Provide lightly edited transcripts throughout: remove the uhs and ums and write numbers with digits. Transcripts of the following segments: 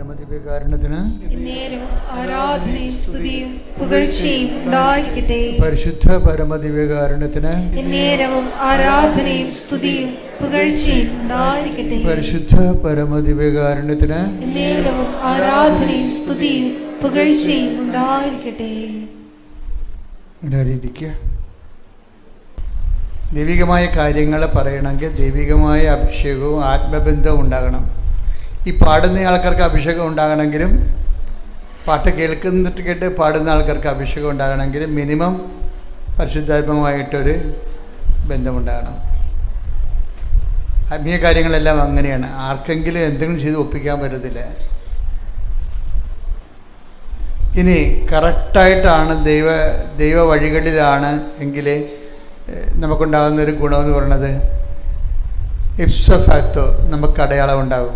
പരമദിവ്യകാരുണ്യത്തിന് ആരാധനയും സ്തുതിയും പുകഴ്ചയും ഉണ്ടായിരിക്കട്ടെ. പരിശുദ്ധ പരമദിവ്യകാരുണ്യത്തിന് ആരാധനയും സ്തുതിയും പുകഴ്ചയും ഉണ്ടായിരിക്കട്ടെ. പരിശുദ്ധ പരമദിവ്യകാരുണ്യത്തിന് ആരാധനയും സ്തുതിയും പുകഴ്ചയും ഉണ്ടായിരിക്കട്ടെ. രീതിക്ക് ദൈവികമായ കാര്യങ്ങൾ പറയണമെങ്കിൽ ദൈവികമായ അഭിഷേകവും ആത്മബന്ധവും ഉണ്ടാകണം. ഈ പാടുന്ന ആൾക്കാർക്ക് അഭിഷേകം ഉണ്ടാകണമെങ്കിലും, പാട്ട് കേട്ട് പാടുന്ന ആൾക്കാർക്ക് അഭിഷേകം ഉണ്ടാകണമെങ്കിലും മിനിമം പരിശുദ്ധാത്മകമായിട്ടൊരു ബന്ധമുണ്ടാകണം. ആത്മീയ കാര്യങ്ങളെല്ലാം അങ്ങനെയാണ്. ആർക്കെങ്കിലും എന്തെങ്കിലും ചെയ്ത് ഒപ്പിക്കാൻ പറ്റത്തില്ല. ഇനി കറക്റ്റായിട്ടാണ് ദൈവ വഴികളിലാണ് എങ്കിൽ നമുക്കുണ്ടാകുന്നൊരു ഗുണമെന്ന് പറയുന്നത് ഇപ്സോ ഫാക്ടോ നമുക്ക് അടയാളം ഉണ്ടാകും.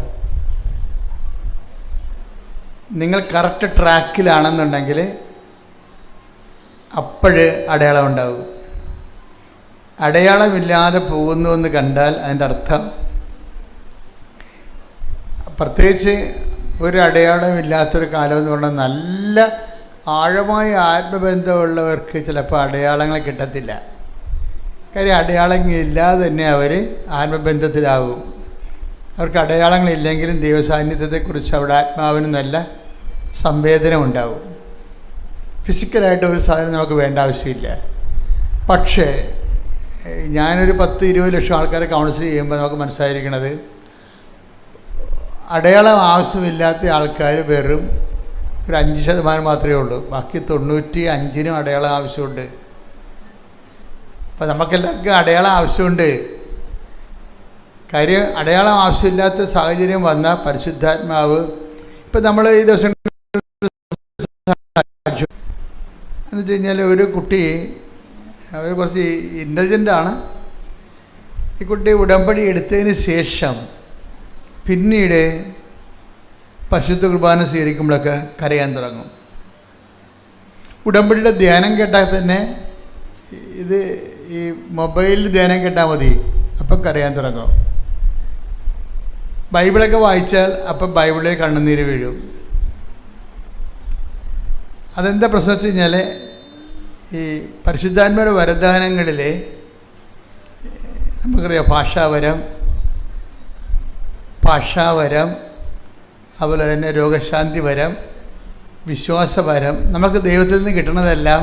നിങ്ങൾ കറക്റ്റ് ട്രാക്കിലാണെന്നുണ്ടെങ്കിൽ അപ്പോഴ് അടയാളം ഉണ്ടാകും. അടയാളമില്ലാതെ പോകുന്നുവെന്ന് കണ്ടാൽ അതിൻ്റെ അർത്ഥം, പ്രത്യേകിച്ച് ഒരു അടയാളമില്ലാത്തൊരു കാലം എന്ന് പറഞ്ഞാൽ നല്ല ആഴമായ ആത്മബന്ധമുള്ളവർക്ക് ചിലപ്പോൾ അടയാളങ്ങൾ കിട്ടത്തില്ല. കാര്യം അടയാളങ്ങളില്ലാതെ തന്നെ അവർ ആത്മബന്ധത്തിലാവും. അവർക്ക് അടയാളങ്ങളില്ലെങ്കിലും ദൈവസാന്നിധ്യത്തെക്കുറിച്ച് അവിടെ ആത്മാവിന് നല്ല സംവേദനം ഉണ്ടാവും. ഫിസിക്കലായിട്ട് ഒരു സാധനം നമുക്ക് വേണ്ട ആവശ്യമില്ല. പക്ഷേ ഞാനൊരു 10-20 ലക്ഷം ആൾക്കാരെ കൗൺസിൽ ചെയ്യുമ്പോൾ നമുക്ക് മനസ്സിലായിരിക്കണത്, അടയാളം ആവശ്യമില്ലാത്ത ആൾക്കാർ വെറും ഒരു 5% മാത്രമേ ഉള്ളൂ. ബാക്കി 95% അടയാളം ആവശ്യമുണ്ട്. അപ്പോൾ നമുക്കെല്ലാവർക്കും അടയാളം ആവശ്യമുണ്ട്. കാര്യം അടയാളം ആവശ്യമില്ലാത്ത സാഹചര്യം വന്നാൽ പരിശുദ്ധാത്മാവ്, ഇപ്പം നമ്മൾ ഈ ദിവസം എന്ന് വെച്ച് കഴിഞ്ഞാൽ ഒരു കുട്ടി, അവർ കുറച്ച് ഇൻ്റലിജൻ്റാണ്. ഈ കുട്ടി ഉടമ്പടി എടുത്തതിന് ശേഷം പിന്നീട് പരിശുദ്ധ കുർബാന സ്വീകരിക്കുമ്പോഴൊക്കെ കരയാൻ തുടങ്ങും. ഉടമ്പടിയുടെ ധ്യാനം കേട്ടാൽ തന്നെ, ഇത് ഈ മൊബൈലിൽ ധ്യാനം കേട്ടാൽ മതി, അപ്പം കരയാൻ തുടങ്ങും. ബൈബിളൊക്കെ വായിച്ചാൽ അപ്പം ബൈബിളിൽ കണ്ണുനീര് വീഴും. അതെന്താ പ്രശ്നം വെച്ച് കഴിഞ്ഞാൽ, ഈ പരിശുദ്ധാത്മാരുടെ വരദാനങ്ങളിൽ നമുക്കറിയാം ഭാഷാവരം, അതുപോലെ തന്നെ രോഗശാന്തി വരം, വിശ്വാസവരം, നമുക്ക് ദൈവത്തിൽ നിന്ന് കിട്ടുന്നതെല്ലാം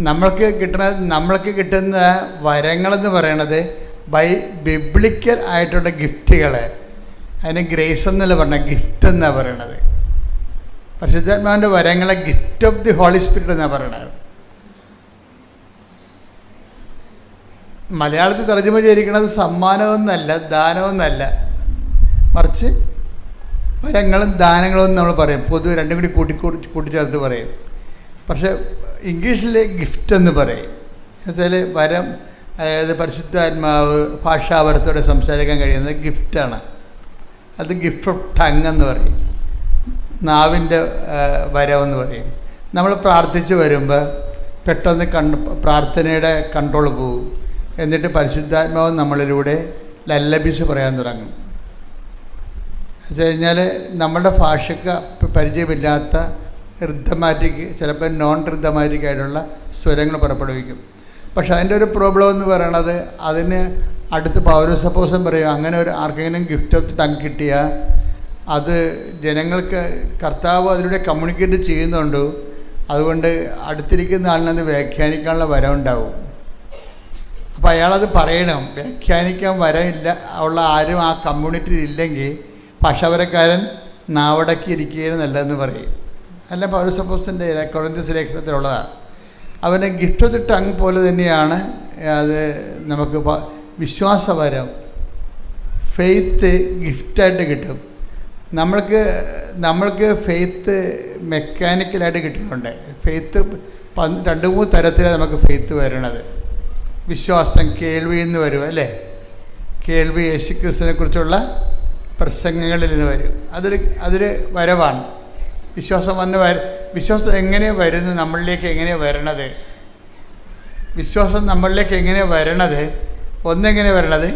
നമ്മൾക്ക് കിട്ടുന്ന വരങ്ങളെന്ന് പറയണത് ബിബ്ലിക്കൽ ആയിട്ടുള്ള ഗിഫ്റ്റുകൾ. അതിന് ഗ്രേസ് എന്നല്ല പറഞ്ഞ, ഗിഫ്റ്റ് എന്നാണ് പറയണത്. പരിശുദ്ധാത്മാവിൻ്റെ വരങ്ങളെ gift of the holy spirit എന്നാണ് പറയണത്. മലയാളത്തിൽ തർജ്ജമ ചെയ്തിരിക്കുന്നത് സമ്മാനമൊന്നല്ല, ദാനമൊന്നല്ല, മറിച്ച് വരങ്ങളും ദാനങ്ങളും നമ്മൾ പറയും. പൊതുവെ രണ്ടും കൂടി കൂട്ടിച്ചേർത്ത് പറയും. പക്ഷേ ഇംഗ്ലീഷിൽ ഗിഫ്റ്റ് എന്ന് പറയും. എന്നുവെച്ചാൽ വരം, അതായത് പരിശുദ്ധാത്മാവ് ഭാഷാവരത്തോടെ സംസാരിക്കാൻ കഴിയുന്നത് ഗിഫ്റ്റാണ്. അത് ഗിഫ്റ്റ് ഓഫ് ടങ് എന്ന് പറയും, നാവിൻ്റെ വരമെന്ന് പറയും. നമ്മൾ പ്രാർത്ഥിച്ച് വരുമ്പോൾ പെട്ടെന്ന് പ്രാർത്ഥനയുടെ കൺട്രോൾ പോകും. എന്നിട്ട് പരിശുദ്ധാത്മാവ് നമ്മളിലൂടെ ലല്ലബീസ് പറയാൻ തുടങ്ങും. എന്ന് വെച്ച് കഴിഞ്ഞാൽ നമ്മളുടെ ഭാഷയ്ക്ക് പരിചയമില്ലാത്ത റിഥമാറ്റിക്, ചിലപ്പോൾ നോൺ റിഥമാറ്റിക് ആയിട്ടുള്ള സ്വരങ്ങൾ പുറപ്പെടുവിക്കും. പക്ഷെ അതിൻ്റെ ഒരു പ്രോബ്ലം എന്ന് പറയണത്, അതിന് അടുത്ത് പൗരസപ്പോസം പറയും, അങ്ങനെ ഒരു ആർക്കെങ്കിലും ഗിഫ്റ്റ് ഓഫ് ടങ് കിട്ടിയാൽ അത് ജനങ്ങൾക്ക് കർത്താവ് അതിലൂടെ കമ്മ്യൂണിക്കേറ്റ് ചെയ്യുന്നുണ്ട്. അതുകൊണ്ട് അടുത്തിരിക്കുന്ന ആളിനത് വ്യാഖ്യാനിക്കാനുള്ള വരം ഉണ്ടാവും. അപ്പോൾ അയാളത് പറയണം. വ്യാഖ്യാനിക്കാൻ വരമില്ല ഉള്ള ആരും ആ കമ്മ്യൂണിറ്റിയിൽ ഇല്ലെങ്കിൽ ഭാഷാപരക്കാരൻ നാവടക്കി ഇരിക്കുകയാണ് നല്ലതെന്ന് പറയും. അല്ല, പൗരസപ്പോസിൻ്റെ കൊറിന്ത്യസ് ലേഖനത്തിലുള്ളതാണ്. അവൻ്റെ ഗിഫ്റ്റ് ഓഫ് ദി ടങ് പോലെ തന്നെയാണ് അത്. നമുക്ക് വിശ്വാസവരം, ഫെയ്ത്ത് ഗിഫ്റ്റായിട്ട് കിട്ടും. നമ്മൾക്ക് ഫെയ്ത്ത് മെക്കാനിക്കലായിട്ട് കിട്ടുന്നുണ്ട്. ഫെയ്ത്ത് 2-3 തരത്തിലാണ് നമുക്ക് ഫെയ്ത്ത് വരണത്. വിശ്വാസം കേൾവിയിൽ നിന്ന് വരും, അല്ലേ? കേൾവി യേശുക്രിസ്തുവിനെ കുറിച്ചുള്ള പ്രസംഗങ്ങളിൽ നിന്ന് വരും. അതൊരു വരവാണ്. വിശ്വാസം എങ്ങനെ വരുന്നു, നമ്മളിലേക്ക് എങ്ങനെ വരണത്? വിശ്വാസം നമ്മളിലേക്ക് എങ്ങനെ വരണത്? ഒന്നെങ്ങനെ വരണത്?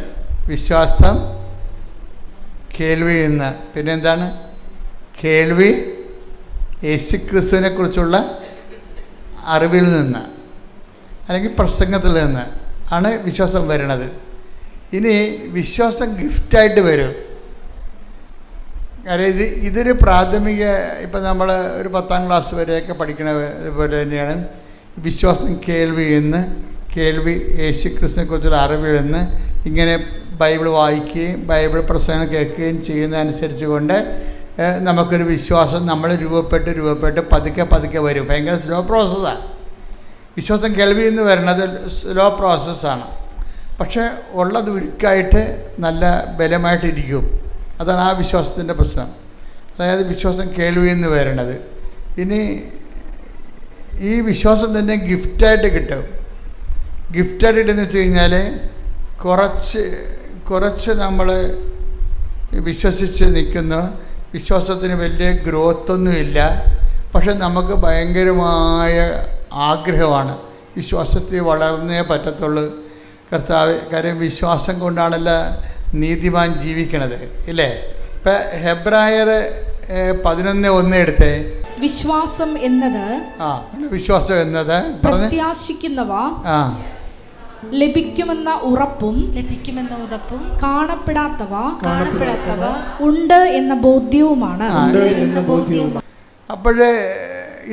വിശ്വാസം കേൾവിയിൽ നിന്ന്. പിന്നെന്താണ്? കേൾവി യേശുക്രിസ്തുവിനെക്കുറിച്ചുള്ള അറിവിൽ നിന്ന് അല്ലെങ്കിൽ പ്രസംഗത്തിൽ നിന്ന് ആണ് വിശ്വാസം വരുന്നത്. ഇനി വിശ്വാസം ഗിഫ്റ്റായിട്ട് വരും. കാര്യം ഇതൊരു പ്രാഥമിക, ഇപ്പം നമ്മൾ ഒരു 10ാം ക്ലാസ് വരെയൊക്കെ പഠിക്കണ പോലെ തന്നെയാണ് വിശ്വാസം. കേൾവി യേശുക്രിസ്തുവിനെക്കുറിച്ചുള്ള അറിവിൽ നിന്ന് ഇങ്ങനെ ബൈബിൾ വായിക്കുകയും ബൈബിൾ പ്രസംഗം കേൾക്കുകയും ചെയ്യുന്നതനുസരിച്ച് കൊണ്ട് നമുക്കൊരു വിശ്വാസം നമ്മൾ രൂപപ്പെട്ട് പതുക്കെ വരും. ഭയങ്കര സ്ലോ പ്രോസസ്സാണ് വിശ്വാസം. കേൾവി എന്ന് പറയുന്നത് സ്ലോ പ്രോസസ്സാണ്. പക്ഷേ ഉള്ളത് ഉരുക്കായിട്ട് നല്ല ബലമായിട്ടിരിക്കും. അതാണ് ആ വിശ്വാസത്തിൻ്റെ പ്രശ്നം. അതായത് വിശ്വാസം കേൾവി എന്ന് പറയുന്നത്. ഇനി ഈ വിശ്വാസം തന്നെ ഗിഫ്റ്റായിട്ട് കിട്ടും. ഗിഫ്റ്റായിട്ട് കിട്ടുമെന്ന് വെച്ച് കഴിഞ്ഞാൽ കുറച്ച് നമ്മൾ വിശ്വസിച്ച് നിൽക്കുന്ന വിശ്വാസത്തിന് വലിയ ഗ്രോത്തൊന്നുമില്ല. പക്ഷെ നമുക്ക് ഭയങ്കരമായ ആഗ്രഹമാണ് വിശ്വാസത്തിൽ വളർന്നേ പറ്റത്തുള്ളൂ. കർത്താവ്, കാര്യം വിശ്വാസം കൊണ്ടാണല്ലോ നീതിമാൻ ജീവിക്കണത്, ഇല്ലേ? ഇപ്പം ഹെബ്രായർ 11:1 എടുത്തേ. വിശ്വാസം എന്നത് പ്രത്യാശിക്കുന്നവ ലഭിക്കുമെന്ന ഉറപ്പും കാണപ്പെടാത്തവ ഉണ്ട് എന്ന ബോധ്യവുമാണ്. അപ്പോഴേ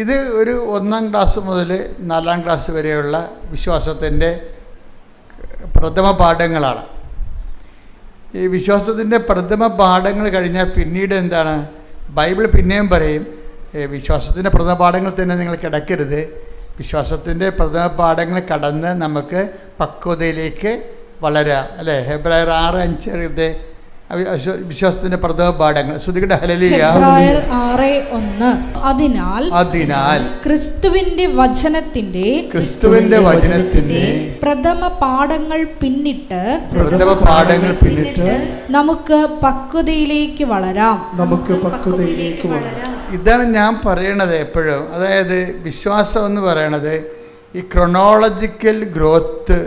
ഇത് ഒരു 1ാം ക്ലാസ് മുതൽ 4ാം ക്ലാസ് വരെയുള്ള വിശ്വാസത്തിൻ്റെ പ്രഥമ പാഠങ്ങളാണ്. ഈ വിശ്വാസത്തിൻ്റെ പ്രഥമ പാഠങ്ങൾ കഴിഞ്ഞാൽ പിന്നീട് എന്താണ്, ബൈബിൾ പിന്നെയും പറയും വിശ്വാസത്തിൻ്റെ പ്രഥമ പാഠങ്ങൾ തന്നെ നിങ്ങൾ കിടക്കരുത്. വിശ്വാസത്തിൻ്റെ പ്രഥമ പാഠങ്ങൾ കടന്ന് നമുക്ക് പക്വതയിലേക്ക് വളരാം, അല്ലേ? ഹെബ്രായർ 6:5 വിശ്വാസത്തിന്റെ പ്രഥമ പാഠങ്ങൾ. ശ്രുതികട ഹല്ലേലൂയ. 6:1 അതിനാൽ ക്രിസ്തുവിന്റെ വചനത്തിന്റെ പ്രഥമ പാഠങ്ങൾ പിന്നിട്ട് നമുക്ക് പക്വതയിലേക്ക് വളരാം. ഇതാണ് ഞാൻ പറയണത് എപ്പോഴും. അതായത് വിശ്വാസം എന്ന് പറയണത് ഈ ക്രൊണോളജിക്കൽ ഗ്രോത്ത്.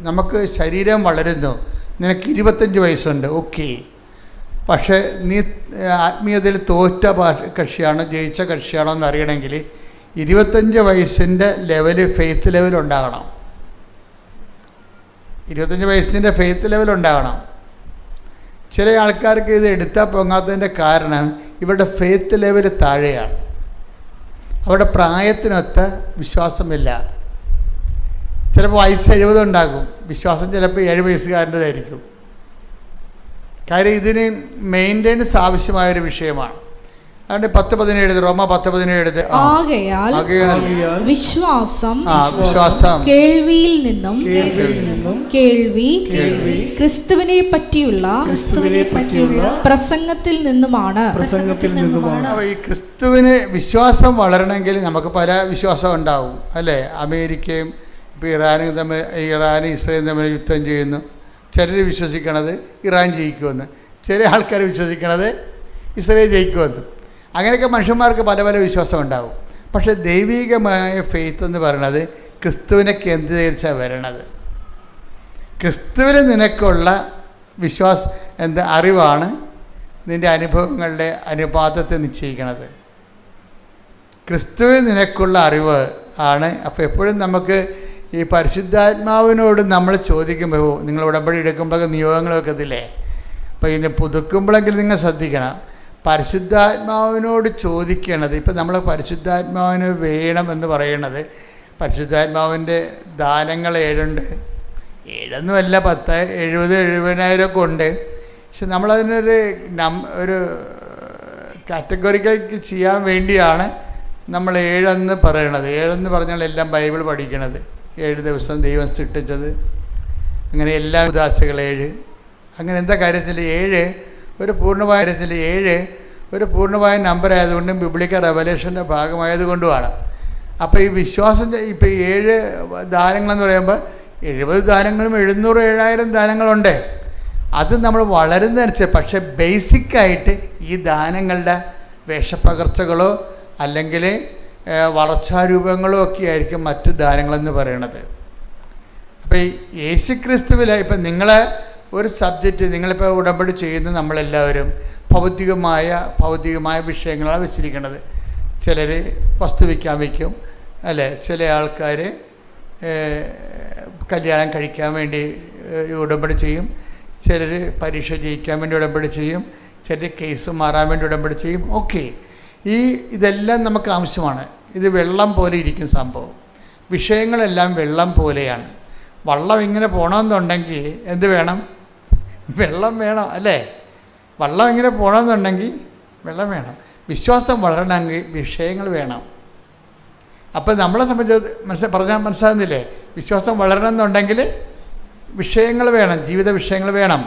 നമുക്ക് ശരീരം വളരുന്നു. നിനക്ക് 25 വയസ്സുണ്ട്, ഓക്കെ. പക്ഷേ നീ ആത്മീയതയിൽ തോറ്റ കക്ഷിയാണോ ജയിച്ച കക്ഷിയാണോ എന്ന് അറിയണമെങ്കിൽ 25 വയസ്സിൻ്റെ ഫെയ്ത്ത് ലെവൽ ഉണ്ടാകണം. 25 വയസ്സിൻ്റെ ഫെയ്ത്ത് ലെവൽ ഉണ്ടാകണം. ചില ആൾക്കാർക്ക് ഇത് എടുത്താൽ പൊങ്ങാത്തതിൻ്റെ കാരണം ഇവരുടെ ഫെയ്ത്ത് ലെവൽ താഴെയാണ്. അവരുടെ പ്രായത്തിനൊത്ത വിശ്വാസമില്ല. ചിലപ്പോൾ വയസ്സ് 70 ഉണ്ടാകും, വിശ്വാസം ചിലപ്പോൾ 7 വയസ്സുകാരൻ്റെതായിരിക്കും. കാര്യം ഇതിന് മെയിൻ്റെനൻസ് ആവശ്യമായൊരു വിഷയമാണ്. അതുകൊണ്ട് 10:17 റോമ 10:17 ആകയാൽ വിശ്വാസം കേൾവിയിൽ നിന്നും കേൾവി ക്രിസ്തുവിനെ പറ്റിയുള്ള പ്രസംഗത്തിൽ നിന്നുമാണ്. ഈ ക്രിസ്തുവിന് വിശ്വാസം വളരണമെങ്കിൽ നമുക്ക് പല വിശ്വാസം ഉണ്ടാവും, അല്ലേ? അമേരിക്കയും ഇപ്പോൾ ഇറാനും ഇസ്രയേലും തമ്മിൽ യുദ്ധം ചെയ്യുന്നു. ചിലർ വിശ്വസിക്കണത് ഇറാൻ ജയിക്കുമെന്ന്, ചില ആൾക്കാർ വിശ്വസിക്കണത് ഇസ്രയേൽ ജയിക്കുമെന്ന്. അങ്ങനെയൊക്കെ മനുഷ്യന്മാർക്ക് പല പല വിശ്വാസം ഉണ്ടാവും. പക്ഷേ ദൈവികമായ ഫെയ്ത്ത് എന്ന് പറയുന്നത് ക്രിസ്തുവിനെ കേന്ദ്രീകരിച്ചാണ് വരണത്. ക്രിസ്തുവിന് നിനക്കുള്ള അറിവാണ് നിൻ്റെ അനുഭവങ്ങളുടെ അനുപാതത്തെ നിശ്ചയിക്കണത്. ക്രിസ്തുവിന് നിനക്കുള്ള അറിവ് ആണ്. അപ്പോൾ എപ്പോഴും നമുക്ക് ഈ പരിശുദ്ധാത്മാവിനോട് നമ്മൾ ചോദിക്കുമ്പോൾ, നിങ്ങൾ ഉടമ്പടി എടുക്കുമ്പോഴൊക്കെ നിയോഗങ്ങളൊക്കെ ഇതില്ലേ, അപ്പോൾ ഇത് പുതുക്കുമ്പോഴെങ്കിലും നിങ്ങൾ ശ്രദ്ധിക്കണം. പരിശുദ്ധാത്മാവിനോട് ചോദിക്കണത്, ഇപ്പം നമ്മൾ പരിശുദ്ധാത്മാവിന് വേണമെന്ന് പറയണത്, പരിശുദ്ധാത്മാവിൻ്റെ ദാനങ്ങൾ 7 7ഒന്നുമല്ല, 10, 70, 70,000 ഒക്കെ ഉണ്ട്. പക്ഷെ നമ്മളതിനൊരു ഒരു കാറ്റഗറിക്കലേക്ക് ചെയ്യാൻ വേണ്ടിയാണ് നമ്മൾ 7 പറയണത്. 7 പറഞ്ഞാൽ എല്ലാം ബൈബിൾ പഠിക്കണത്. 7 ദിവസം ദൈവം സൃഷ്ടിച്ചത്, അങ്ങനെ എല്ലാ ഉദാശകൾ 7. അങ്ങനെ എന്താ കാര്യത്തിൽ 7 ഒരു പൂർണ്ണമായ നമ്പർ ആയതുകൊണ്ടും ബിബ്ലിക്കൽ റെവലേഷൻ്റെ ഭാഗമായതുകൊണ്ടുമാണ്. അപ്പോൾ ഈ വിശ്വാസം ഇപ്പോൾ 7 ദാനങ്ങളെന്ന് പറയുമ്പോൾ 70 ദാനങ്ങളും 700, 7000 ദാനങ്ങളുണ്ട്. അത് നമ്മൾ വളരുന്നതനുസരിച്ച്. പക്ഷേ ബേസിക്കായിട്ട് ഈ ദാനങ്ങളുടെ വേഷപ്പകർച്ചകളോ അല്ലെങ്കിൽ വളർച്ചാരൂപങ്ങളോ ഒക്കെ ആയിരിക്കും മറ്റു ദാനങ്ങളെന്ന് പറയണത്. അപ്പോൾ ഈ യേശുക്രിസ്തുവിൽ ഇപ്പം നിങ്ങളെ ഒരു സബ്ജക്റ്റ്, നിങ്ങളിപ്പോൾ ഉടമ്പടി ചെയ്യുന്നു നമ്മളെല്ലാവരും, ഭൗതികമായ വിഷയങ്ങളാണ് വെച്ചിരിക്കുന്നത്. ചിലർ വസ്തു വിൽക്കാൻ വയ്ക്കും, അല്ലേ? ചില ആൾക്കാർ കല്യാണം കഴിക്കാൻ വേണ്ടി ഉടമ്പടി ചെയ്യും, ചിലർ പരീക്ഷ ജയിക്കാൻ വേണ്ടി ഉടമ്പടി ചെയ്യും, ചിലർ കേസ് മാറാൻ വേണ്ടി ഉടമ്പടി ചെയ്യും. ഓക്കെ, ഇതെല്ലാം നമുക്ക് ആവശ്യമാണ്. ഇത് വെള്ളം പോലെ ഇരിക്കും സംഭവം. വിഷയങ്ങളെല്ലാം വെള്ളം പോലെയാണ്. വള്ളം ഇങ്ങനെ പോകണമെന്നുണ്ടെങ്കിൽ എന്ത് വേണം? വെള്ളം വേണം, അല്ലേ? വള്ളം ഇങ്ങനെ പോകണമെന്നുണ്ടെങ്കിൽ വെള്ളം വേണം. വിശ്വാസം വളരണമെങ്കിൽ വിഷയങ്ങൾ വേണം. അപ്പോൾ നമ്മളെ സംബന്ധിച്ച് പറഞ്ഞാൽ മനസ്സിലാകുന്നില്ലേ? വിശ്വാസം വളരണമെന്നുണ്ടെങ്കിൽ വിഷയങ്ങൾ വേണം, ജീവിത വിഷയങ്ങൾ വേണം.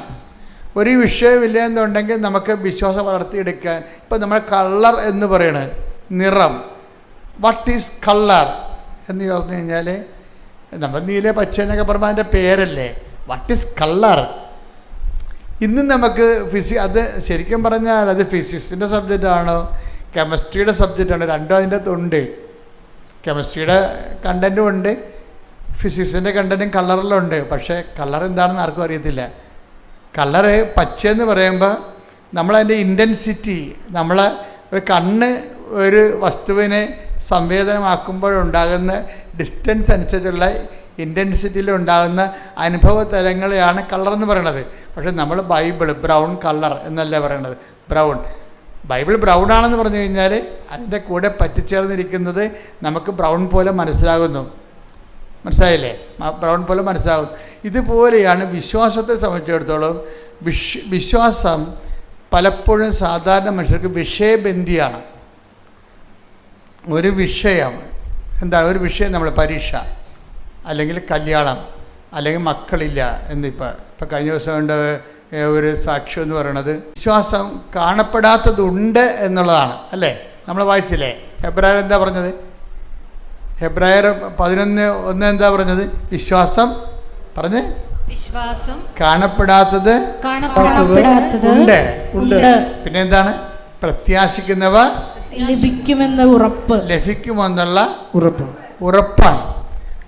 ഒരു വിഷയമില്ല എന്നുണ്ടെങ്കിൽ നമുക്ക് വിശ്വാസം വളർത്തിയെടുക്കാൻ, ഇപ്പം നമ്മൾ കളർ എന്ന് പറയണത് നിറം. വാട്ട് ഈസ് കളർ എന്ന് പറഞ്ഞു കഴിഞ്ഞാൽ നമ്മൾ നീല പച്ച എന്നൊക്കെ പറയുമ്പോൾ അതിൻ്റെ പേരല്ലേ. What is colour? ഇന്ന് നമുക്ക് അത് ശരിക്കും പറഞ്ഞാൽ അത് ഫിസിക്സിൻ്റെ സബ്ജക്റ്റാണോ കെമിസ്ട്രിയുടെ സബ്ജക്റ്റാണോ? രണ്ടും അതിൻ്റെ അകത്തുണ്ട്. കെമിസ്ട്രിയുടെ കണ്ടൻറ്റും ഉണ്ട്, ഫിസിക്സിൻ്റെ കണ്ടൻറ്റും കളറിലുണ്ട്. പക്ഷേ കളർ എന്താണെന്ന് ആർക്കും അറിയത്തില്ല. കളറ് പച്ചയെന്ന് പറയുമ്പോൾ നമ്മളതിൻ്റെ ഇൻറ്റൻസിറ്റി, നമ്മളെ ഒരു കണ്ണ് ഒരു വസ്തുവിനെ സംവേദനമാക്കുമ്പോഴുണ്ടാകുന്ന ഡിസ്റ്റൻസ് അനുസരിച്ചുള്ള ഇൻറ്റൻസിറ്റിയിലുണ്ടാകുന്ന അനുഭവ തലങ്ങളെയാണ് കളർ എന്ന് പറയണത്. പക്ഷേ നമ്മൾ ബൈബിൾ ബ്രൗൺ കളർ എന്നല്ല പറയണത്. ബൈബിൾ ബ്രൗൺ ആണെന്ന് പറഞ്ഞു കഴിഞ്ഞാൽ അതിൻ്റെ കൂടെ പറ്റിച്ചേർന്നിരിക്കുന്നത് നമുക്ക് ബ്രൗൺ പോലെ മനസ്സിലാകുന്നു. മനസ്സിലായില്ലേ? ബ്രൗൺ പോലെ മനസ്സിലാകും. ഇതുപോലെയാണ് വിശ്വാസത്തെ സംബന്ധിച്ചിടത്തോളം. വിശ്വാസം പലപ്പോഴും സാധാരണ മനുഷ്യർക്ക് വിഷയബന്ധിയാണ്. ഒരു വിഷയം എന്താണ്? ഒരു വിഷയം, നമ്മൾ പരീക്ഷ, അല്ലെങ്കിൽ കല്യാണം, അല്ലെങ്കിൽ മക്കളില്ല എന്നിപ്പോൾ കഴിഞ്ഞ ദിവസം കൊണ്ട് ഒരു സാക്ഷ്യം എന്ന് പറയുന്നത് വിശ്വാസം കാണപ്പെടാത്തതുണ്ട് എന്നുള്ളതാണ്, അല്ലേ? നമ്മൾ വായിച്ചില്ലേ? ഹെബ്രായർ എന്താ പറഞ്ഞത്? ഹെബ്രായർ 11:1 എന്താ പറഞ്ഞത്? വിശ്വാസം പറഞ്ഞ് വിശ്വാസം കാണപ്പെടാത്തത് ഉണ്ട്. പിന്നെ എന്താണ്? പ്രത്യാശിക്കുന്നവ ലഭിക്കുമെന്ന ലഭിക്കുമെന്നുള്ള ഉറപ്പാണ്.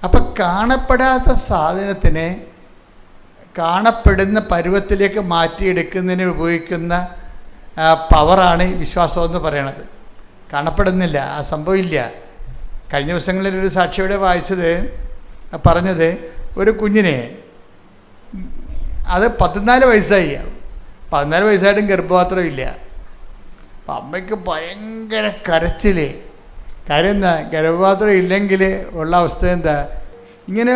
അപ്പം കാണപ്പെടാത്ത സാധനത്തിനെ കാണപ്പെടുന്ന പരുവത്തിലേക്ക് മാറ്റിയെടുക്കുന്നതിന് ഉപയോഗിക്കുന്ന പവറാണ് വിശ്വാസം എന്ന് പറയണത്. കാണപ്പെടുന്നില്ല, ആ സംഭവമില്ല. കഴിഞ്ഞ ദിവസങ്ങളിൽ ഒരു സാക്ഷിയുടെ പറഞ്ഞത് ഒരു കുഞ്ഞിനെ, അത് 14 വയസ്സായി, 14 വയസ്സായിട്ടും ഗർഭപാത്രം ഇല്ല. അപ്പം അമ്മയ്ക്ക് ഭയങ്കര കരച്ചിൽ. കാര്യം എന്താ? ഗർഭപാത്രം ഇല്ലെങ്കിൽ ഉള്ള അവസ്ഥ എന്താ? ഇങ്ങനെ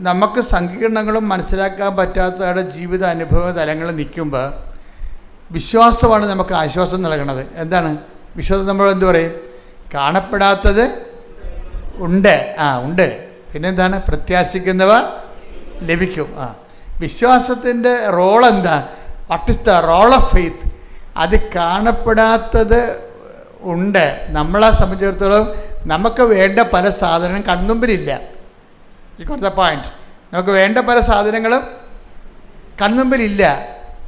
നമുക്ക് സങ്കീർണങ്ങളും മനസ്സിലാക്കാൻ പറ്റാത്തവരുടെ ജീവിത അനുഭവ തലങ്ങൾ നിൽക്കുമ്പോൾ വിശ്വാസമാണ് നമുക്ക് ആശ്വാസം നൽകണത്. എന്താണ് വിശ്വാസം? നമ്മൾ എന്ത് പറയും? കാണപ്പെടാത്തത് ഉണ്ട്. ഉണ്ട്. പിന്നെന്താണ്? പ്രത്യാശിക്കുന്നവ ലഭിക്കും. വിശ്വാസത്തിൻ്റെ റോൾ എന്താ? What is the role of faith? അത് കാണപ്പെടാത്തത് ഉണ്ട്. നമ്മളെ സംബന്ധിച്ചിടത്തോളം നമുക്ക് വേണ്ട പല സാധനങ്ങളും കൺമുമ്പിലില്ല. ഈ കൊടുത്ത പോയിന്റ്, നമുക്ക് വേണ്ട പല സാധനങ്ങളും കൺമുമ്പിലില്ല.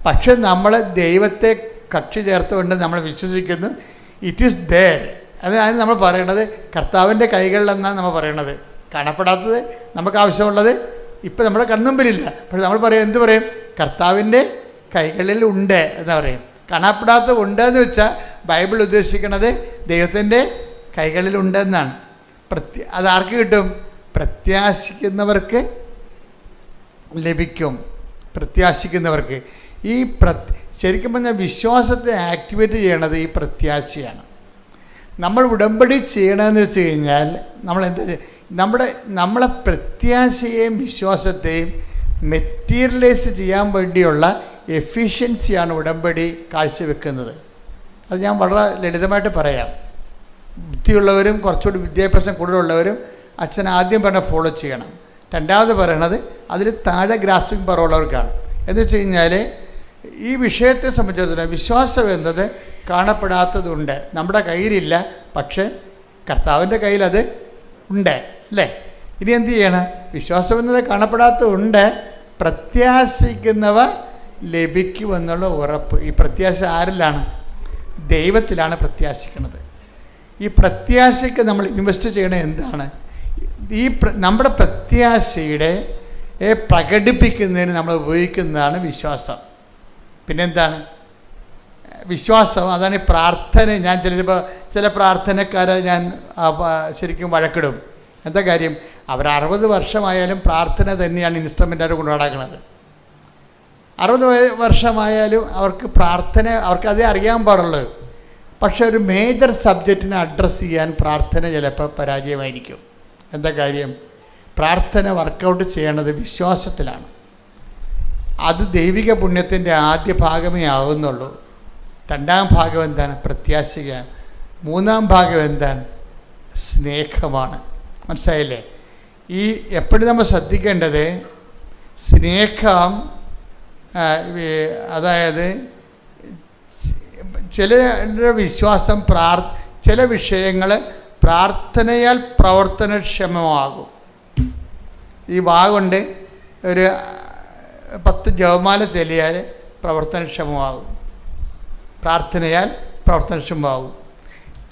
പക്ഷെ നമ്മൾ ദൈവത്തെ കക്ഷി ചേർത്തുകൊണ്ട് നമ്മൾ വിശ്വസിക്കുന്നു. It is there. അതാണ് നമ്മൾ പറയണത്. കർത്താവിൻ്റെ കൈകളിലെന്നാണ് നമ്മൾ പറയണത്. കാണപ്പെടാത്തത് നമുക്ക് ആവശ്യമുള്ളത് ഇപ്പം നമ്മുടെ കൺമുമ്പിലില്ല. പക്ഷെ നമ്മൾ എന്ത് പറയും? കർത്താവിൻ്റെ കൈകളിൽ ഉണ്ട് എന്ന് പറയും. കാണപ്പെടാത്തത് ഉണ്ട് എന്ന് വെച്ചാൽ ബൈബിൾ ഉദ്ദേശിക്കുന്നത് ദൈവത്തിൻ്റെ കൈകളിലുണ്ടെന്നാണ്. അതാർക്ക് കിട്ടും? പ്രത്യാശിക്കുന്നവർക്ക് ലഭിക്കും. പ്രത്യാശിക്കുന്നവർക്ക്. ശരിക്കും പറഞ്ഞാൽ വിശ്വാസത്തെ ആക്ടിവേറ്റ് ചെയ്യണത് ഈ പ്രത്യാശയാണ്. നമ്മൾ ഉടമ്പടി ചെയ്യണമെന്ന് വെച്ച് കഴിഞ്ഞാൽ നമ്മളെ പ്രത്യാശയെയും വിശ്വാസത്തെയും മെറ്റീരിയലൈസ് ചെയ്യാൻ വേണ്ടിയുള്ള എഫിഷ്യൻസിയാണ് ഉടമ്പടി കാഴ്ചവെക്കുന്നത്. അത് ഞാൻ വളരെ ലളിതമായിട്ട് പറയാം. ബുദ്ധിയുള്ളവരും കുറച്ചുകൂടി വിദ്യാഭ്യാസം കൂടുതലുള്ളവരും അച്ഛൻ ആദ്യം പറഞ്ഞ ഫോളോ ചെയ്യണം. രണ്ടാമത് പറയണത് അതിൽ താഴെ ഗ്രാസ്പിംഗ് പവർ ഉള്ളവർക്കാണ്. എന്ന് വെച്ച് കഴിഞ്ഞാൽ ഈ വിഷയത്തെ സംബന്ധിച്ചിടത്തോളം വിശ്വാസം എന്നത് കാണപ്പെടാത്തതുണ്ട്. നമ്മുടെ കയ്യിലില്ല, പക്ഷേ കർത്താവിൻ്റെ കയ്യിലത് ഉണ്ട്, അല്ലേ? ഇനി എന്ത് ചെയ്യണം? വിശ്വാസം എന്നത് കാണപ്പെടാത്തതുണ്ട്, പ്രത്യാശിക്കുന്നവ ലഭിക്കുമെന്നുള്ള ഉറപ്പ്. ഈ പ്രത്യാശ ആരിലാണ്? ദൈവത്തിലാണ് പ്രത്യാശിക്കുന്നത്. ഈ പ്രത്യാശയ്ക്ക് നമ്മൾ ഇൻവെസ്റ്റ് ചെയ്യണത് എന്താണ്? നമ്മുടെ പ്രത്യാശയുടെ പ്രകടിപ്പിക്കുന്നതിന് നമ്മൾ ഉപയോഗിക്കുന്നതാണ് വിശ്വാസം. പിന്നെന്താണ്? വിശ്വാസം, അതാണ് ഈ പ്രാർത്ഥന. ഞാൻ ചില പ്രാർത്ഥനക്കാരെ ഞാൻ ശരിക്കും വഴക്കിടും. എന്താ കാര്യം? അവർ 60 വർഷമായാലും പ്രാർത്ഥന തന്നെയാണ് ഇൻസ്ട്രുമെൻ്റായിട്ട് കൊണ്ടു നടക്കുന്നത്. 60 വർഷമായാലും അവർക്ക് പ്രാർത്ഥന, അവർക്കതേ അറിയാൻ പാടുള്ളൂ. പക്ഷെ ഒരു മേജർ സബ്ജക്റ്റിനെ അഡ്രസ്സ് ചെയ്യാൻ പ്രാർത്ഥന ചിലപ്പോൾ പരാജയമായിരിക്കും. എന്താ കാര്യം? പ്രാർത്ഥന വർക്കൗട്ട് ചെയ്യേണ്ടത് വിശ്വാസത്തിലാണ്. അത് ദൈവിക പുണ്യത്തിൻ്റെ ആദ്യ ഭാഗമേ ആകുന്നുള്ളൂ. 2ാം ഭാഗം എന്താണ്? പ്രത്യാശയാണ്. 3ാം ഭാഗം എന്താണ്? സ്നേഹമാണ്. മനസ്സിലായില്ലേ? ഈ എപ്പോഴും നമ്മൾ ശ്രദ്ധിക്കേണ്ടത് സ്നേഹം, അതായത് ചില വിശ്വാസം ചില വിഷയങ്ങൾ പ്രാർത്ഥനയാൽ പ്രവർത്തനക്ഷമമാകും. ഈ കൊണ്ട് ഒരു 10 ജപമാല ചൊല്ലിയാൽ പ്രവർത്തനക്ഷമമാകും, പ്രാർത്ഥനയാൽ പ്രവർത്തനക്ഷമമാകും.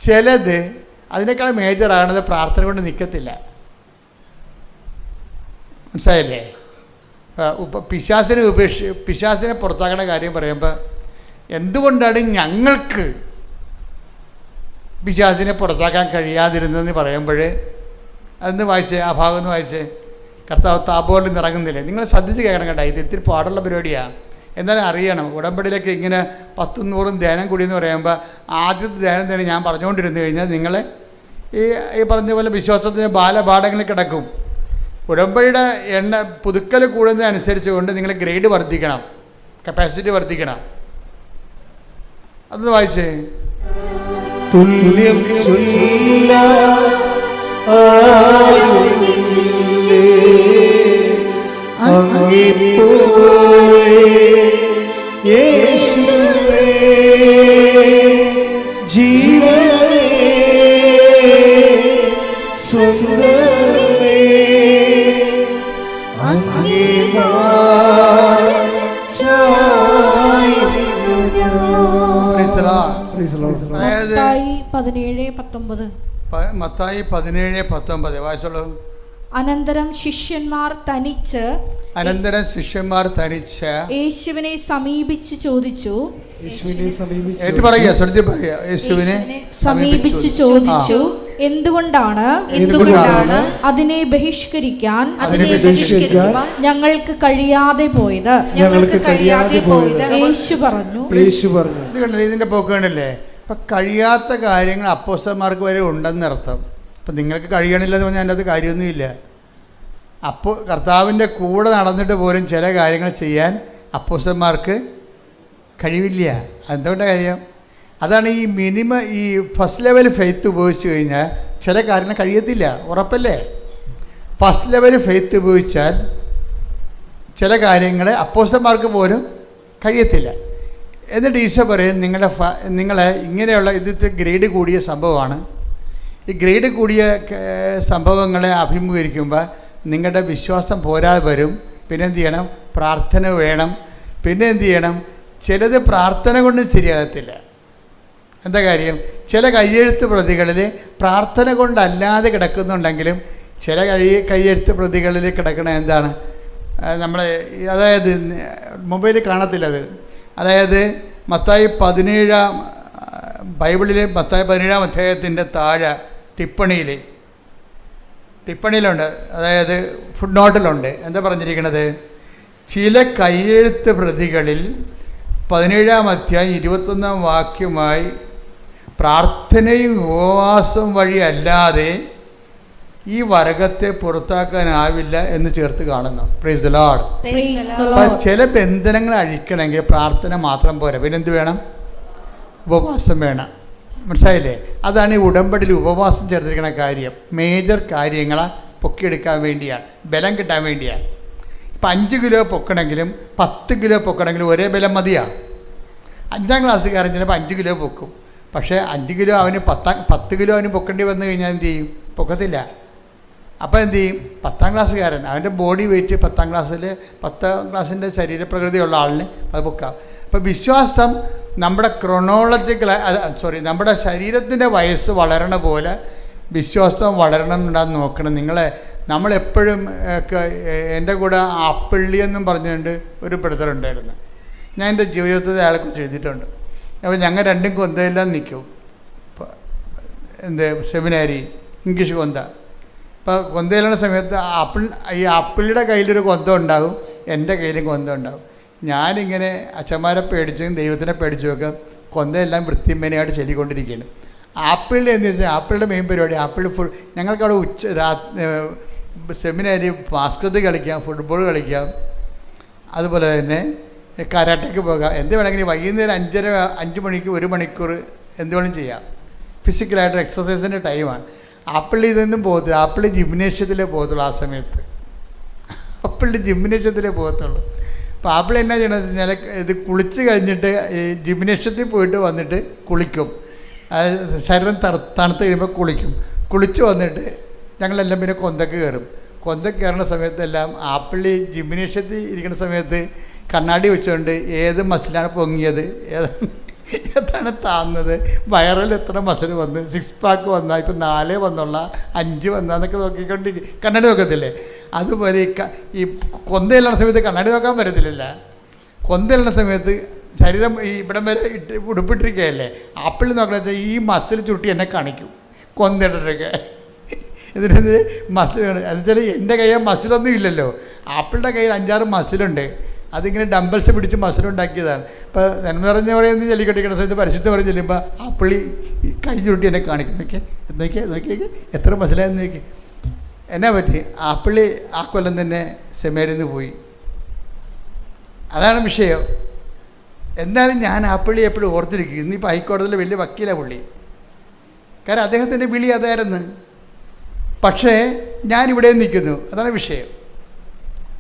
ചിലത് അതിനേക്കാൾ മേജറാണത് പ്രാർത്ഥന കൊണ്ട് നിൽക്കത്തില്ല. മനസ്സിലായില്ലേ? പിശാസിനെ പുറത്താക്കുന്ന കാര്യം പറയുമ്പോൾ എന്തുകൊണ്ടാണ് ഞങ്ങൾക്ക് പിശാസിനെ പുറത്താക്കാൻ കഴിയാതിരുന്നതെന്ന് പറയുമ്പോൾ അതൊന്ന് വായിച്ചേ, ആ ഭാഗം ഒന്ന് വായിച്ചേ. കർത്താവ് താപോലിൽ നിറങ്ങുന്നില്ലേ? നിങ്ങൾ ശ്രദ്ധിച്ച് കേൾക്കണം കേട്ടോ. ഇത് ഇത്തിരി പാടുള്ള പരിപാടിയാണ്. എന്നാലും അറിയണം, ഉടമ്പടിയിലേക്ക് ഇങ്ങനെ 10 100 ധ്യാനം കൂടിയെന്ന് പറയുമ്പോൾ ആദ്യത്തെ ധ്യാനം തന്നെ ഞാൻ പറഞ്ഞുകൊണ്ടിരുന്നു കഴിഞ്ഞാൽ നിങ്ങൾ ഈ പറഞ്ഞ പോലെ വിശ്വാസത്തിന് ബാലപാഠങ്ങളിൽ കിടക്കും. ഉടമ്പടിയുടെ പുതുക്കൽ കൂടുന്നതനുസരിച്ച് കൊണ്ട് നിങ്ങൾ ഗ്രേഡ് വർദ്ധിക്കണം, കപ്പാസിറ്റി വർദ്ധിക്കണം. അതൊന്ന് വായിച്ചേ. തുല്യം യേശുവേ ജീവനേ സുന്ദരമേ അങ്ങേ മത്തായി 17:19 വായിച്ചോളൂ. അനന്തരം ശിഷ്യന്മാർ തനിച്ച് യേശുവിനെ സമീപിച്ച് ചോദിച്ചു എന്തുകൊണ്ടാണ് അതിനെ ബഹിഷ്കരിക്കാൻ ഞങ്ങൾക്ക് കഴിയാതെ പോയത്? യേശു പറഞ്ഞു. ഇത് കണ്ടല്ലേ ഇതിന്റെ പോക്ക് കണ്ടല്ലേ? അപ്പം കഴിയാത്ത കാര്യങ്ങൾ അപ്പോസ്തലന്മാർക്ക് വരെ ഉണ്ടെന്നർത്ഥം. അപ്പം നിങ്ങൾക്ക് കഴിയണില്ലെന്ന് പറഞ്ഞാൽ അതിൻ്റെ അത് കാര്യമൊന്നുമില്ല. അപ്പോൾ കർത്താവിൻ്റെ കൂടെ നടന്നിട്ട് പോലും ചില കാര്യങ്ങൾ ചെയ്യാൻ അപ്പോസ്തലന്മാർക്ക് കഴിവില്ല. എന്തുകൊണ്ടാണ് കാര്യം? അതാണ് ഈ ഈ ഫസ്റ്റ് ലെവൽ ഫെയ്ത്ത് ഉപയോഗിച്ച് കഴിഞ്ഞാൽ ചില കാര്യങ്ങൾ കഴിയത്തില്ല, ഉറപ്പല്ലേ? ഫസ്റ്റ് ലെവൽ ഫെയ്ത്ത് ഉപയോഗിച്ചാൽ ചില കാര്യങ്ങൾ അപ്പോസ്തലന്മാർക്ക് പോലും കഴിയത്തില്ല. എന്നിട്ട് ഈശോ പറയും, നിങ്ങളെ ഇങ്ങനെയുള്ള ഇതിൻ്റെ ഗ്രേഡ് കൂടിയ സംഭവമാണ്. ഈ ഗ്രേഡ് കൂടിയ സംഭവങ്ങളെ അഭിമുഖീകരിക്കുമ്പോൾ നിങ്ങളുടെ വിശ്വാസം പോരാതെ വരും. പിന്നെ എന്ത് ചെയ്യണം? പ്രാർത്ഥന വേണം. പിന്നെ എന്ത് ചെയ്യണം? ചിലത് പ്രാർത്ഥന കൊണ്ടും ശരിയാകത്തില്ല. എന്താ കാര്യം? ചില കയ്യെഴുത്ത് പ്രതികളിൽ പ്രാർത്ഥന കൊണ്ടല്ലാതെ കിടക്കുന്നുണ്ടെങ്കിലും ചില കയ്യെഴുത്ത് പ്രതികളിൽ കിടക്കണ എന്താണ്? നമ്മളെ അതായത് മൊബൈലിൽ കാണത്തില്ല അത്. അതായത് മത്തായി 17 ബൈബിളിലെ മത്തായി 17 അധ്യായത്തിൻ്റെ താഴെ ടിപ്പണിയിലുണ്ട്, അതായത് ഫുഡ് നോട്ടിലുണ്ട്. എന്താ പറഞ്ഞിരിക്കുന്നത്? ചില കയ്യെഴുത്ത് പ്രതികളിൽ 17 അധ്യായം 21 വാക്യമായി പ്രാർത്ഥനയും ഉപവാസവും വഴി അല്ലാതെ ഈ വരകത്തെ പുറത്താക്കാനാവില്ല എന്ന് ചേർത്ത് കാണുന്നു. Praise the Lord. അപ്പം ചില ബന്ധനങ്ങൾ അഴിക്കണമെങ്കിൽ പ്രാർത്ഥന മാത്രം പോരാ, പിന്നെന്ത് വേണം? ഉപവാസം വേണം. മനസ്സിലായില്ലേ? അതാണ് ഈ ഉടമ്പടിയിൽ ഉപവാസം ചേർത്തിരിക്കുന്ന കാര്യം. മേജർ കാര്യങ്ങളെ പൊക്കിയെടുക്കാൻ വേണ്ടിയാണ്, ബലം കിട്ടാൻ വേണ്ടിയാണ്. ഇപ്പം 5 കിലോ പൊക്കണമെങ്കിലും 10 കിലോ പൊക്കണമെങ്കിലും ഒരേ ബലം മതിയാണ്. 5ാം ക്ലാസ്സുകാരൻ ചിലപ്പോൾ 5 കിലോ പൊക്കും. പക്ഷേ 5 കിലോ അവന് 10 കിലോ അവന് പൊക്കേണ്ടി വന്നു കഴിഞ്ഞാൽ എന്ത് ചെയ്യും? പൊക്കത്തില്ല. അപ്പോൾ എന്ത് ചെയ്യും? 10ാം ക്ലാസ്സുകാരൻ അവൻ്റെ ബോഡി വെയിറ്റ് 10ാം ക്ലാസ്സിൻ്റെ ശരീരപ്രകൃതിയുള്ള ആളിന് അത് പൊക്കാം. അപ്പോൾ വിശ്വാസം നമ്മുടെ നമ്മുടെ ശരീരത്തിൻ്റെ വയസ്സ് വളരണ പോലെ വിശ്വാസം വളരണം എന്നുണ്ടാകുന്ന നോക്കണം. നമ്മളെപ്പോഴും എൻ്റെ കൂടെ ആപ്പിള്ളി എന്നും പറഞ്ഞുകൊണ്ട് ഒരു ബ്രദറുണ്ടായിരുന്നു. ഞാൻ എൻ്റെ ജീവിതത്തിൽ അയാളെക്കുറിച്ച് എഴുതിയിട്ടുണ്ട്. അപ്പോൾ ഞങ്ങൾ രണ്ടും കൊന്തയെല്ലാം നിൽക്കും. എന്ത് സെമിനാരി ഇംഗ്ലീഷ് കൊന്ത. ഇപ്പോൾ കൊന്തയിലുള്ള സമയത്ത് ഈ ആപ്പിളിയുടെ കയ്യിലൊരു കൊന്ത ഉണ്ടാകും, എൻ്റെ കയ്യിലും കൊന്ത ഉണ്ടാകും. ഞാനിങ്ങനെ അച്ഛന്മാരെ പേടിച്ചും ദൈവത്തിനെ പേടിച്ചും ഒക്കെ കൊന്തയെല്ലാം വൃത്തിമേനയായിട്ട് ചൊല്ലിക്കൊണ്ടിരിക്കുകയാണ്. ആപ്പിളിൻ്റെ എന്ന് വെച്ചാൽ ആപ്പിളിൻ്റെ മെയിൻ പരിപാടി ആപ്പിൾ ഞങ്ങൾക്കവിടെ സെമിനാരി ബാസ്കറ്റ് കളിക്കാം, ഫുട്ബോൾ കളിക്കാം, അതുപോലെ തന്നെ കരാട്ടയ്ക്ക് പോകാം. എന്ത് വേണമെങ്കിലും വൈകുന്നേരം 5 മണിക്ക് 1 മണിക്കൂർ എന്ത് വേണമെങ്കിലും ചെയ്യാം. ഫിസിക്കലായിട്ട് എക്സസൈസിൻ്റെ ടൈമാണ്. ആപ്പിളിൽ ഇതൊന്നും പോകത്തില്ല. ആപ്പിൾ ജിംനേഷ്യത്തിലേ പോകത്തുള്ളൂ. ആ സമയത്ത് ആപ്പിളിൻ്റെ ജിംനേഷ്യത്തിലേ പോകത്തുള്ളൂ. അപ്പോൾ ആപ്പിൾ എന്നാ ചെയ്യണമെന്ന് വെച്ചാൽ ഇത് കുളിച്ച് കഴിഞ്ഞിട്ട് ഈ ജിംനേഷ്യത്തിൽ പോയിട്ട് വന്നിട്ട് കുളിക്കും. ശരീരം തണുത്ത് കഴിയുമ്പോൾ കുളിച്ച് വന്നിട്ട് ഞങ്ങളെല്ലാം പിന്നെ കൊന്തക്ക് കയറും. കൊന്തക്ക് കയറുന്ന സമയത്തെല്ലാം ആപ്പിൾ ജിംനേഷ്യത്തിൽ ഇരിക്കുന്ന സമയത്ത് കണ്ണാടി വെച്ചുകൊണ്ട് ഏത് മസിലാണ് പൊങ്ങിയത്, ഏതാണ് താന്നത്, വയറിൽ എത്ര മസിൽ വന്ന്, 6 പാക്ക് വന്നാൽ ഇപ്പം 4 വന്നുള്ള 5 വന്നാന്നൊക്കെ നോക്കിക്കൊണ്ടിരിക്കും. കണ്ണാടി നോക്കത്തില്ലേ? അതുപോലെ ഈ കൊന്തയിലുള്ള സമയത്ത് കണ്ണാടി നോക്കാൻ പറ്റത്തില്ലല്ല. കൊന്തയിലുള്ള സമയത്ത് ശരീരം ഈ ഇവിടം വരെ ഉടുപ്പിട്ടിരിക്കുകയല്ലേ. ആപ്പിൾ നോക്കണമെന്ന് വെച്ചാൽ ഈ മസിൽ ചുരുട്ടി എന്നെ കാണിക്കും കൊന്തയിട്ടൊക്കെ. ഇതിനെതിരെ മസിൽ എന്നുവെച്ചാൽ എൻ്റെ കയ്യിൽ മസിലൊന്നും ഇല്ലല്ലോ. ആപ്പിളിൻ്റെ കയ്യിൽ 5-6 മസിലുണ്ട്. അതിങ്ങനെ ഡംബൽസ് പിടിച്ച് മസിലുണ്ടാക്കിയതാണ്. ഇപ്പോൾ നന്മ നിറഞ്ഞ പറയുന്നത് ജല്ലിക്കെട്ടിക്കുന്ന സമയത്ത് പരിശുദ്ധ പറഞ്ഞ് ചെല്ലുമ്പോൾ ആപ്പിളി കൈ ചുരുട്ടി എന്നെ കാണിക്കും. നോക്കിയേ എത്ര മസിലായെന്ന് നോക്കി. എന്നാ പറ്റി? ആപ്പിളി ആ കൊല്ലം തന്നെ സെമിനാരിൽ നിന്ന് പോയി. അതാണ് വിഷയം. എന്നാലും ഞാൻ ആപ്പിളി എപ്പോഴും ഓർത്തിരിക്കും. ഇന്നിപ്പോൾ ഹൈക്കോടതിയിൽ വലിയ വക്കീലാണ് പുള്ളി. കാരണം അദ്ദേഹത്തിൻ്റെ വിളി അതായിരുന്നു. പക്ഷേ ഞാനിവിടെ നിൽക്കുന്നു. അതാണ് വിഷയം.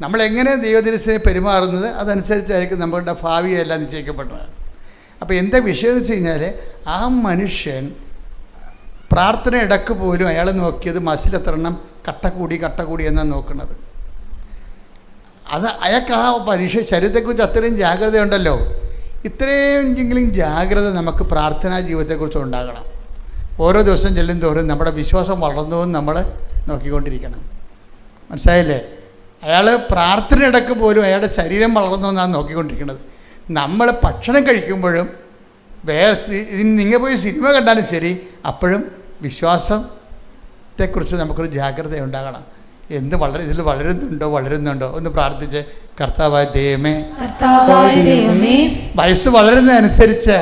നമ്മളെങ്ങനെ ദൈവദിനത്തിന് പെരുമാറുന്നത് അതനുസരിച്ചായിരിക്കും നമ്മളുടെ ഭാവിയെല്ലാം നിശ്ചയിക്കപ്പെട്ടത്. അപ്പോൾ എന്താ വിഷയം എന്ന് വെച്ച് കഴിഞ്ഞാൽ ആ മനുഷ്യൻ പ്രാർത്ഥന ഇടക്ക് പോലും അയാൾ നോക്കിയത് മസിലെത്രണ്ണം കട്ട കൂടി എന്നാണ് നോക്കുന്നത്. അത് അയാൾക്ക് ആ ശരീരത്തെക്കുറിച്ച് അത്രയും ജാഗ്രതയുണ്ടല്ലോ. ഇത്രയെങ്കിലും ജാഗ്രത നമുക്ക് പ്രാർത്ഥനാ ജീവിതത്തെക്കുറിച്ച് ഉണ്ടാകണം. ഓരോ ദിവസം ചെല്ലും തോറും നമ്മുടെ വിശ്വാസം വളർന്നുവെന്ന് നമ്മൾ നോക്കിക്കൊണ്ടിരിക്കണം. മനസ്സിലായില്ലേ? അയാൾ പ്രാർത്ഥന ഇടക്ക് പോലും അയാളുടെ ശരീരം വളർന്നുവെന്നാണ് നോക്കിക്കൊണ്ടിരിക്കുന്നത്. നമ്മൾ ഭക്ഷണം കഴിക്കുമ്പോഴും നിങ്ങൾ പോയി സിനിമ കണ്ടാലും ശരി, അപ്പോഴും വിശ്വാസത്തെക്കുറിച്ച് നമുക്കൊരു ജാഗ്രത ഉണ്ടാകണം. ഇതിൽ വളരുന്നുണ്ടോ ഒന്ന് പ്രാർത്ഥിച്ച്. കർത്താവായ ദൈവമേ, വയസ്സ് വളരുന്നതനുസരിച്ച്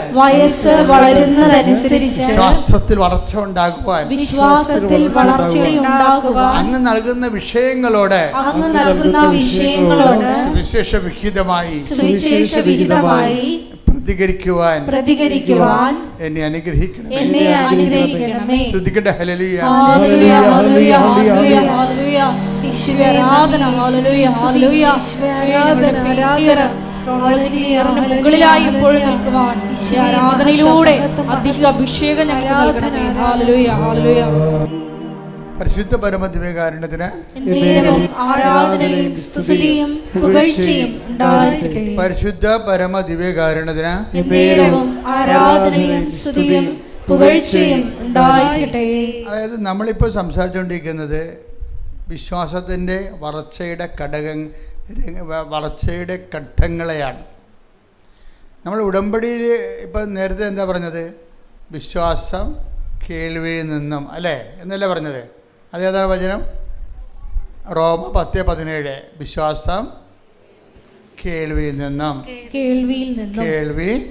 വിശ്വാസത്തിൽ വളർച്ച ഉണ്ടാകുവാൻ അങ്ങ് നൽകുന്ന വിഷയങ്ങളോട് സുവിശേഷ വിഹിതമായി പ്രതികരിക്കുവാൻ എന്നെ അനുഗ്രഹിക്കണമേ. ശ്രുതിക്കട്ടെ ഹല്ലേലൂയ. മുകളിലായി ഇപ്പോഴും നിൽക്കുവാൻ ആരാധനയിലൂടെ അധിക അഭിഷേകം ഞങ്ങൾക്ക് നൽകണമേ. Hallelujah, hallelujah. പരിശുദ്ധ പരമദിവ്യകാരുണ്യത്തിന് ആരാധനയും സ്തുതിയും പുകഴ്ചയും ഉണ്ടായിരിക്കട്ടെ. പരിശുദ്ധ പരമദിവ്യകാരുണ്യത്തിന് ആരാധനയും സ്തുതിയും പുകഴ്ചയും ഉണ്ടായിരിക്കട്ടെ. അതായത് നമ്മളിപ്പോൾ സംസാരിച്ചുകൊണ്ടിരിക്കുന്നത് വിശ്വാസത്തിൻ്റെ വളർച്ചയുടെ ഘട്ടങ്ങളെയാണ്. നമ്മൾ ഉടമ്പടിയിൽ ഇപ്പം നേരത്തെ എന്താ പറഞ്ഞത്? വിശ്വാസം കേൾവിയിൽ നിന്നും അല്ലേ എന്നല്ലേ പറഞ്ഞത്? അതേതാണ് വചനം? റോമ 10:17. വിശ്വാസം കേൾവിയിൽ നിന്നും,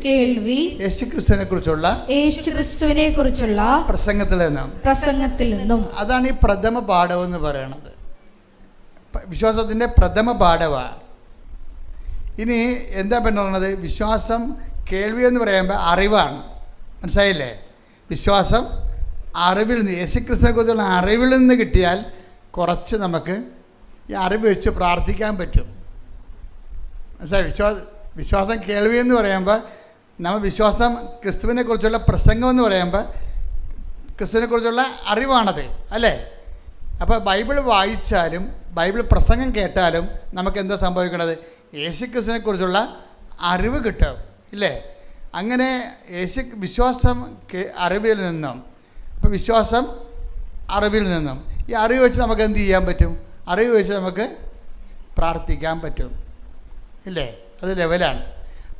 കേൾവി യേശുക്രിസ്തുവിനെ കുറിച്ചുള്ള പ്രസംഗത്തിൽ നിന്നും. അതാണ് ഈ പ്രഥമ പാഠം എന്ന് പറയണത്. വിശ്വാസത്തിൻ്റെ പ്രഥമ പാഠമാണ്. ഇനി എന്താ പറയുന്നത്? വിശ്വാസം കേൾവി എന്ന് പറയുമ്പോൾ അറിവാണ്. മനസ്സിലായില്ലേ? വിശ്വാസം അറിവിൽ നിന്ന്, യേശുക്രിസ്തുവിനെ കുറിച്ചുള്ള അറിവിൽ നിന്ന് കിട്ടിയാൽ കുറച്ച് നമുക്ക് ഈ അറിവ് വെച്ച് പ്രാർത്ഥിക്കാൻ പറ്റും. മനസ്സിലായി? വിശ്വാസം കേൾവി എന്ന് പറയുമ്പോൾ നമ്മൾ വിശ്വാസം ക്രിസ്തുവിനെ കുറിച്ചുള്ള പ്രസംഗം എന്ന് പറയുമ്പോൾ ക്രിസ്തുവിനെ കുറിച്ചുള്ള അറിവാണത് അല്ലേ? അപ്പോൾ ബൈബിൾ വായിച്ചാലും ബൈബിൾ പ്രസംഗം കേട്ടാലും നമുക്ക് എന്താ സംഭവിക്കുന്നത്? യേശുക്രിസ്തുവിനെ കുറിച്ചുള്ള അറിവ് കിട്ടും ഇല്ലേ? അങ്ങനെ വിശ്വാസം അറിവിൽ നിന്നും, ഇപ്പോൾ വിശ്വാസം അറിവിൽ നിന്നും, ഈ അറിവ് വെച്ച് നമുക്ക് എന്ത് ചെയ്യാൻ പറ്റും? അറിവ് വെച്ച് നമുക്ക് പ്രാർത്ഥിക്കാൻ പറ്റും ഇല്ലേ? അത് ലെവലാണ്.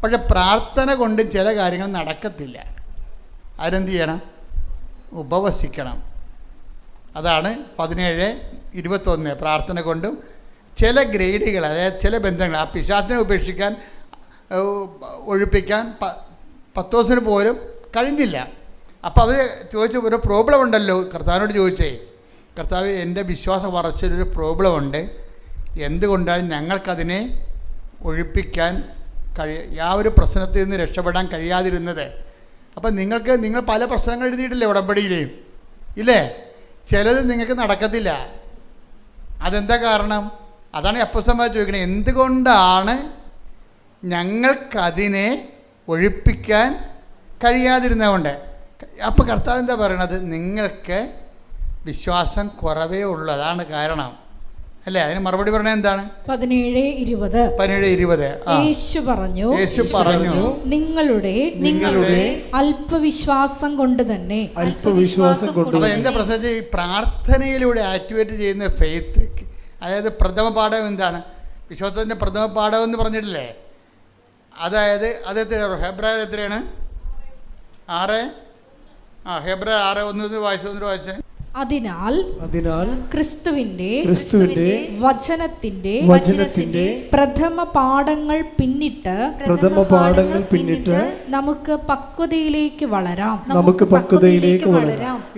പക്ഷെ പ്രാർത്ഥന കൊണ്ട് ചില കാര്യങ്ങൾ നടക്കത്തില്ല. അതിനെന്ത് ചെയ്യണം? ഉപവസിക്കണം. അതാണ് 17:21. പ്രാർത്ഥന കൊണ്ടും ചില ഗ്രേഡുകൾ, അതായത് ചില ബന്ധങ്ങൾ, ആ പിശാചിനെ ഉപേക്ഷിക്കാൻ ഒഴിപ്പിക്കാൻ പത്തോസിന് പോലും കഴിഞ്ഞില്ല. അപ്പോൾ അവർ ചോദിച്ച ഒരു പ്രോബ്ലം ഉണ്ടല്ലോ, കർത്താവിനോട് ചോദിച്ചേ, കർത്താവ് എൻ്റെ വിശ്വാസം വളർച്ചയിലൊരു പ്രോബ്ലം ഉണ്ട്, എന്തുകൊണ്ടാണ് ഞങ്ങൾക്കതിനെ ഒഴിപ്പിക്കാൻ ആ ഒരു പ്രശ്നത്തിൽ നിന്ന് രക്ഷപ്പെടാൻ കഴിയാതിരുന്നത്? അപ്പം നിങ്ങൾ പല പ്രശ്നങ്ങൾ എഴുതിയിട്ടില്ലേ ഉടമ്പടിയിൽ, ഇല്ലേ? ചിലത് നിങ്ങൾക്ക് നടക്കത്തില്ല. അതെന്താ കാരണം? അതാണ് അപ്പോസ്തലന്മാർ ചോദിക്കണത്, എന്തുകൊണ്ടാണ് ഞങ്ങൾക്കതിനെ ഒഴിപ്പിക്കാൻ കഴിയാതിരുന്നതുകൊണ്ട്? അപ്പോൾ കർത്താവ് എന്താ പറയണത്? നിങ്ങൾക്ക് വിശ്വാസം കുറവേ ഉള്ളൂ, അതാണ് കാരണം, അല്ലേ? അതിന് മറുപടി പറഞ്ഞത് എന്താണ്? 17:20. യേശു പറഞ്ഞു നിങ്ങളുടെ അല്പവിശ്വാസം കൊണ്ട് തന്നെ. അപ്പോൾ എന്താ പ്രശ്നം? ഈ പ്രാർത്ഥനയിലൂടെ ആക്ടിവേറ്റ് ചെയ്യുന്ന ഫെയ്ത്ത്, അതായത് പ്രഥമ പാഠം എന്താണ്? വിശ്വാസത്തിൻ്റെ പ്രഥമ പാഠം എന്ന് പറഞ്ഞിട്ടില്ലേ? അതായത് അത് ഹെബ്രായർ എത്രയാണ്? 6. ഹെബ്രായർ 6:1 വായിച്ചേ. അതിനാൽ ക്രിസ്തുവിന്റെ വചനത്തിന്റെ പ്രഥമ പാഠങ്ങൾ പിന്നിട്ട് നമുക്ക് പക്വതയിലേക്ക് വളരാം.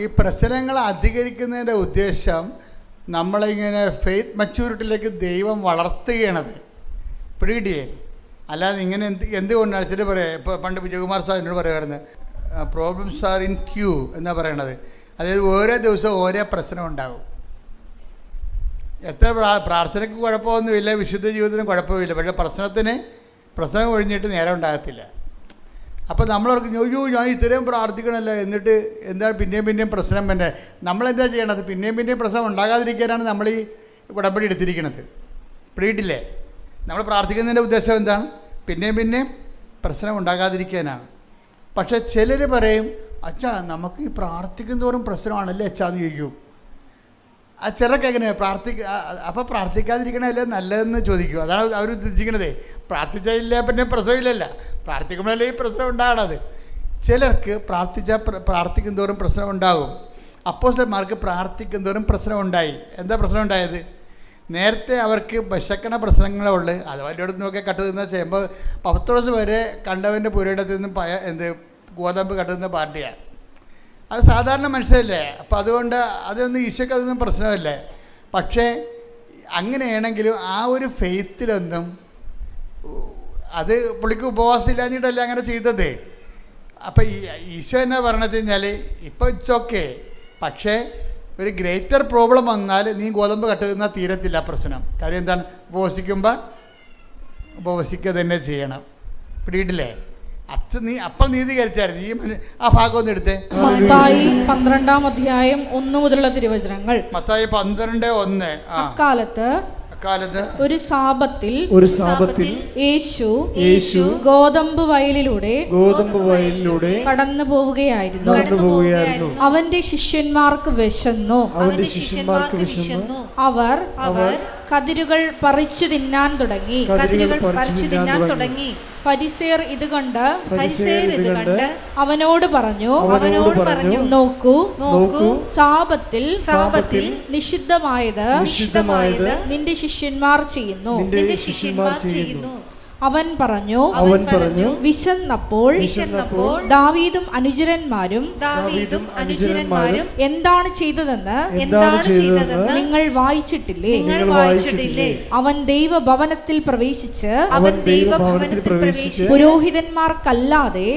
ഈ പ്രശ്നങ്ങൾ അധികരിക്കുന്നതിൻ്റെ ഉദ്ദേശം നമ്മളിങ്ങനെ ഫെയ്ത്ത് മച്യൂരിറ്റിയിലേക്ക് ദൈവം വളർത്തുകയാണത്. പിടികിട്ടിയേ? അല്ലാതെ ഇങ്ങനെ എന്തുകൊണ്ടാണ് ചില പറയാം. ഇപ്പോൾ പണ്ട് വിജയകുമാർ സാർ എന്നോട് പറയുമായിരുന്നു, പ്രോബ്ലംസ് ആർ ഇൻ ക്യൂ എന്നാണ് പറയണത്. അതായത് ഓരോ ദിവസവും ഓരോ പ്രശ്നം ഉണ്ടാകും. എത്ര പ്രാർത്ഥനയ്ക്ക് കുഴപ്പമൊന്നുമില്ല, വിശുദ്ധ ജീവിതത്തിനും കുഴപ്പമില്ല, പക്ഷേ പ്രശ്നം ഒഴിഞ്ഞിട്ട് നേരം ഉണ്ടാകത്തില്ല. അപ്പോൾ നമ്മളവർക്ക് അയ്യോ ഞാൻ ഇത്രയും പ്രാർത്ഥിക്കണമല്ലോ, എന്നിട്ട് എന്താണ് പിന്നെയും പ്രശ്നം തന്നെ? നമ്മളെന്താ ചെയ്യണത്? പിന്നെയും പ്രശ്നം ഉണ്ടാകാതിരിക്കാനാണ് നമ്മൾ ഈ ഉടമ്പടി എടുത്തിരിക്കുന്നത്. പിടിയിട്ടില്ലേ? നമ്മൾ പ്രാർത്ഥിക്കുന്നതിൻ്റെ ഉദ്ദേശം എന്താണ്? പിന്നെയും പ്രശ്നം ഉണ്ടാകാതിരിക്കാനാണ്. പക്ഷേ ചിലർ പറയും, അച്ഛാ നമുക്ക് ഈ പ്രാർത്ഥിക്കുന്നതോറും പ്രശ്നമാണല്ലേ അച്ഛാന്ന് ചോദിക്കും. ആ ചിലർക്ക് എങ്ങനെയാണ് അപ്പോൾ പ്രാർത്ഥിക്കാതിരിക്കണമല്ലേ നല്ലതെന്ന് ചോദിക്കും. അതാണ് അവർ ഉദ്ദേശിക്കണത്. പ്രാർത്ഥിച്ചില്ല പിന്നെ പ്രശ്നമില്ലല്ല, പ്രാർത്ഥിക്കുമ്പോഴല്ലേ ഈ പ്രശ്നം ഉണ്ടാകണത്. ചിലർക്ക് പ്രാർത്ഥിക്കുന്നതോറും പ്രശ്നം ഉണ്ടാകും. അപ്പോസ്തലന്മാർക്ക് പ്രാർത്ഥിക്കുന്നതോറും പ്രശ്നം ഉണ്ടായി. എന്താ പ്രശ്നം ഉണ്ടായത്? നേരത്തെ അവർക്ക് വിശക്കണ പ്രശ്നങ്ങളേ ഉള്ളു. അത് വലിയോടത്ത് നോക്കിയാൽ കട്ടുതിന്ന ചെയ്യുമ്പോൾ പത്രോസ് വരെ കണ്ടവൻ്റെ പുരയിടത്തിൽ നിന്നും ഗോതമ്പ് കട്ടുന്ന പാർട്ടിയാണ്. അത് സാധാരണ മനുഷ്യരല്ലേ. അപ്പോൾ അതുകൊണ്ട് അതൊന്നും ഈശോയ്ക്ക് അതൊന്നും പ്രശ്നമല്ലേ. പക്ഷേ അങ്ങനെയാണെങ്കിലും ആ ഒരു ഫെയ്ത്തിലൊന്നും അത് പുള്ളിക്ക് ഉപവാസം ഇല്ലാഞ്ഞിട്ടല്ല അങ്ങനെ ചെയ്തത്. അപ്പം ഈശോ എന്നാ പറഞ്ഞത് കഴിഞ്ഞാൽ ഇപ്പോൾ ഇറ്റ്സ് ഓക്കെ, പക്ഷേ ഒരു ഗ്രേറ്റർ പ്രോബ്ലം വന്നാൽ നീ ഗോതമ്പ് കട്ടുന്ന തീരത്തില്ല പ്രശ്നം. കാര്യം എന്താണ്? ഉപവസിക്കുക തന്നെ ചെയ്യണം. പിടിയിട്ടില്ലേ? അപ്പോൾ നീതീകരിച്ചായിരുന്നു. ഈ ആ ഭാഗം ഒന്ന് എടുത്തേ. മത്തായി 12-ാം അധ്യായം 1 മുതലുള്ള തിരുവചനങ്ങൾ. മത്തായി 12:1. അക്കാലത്ത് ഒരു സാബത്തിൽ യേശു ഗോതമ്പ് വയലിലൂടെ കടന്നു പോവുകയായിരുന്നു. അവന്റെ ശിഷ്യന്മാർക്ക് വിശന്നു. അവർ കതിരുകൾ പറിച്ചു തിന്നാൻ തുടങ്ങി. ഫരിസേയർ ഇത് കണ്ട് അവനോട് പറഞ്ഞു, നോക്കൂ, സാബത്തിൽ നിഷിദ്ധമായത് നിന്റെ ശിഷ്യന്മാർ ചെയ്യുന്നു. അവൻ പറഞ്ഞു, വിശന്നപ്പോൾ ദാവീദും അനുചരന്മാരും എന്താണ് ചെയ്തതെന്ന് നിങ്ങൾ വായിച്ചിട്ടില്ലേ? അവൻ ദൈവഭവനത്തിൽ പ്രവേശിച്ച് പുരോഹിതന്മാർക്കല്ലാതെ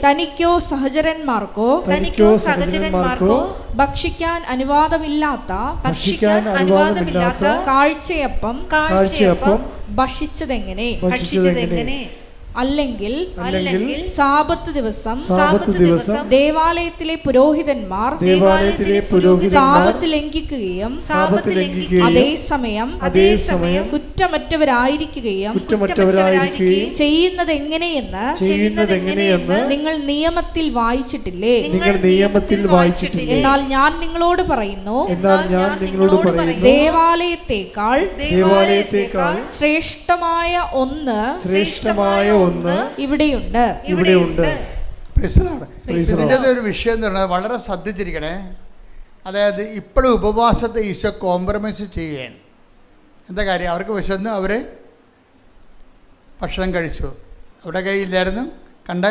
തനിക്കോ സഹചരന്മാർക്കോ ഭക്ഷിക്കാൻ അനുവാദമില്ലാത്ത കാഴ്ചയപ്പം ഭക്ഷിച്ചതെങ്ങനെ? അല്ലെങ്കിൽ അല്ലെങ്കിൽ സാബത്ത് ദിവസം ദേവാലയത്തിലെ പുരോഹിതന്മാർ സാബത്ത് ലംഘിക്കുകയും അതേസമയം കുറ്റമറ്റവരായിരിക്കുകയും ചെയ്യുന്നത് എങ്ങനെയെന്ന് നിങ്ങൾ നിയമത്തിൽ വായിച്ചിട്ടില്ലേ? എന്നാൽ ഞാൻ നിങ്ങളോട് പറയുന്നു, ദേവാലയത്തേക്കാൾ ശ്രേഷ്ഠമായ ഒന്ന് ഇവിടെയുണ്ട്. ഇതിൻ്റെ ഒരു വിഷയം എന്ന് പറഞ്ഞാൽ വളരെ ശ്രദ്ധിച്ചിരിക്കണേ. അതായത് ഇപ്പോഴും ഉപവാസത്തെ ഈശോ കോംപ്രമൈസ് ചെയ്യുകയാണ്. എന്താ കാര്യം? അവർക്ക് വിശന്നു, അവർ ഭക്ഷണം കഴിച്ചു. അവിടെ കയ്യില്ലായിരുന്നു. കണ്ട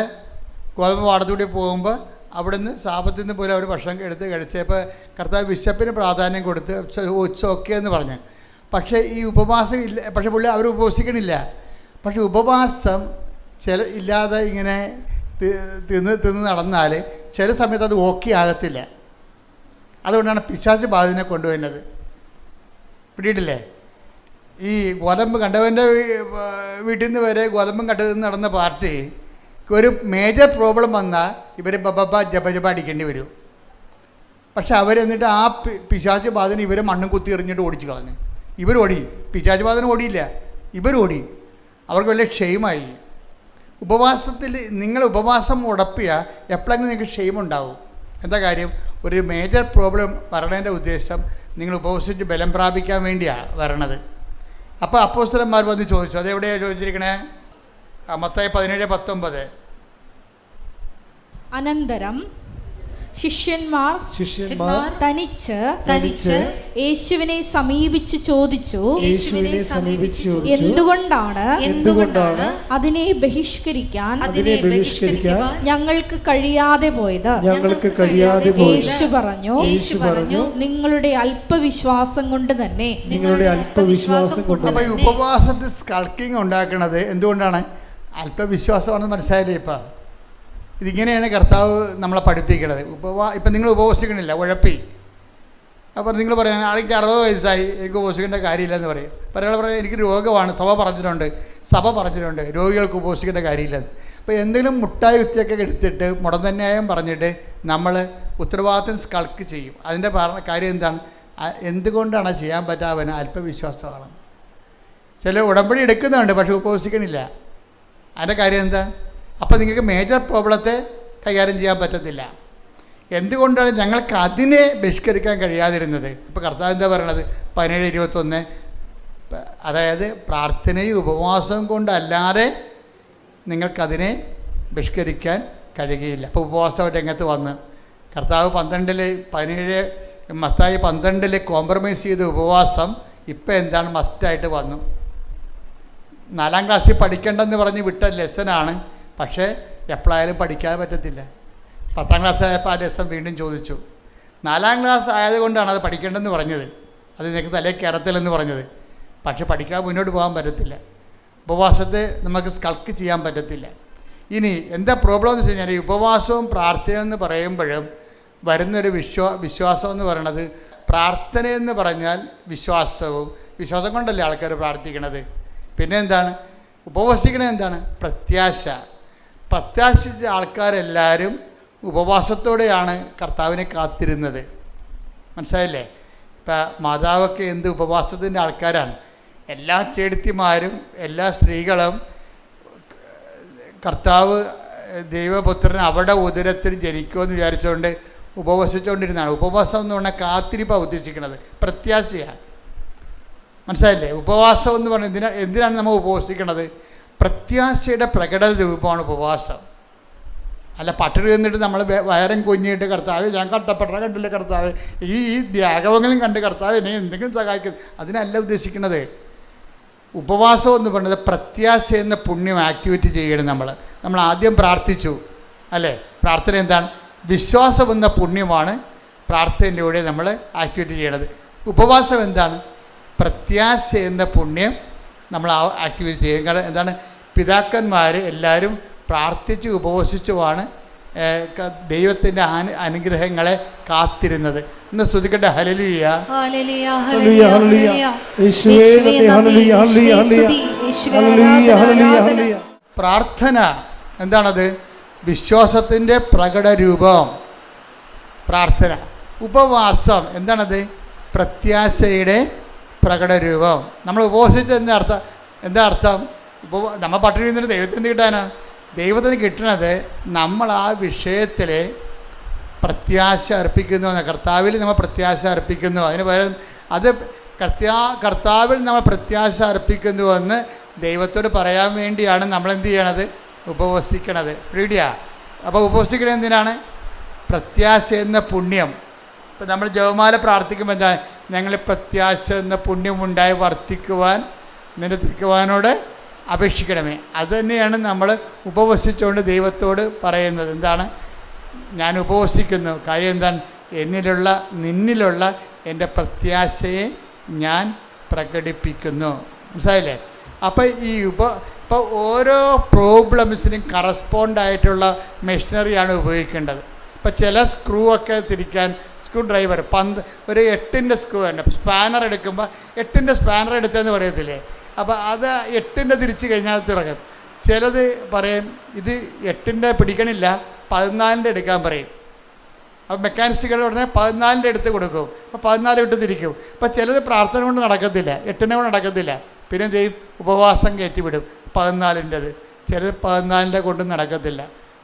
ഗോതമ്പ് പാടത്തൂടി പോകുമ്പോൾ അവിടുന്ന് സാപത്തിൽ നിന്ന് പോലും അവർ ഭക്ഷണം എടുത്ത് കഴിച്ചപ്പോൾ കർത്താവ് വിശപ്പിന് പ്രാധാന്യം കൊടുത്ത് ഓക്കെ എന്ന് പറഞ്ഞു. പക്ഷേ ഈ ഉപവാസം ഇല്ല. പക്ഷേ പുള്ളി അവർ ഉപവസിക്കണില്ല. പക്ഷെ ഉപവാസം ഇല്ലാതെ ഇങ്ങനെ തിന്ന് നടന്നാൽ ചില സമയത്ത് അത് ഓക്കെ ആകത്തില്ല. അതുകൊണ്ടാണ് പിശാച് ബാധനെ കൊണ്ടുവരുന്നത്. പിടിയിട്ടില്ലേ? ഈ ഗോതമ്പ് കണ്ടവൻ്റെ വീട്ടിൽ നിന്ന് വരെ ഗോതമ്പും കണ്ടതിൽ നടന്ന പാർട്ടി ഒരു മേജർ പ്രോബ്ലം വന്നാൽ ഇവർ ജപ അടിക്കേണ്ടി വരും. പക്ഷെ അവരെന്നിട്ട് ആ പിശാച് ബാധന ഇവരെ മണ്ണും കുത്തി എറിഞ്ഞിട്ട് ഓടിച്ചു കളഞ്ഞു. ഇവരോടി. പിശാച് ബാധന ഓടിയില്ല, ഇവരോടി. അവർക്ക് വലിയ ക്ഷയമായി. ഉപവാസത്തിൽ നിങ്ങൾ ഉപവാസം ഉടപ്പിയാൽ എപ്പോഴെങ്കിലും നിങ്ങൾക്ക് ക്ഷയമുണ്ടാവും. എന്താ കാര്യം? ഒരു മേജർ പ്രോബ്ലം വരണതിൻ്റെ ഉദ്ദേശം നിങ്ങൾ ഉപവസിച്ച് ബലം പ്രാപിക്കാൻ വേണ്ടിയാണ് വരണത്. അപ്പോൾ അപ്പോസ്തലന്മാർ വന്ന് ചോദിച്ചു. അതെവിടെയാണ് ചോദിച്ചിരിക്കണേ? മത്തായി 17:19. അനന്തരം ശിഷ്യന്മാർ തനിച്ച് യേശുവിനെ സമീപിച്ച് ചോദിച്ചു, എന്തുകൊണ്ടാണ് അതിനെ ബഹിഷ്കരിക്കാൻ ഞങ്ങൾക്ക് കഴിയാതെ പോയത്? യേശു പറഞ്ഞു, നിങ്ങളുടെ അല്പവിശ്വാസം കൊണ്ട് തന്നെ. അപ്പോൾ ഉപവാസത്തിൽ സ്കൾക്കിങ് ഉണ്ടാക്കുന്നത് എന്തുകൊണ്ടാണ്? അല്പവിശ്വാസമാണെന്ന് മനസ്സിലായില്ലേ? ഇപ്പം ഇതിങ്ങനെയാണ് കർത്താവ് നമ്മളെ പഠിപ്പിക്കുന്നത്. ഇപ്പം നിങ്ങൾ ഉപവസിക്കണില്ല, ഉഴപ്പി. അപ്പോൾ നിങ്ങൾ പറയാം, ആൾക്ക് 60 വയസ്സായി, എനിക്ക് ഉപവസിക്കേണ്ട കാര്യമില്ലെന്ന് പറയും. ഒരാൾ പറയാം, എനിക്ക് രോഗമാണ്, സഭ പറഞ്ഞിട്ടുണ്ട് രോഗികൾക്ക് ഉപവസിക്കേണ്ട കാര്യമില്ലെന്ന്. അപ്പോൾ എന്തെങ്കിലും മുട്ടായി കുത്തിയൊക്കെ എടുത്തിട്ട് മുടന്തന്യായം പറഞ്ഞിട്ട് നമ്മൾ ഉത്തരവാദിത്വം സ്കൾക്ക് ചെയ്യും. അതിൻ്റെ കാര്യം എന്താണ്? എന്തുകൊണ്ടാണ് ചെയ്യാൻ പറ്റാവന്? അല്പവിശ്വാസമാണ്. ചില ഉടമ്പടി എടുക്കുന്നുണ്ട്, പക്ഷെ ഉപവസിക്കണില്ല. അതിൻ്റെ കാര്യം എന്താ? അപ്പോൾ നിങ്ങൾക്ക് മേജർ പ്രോബ്ലത്തെ കൈകാര്യം ചെയ്യാൻ പറ്റത്തില്ല. എന്തുകൊണ്ടാണ് ഞങ്ങൾക്ക് അതിനെ ബഹിഷ്കരിക്കാൻ കഴിയാതിരുന്നത്? ഇപ്പോൾ കർത്താവ് എന്താ പറയണത്? 17:21. അതായത് പ്രാർത്ഥനയും ഉപവാസവും കൊണ്ടല്ലാതെ നിങ്ങൾക്കതിനെ ബഹിഷ്കരിക്കാൻ കഴിയുകയില്ല. അപ്പോൾ ഉപവാസം രംഗത്ത് വന്ന് കർത്താവ് 17 മത്തായി 12 കോംപ്രമൈസ് ചെയ്ത ഉപവാസം ഇപ്പം എന്താണ്? മസ്റ്റായിട്ട് വന്നു. 4ാം ക്ലാസ്സിൽ പഠിക്കേണ്ടെന്ന് പറഞ്ഞ് വിട്ട ലെസനാണ്. പക്ഷേ എപ്പോഴായാലും പഠിക്കാതെ പറ്റത്തില്ല. 10ാം ക്ലാസ് ആയപ്പോൾ ആ ലെസൺ വീണ്ടും ചോദിച്ചു. 4ാം ക്ലാസ് ആയതുകൊണ്ടാണ് അത് പഠിക്കേണ്ടെന്ന് പറഞ്ഞത്. അത് നിനക്ക് തലേ കയറത്തില്ലെന്ന് പറഞ്ഞത്. പക്ഷെ പഠിക്കാതെ മുന്നോട്ട് പോകാൻ പറ്റത്തില്ല. ഉപവാസത്തെ നമുക്ക് സ്കൾക്ക് ചെയ്യാൻ പറ്റത്തില്ല. ഇനി എന്താ പ്രോബ്ലം എന്ന് വെച്ച് കഴിഞ്ഞാൽ, ഉപവാസവും പ്രാർത്ഥനയെന്ന് പറയുമ്പോഴും വരുന്നൊരു വിശ്വാസം എന്ന് പറയുന്നത്, പ്രാർത്ഥനയെന്ന് പറഞ്ഞാൽ വിശ്വാസം കൊണ്ടല്ലേ ആൾക്കാർ പ്രാർത്ഥിക്കണത്. പിന്നെ എന്താണ്? ഉപവസിക്കണത് എന്താണ്? പ്രത്യാശിച്ച ആൾക്കാരെല്ലാവരും ഉപവാസത്തോടെയാണ് കർത്താവിനെ കാത്തിരുന്നത്. മനസ്സിലായില്ലേ? ഇപ്പം മാതാവൊക്കെ എന്ത് ഉപവാസത്തിൻ്റെ ആൾക്കാരാണ്. എല്ലാ ചേടത്തിമാരും എല്ലാ സ്ത്രീകളും കർത്താവ് ദൈവപുത്രൻ അവിടെ ഉദരത്തിൽ ജനിക്കുമെന്ന് വിചാരിച്ചുകൊണ്ട് ഉപവസിച്ചുകൊണ്ടിരുന്നതാണ്. ഉപവാസം എന്ന് പറഞ്ഞാൽ കാത്തിരിപ്പാണ് ഉദ്ദേശിക്കുന്നത്, പ്രത്യാശയാണ്. മനസ്സിലായില്ലേ? ഉപവാസം എന്ന് പറഞ്ഞാൽ എന്തിനാണ് നമ്മൾ ഉപവസിക്കുന്നത്? പ്രത്യാശയുടെ പ്രകട രൂപമാണ് ഉപവാസം. അല്ല പട്ടിണി എന്നിട്ട് നമ്മൾ വയറും കുഞ്ഞിട്ട് കർത്താവ് ഞാൻ കട്ടപ്പെട്ട കണ്ടില്ല കർത്താവ്, ഈ ത്യാഗങ്ങളും കണ്ട് കർത്താവ് എന്നെ എന്തെങ്കിലും സഹായിക്കും, അതിനല്ല ഉദ്ദേശിക്കുന്നത്. ഉപവാസം എന്ന് പറയുന്നത് പ്രത്യാശ എന്ന പുണ്യം ആക്ടിവേറ്റ് ചെയ്യണം. നമ്മൾ ആദ്യം പ്രാർത്ഥിച്ചു അല്ലേ? പ്രാർത്ഥന എന്താണ്? വിശ്വാസം എന്ന പുണ്യമാണ് പ്രാർത്ഥനയിലൂടെ നമ്മൾ ആക്ടിവേറ്റ് ചെയ്യണത്. ഉപവാസം എന്താണ്? പ്രത്യാശ എന്ന പുണ്യം നമ്മൾ ആക്ടിവേറ്റ് ചെയ്യും. കാരണം എന്താണ്? പിതാക്കന്മാർ എല്ലാവരും പ്രാർത്ഥിച്ച് ഉപവസിച്ചുമാണ് ദൈവത്തിൻ്റെ അനുഗ്രഹങ്ങളെ കാത്തിരുന്നത്. ഇന്ന് സ്തുതിക്കട്ടെ. ഹല്ലേലൂയ, ഹല്ലേലൂയ, ഹല്ലേലൂയ, ഹല്ലേലൂയ. യേശുവേ നന്ദി, ഹല്ലേലൂയ, ഹല്ലേലൂയ, ഹല്ലേലൂയ, ഹല്ലേലൂയ, ഹല്ലേലൂയ. പ്രാർത്ഥന എന്താണത്? വിശ്വാസത്തിൻ്റെ പ്രകടരൂപം. പ്രാർത്ഥന. ഉപവാസം എന്താണത്? പ്രത്യാശയുടെ പ്രകടരൂപം. നമ്മൾ ഉപവസിച്ചത് എന്താ അർത്ഥം? നമ്മൾ പട്ടിണി നിന്നിട്ട് ദൈവത്തിന് കിട്ടാനാ? ദൈവത്തിന് കിട്ടണത് നമ്മൾ ആ വിഷയത്തിൽ പ്രത്യാശ അർപ്പിക്കുന്നു എന്ന്. കർത്താവിൽ നമ്മൾ പ്രത്യാശ അർപ്പിക്കുന്നു. അതിന് പകരം അത് കർത്താവിൽ നമ്മൾ പ്രത്യാശ അർപ്പിക്കുന്നുവെന്ന് ദൈവത്തോട് പറയാൻ വേണ്ടിയാണ് നമ്മളെന്ത് ചെയ്യണത്? ഉപവസിക്കണത്. റെഡിയാ? അപ്പോൾ ഉപവസിക്കണത് എന്തിനാണ്? പ്രത്യാശ എന്ന പുണ്യം. ഇപ്പം നമ്മൾ ജപമാല പ്രാർത്ഥിക്കുമ്പോൾ എന്താ? ഞങ്ങൾ പ്രത്യാശ എന്ന പുണ്യം ഉണ്ടായി വർദ്ധിക്കുവാൻ നിരത്തിക്കുവാനോട് അപേക്ഷിക്കണമേ. അതുതന്നെയാണ് നമ്മൾ ഉപവസിച്ചുകൊണ്ട് ദൈവത്തോട് പറയുന്നത്. എന്താണ്? ഞാൻ ഉപവസിക്കുന്നു. കാര്യം എന്താണ്? നിന്നിലുള്ള എൻ്റെ പ്രത്യാശയെ ഞാൻ പ്രകടിപ്പിക്കുന്നു. മനസ്സിലായില്ലേ? അപ്പോൾ ഇപ്പോൾ ഓരോ പ്രോബ്ലംസിനും കറസ്പോണ്ടായിട്ടുള്ള മെഷീനറിയാണ് ഉപയോഗിക്കേണ്ടത്. ഇപ്പോൾ ചില സ്ക്രൂ ഒക്കെ തിരിക്കാൻ സ്ക്രൂ ഡ്രൈവർ ഒരു 8-ൻ്റെ സ്ക്രൂ ഉണ്ട്. സ്പാനർ എടുക്കുമ്പോൾ 8-ൻ്റെ സ്പാനർ എടുത്തതെന്ന് പറയത്തില്ലേ? അപ്പോൾ അത് 8-ൻ്റെ തിരിച്ച് കഴിഞ്ഞാൽ തുറക്കും. ചിലത് പറയും ഇത് 8-ൻ്റെ പിടിക്കണില്ല, 14-ൻ്റെ എടുക്കാൻ പറയും. അപ്പോൾ മെക്കാനിസ്റ്റുകൾ ഉടനെ 14-ൻ്റെ എടുത്ത് കൊടുക്കും. അപ്പോൾ 14 ഇട്ട് തിരിക്കും. അപ്പോൾ ചിലത് പ്രാർത്ഥന കൊണ്ട് നടക്കത്തില്ല, 8-നെ കൊണ്ട് നടക്കത്തില്ല. പിന്നെ എന്ത് ചെയ്യും? ഉപവാസം കയറ്റിവിടും 14-ൻ്റെത്. ചിലത് 14-ൻ്റെ കൊണ്ട് നടക്കത്തില്ല.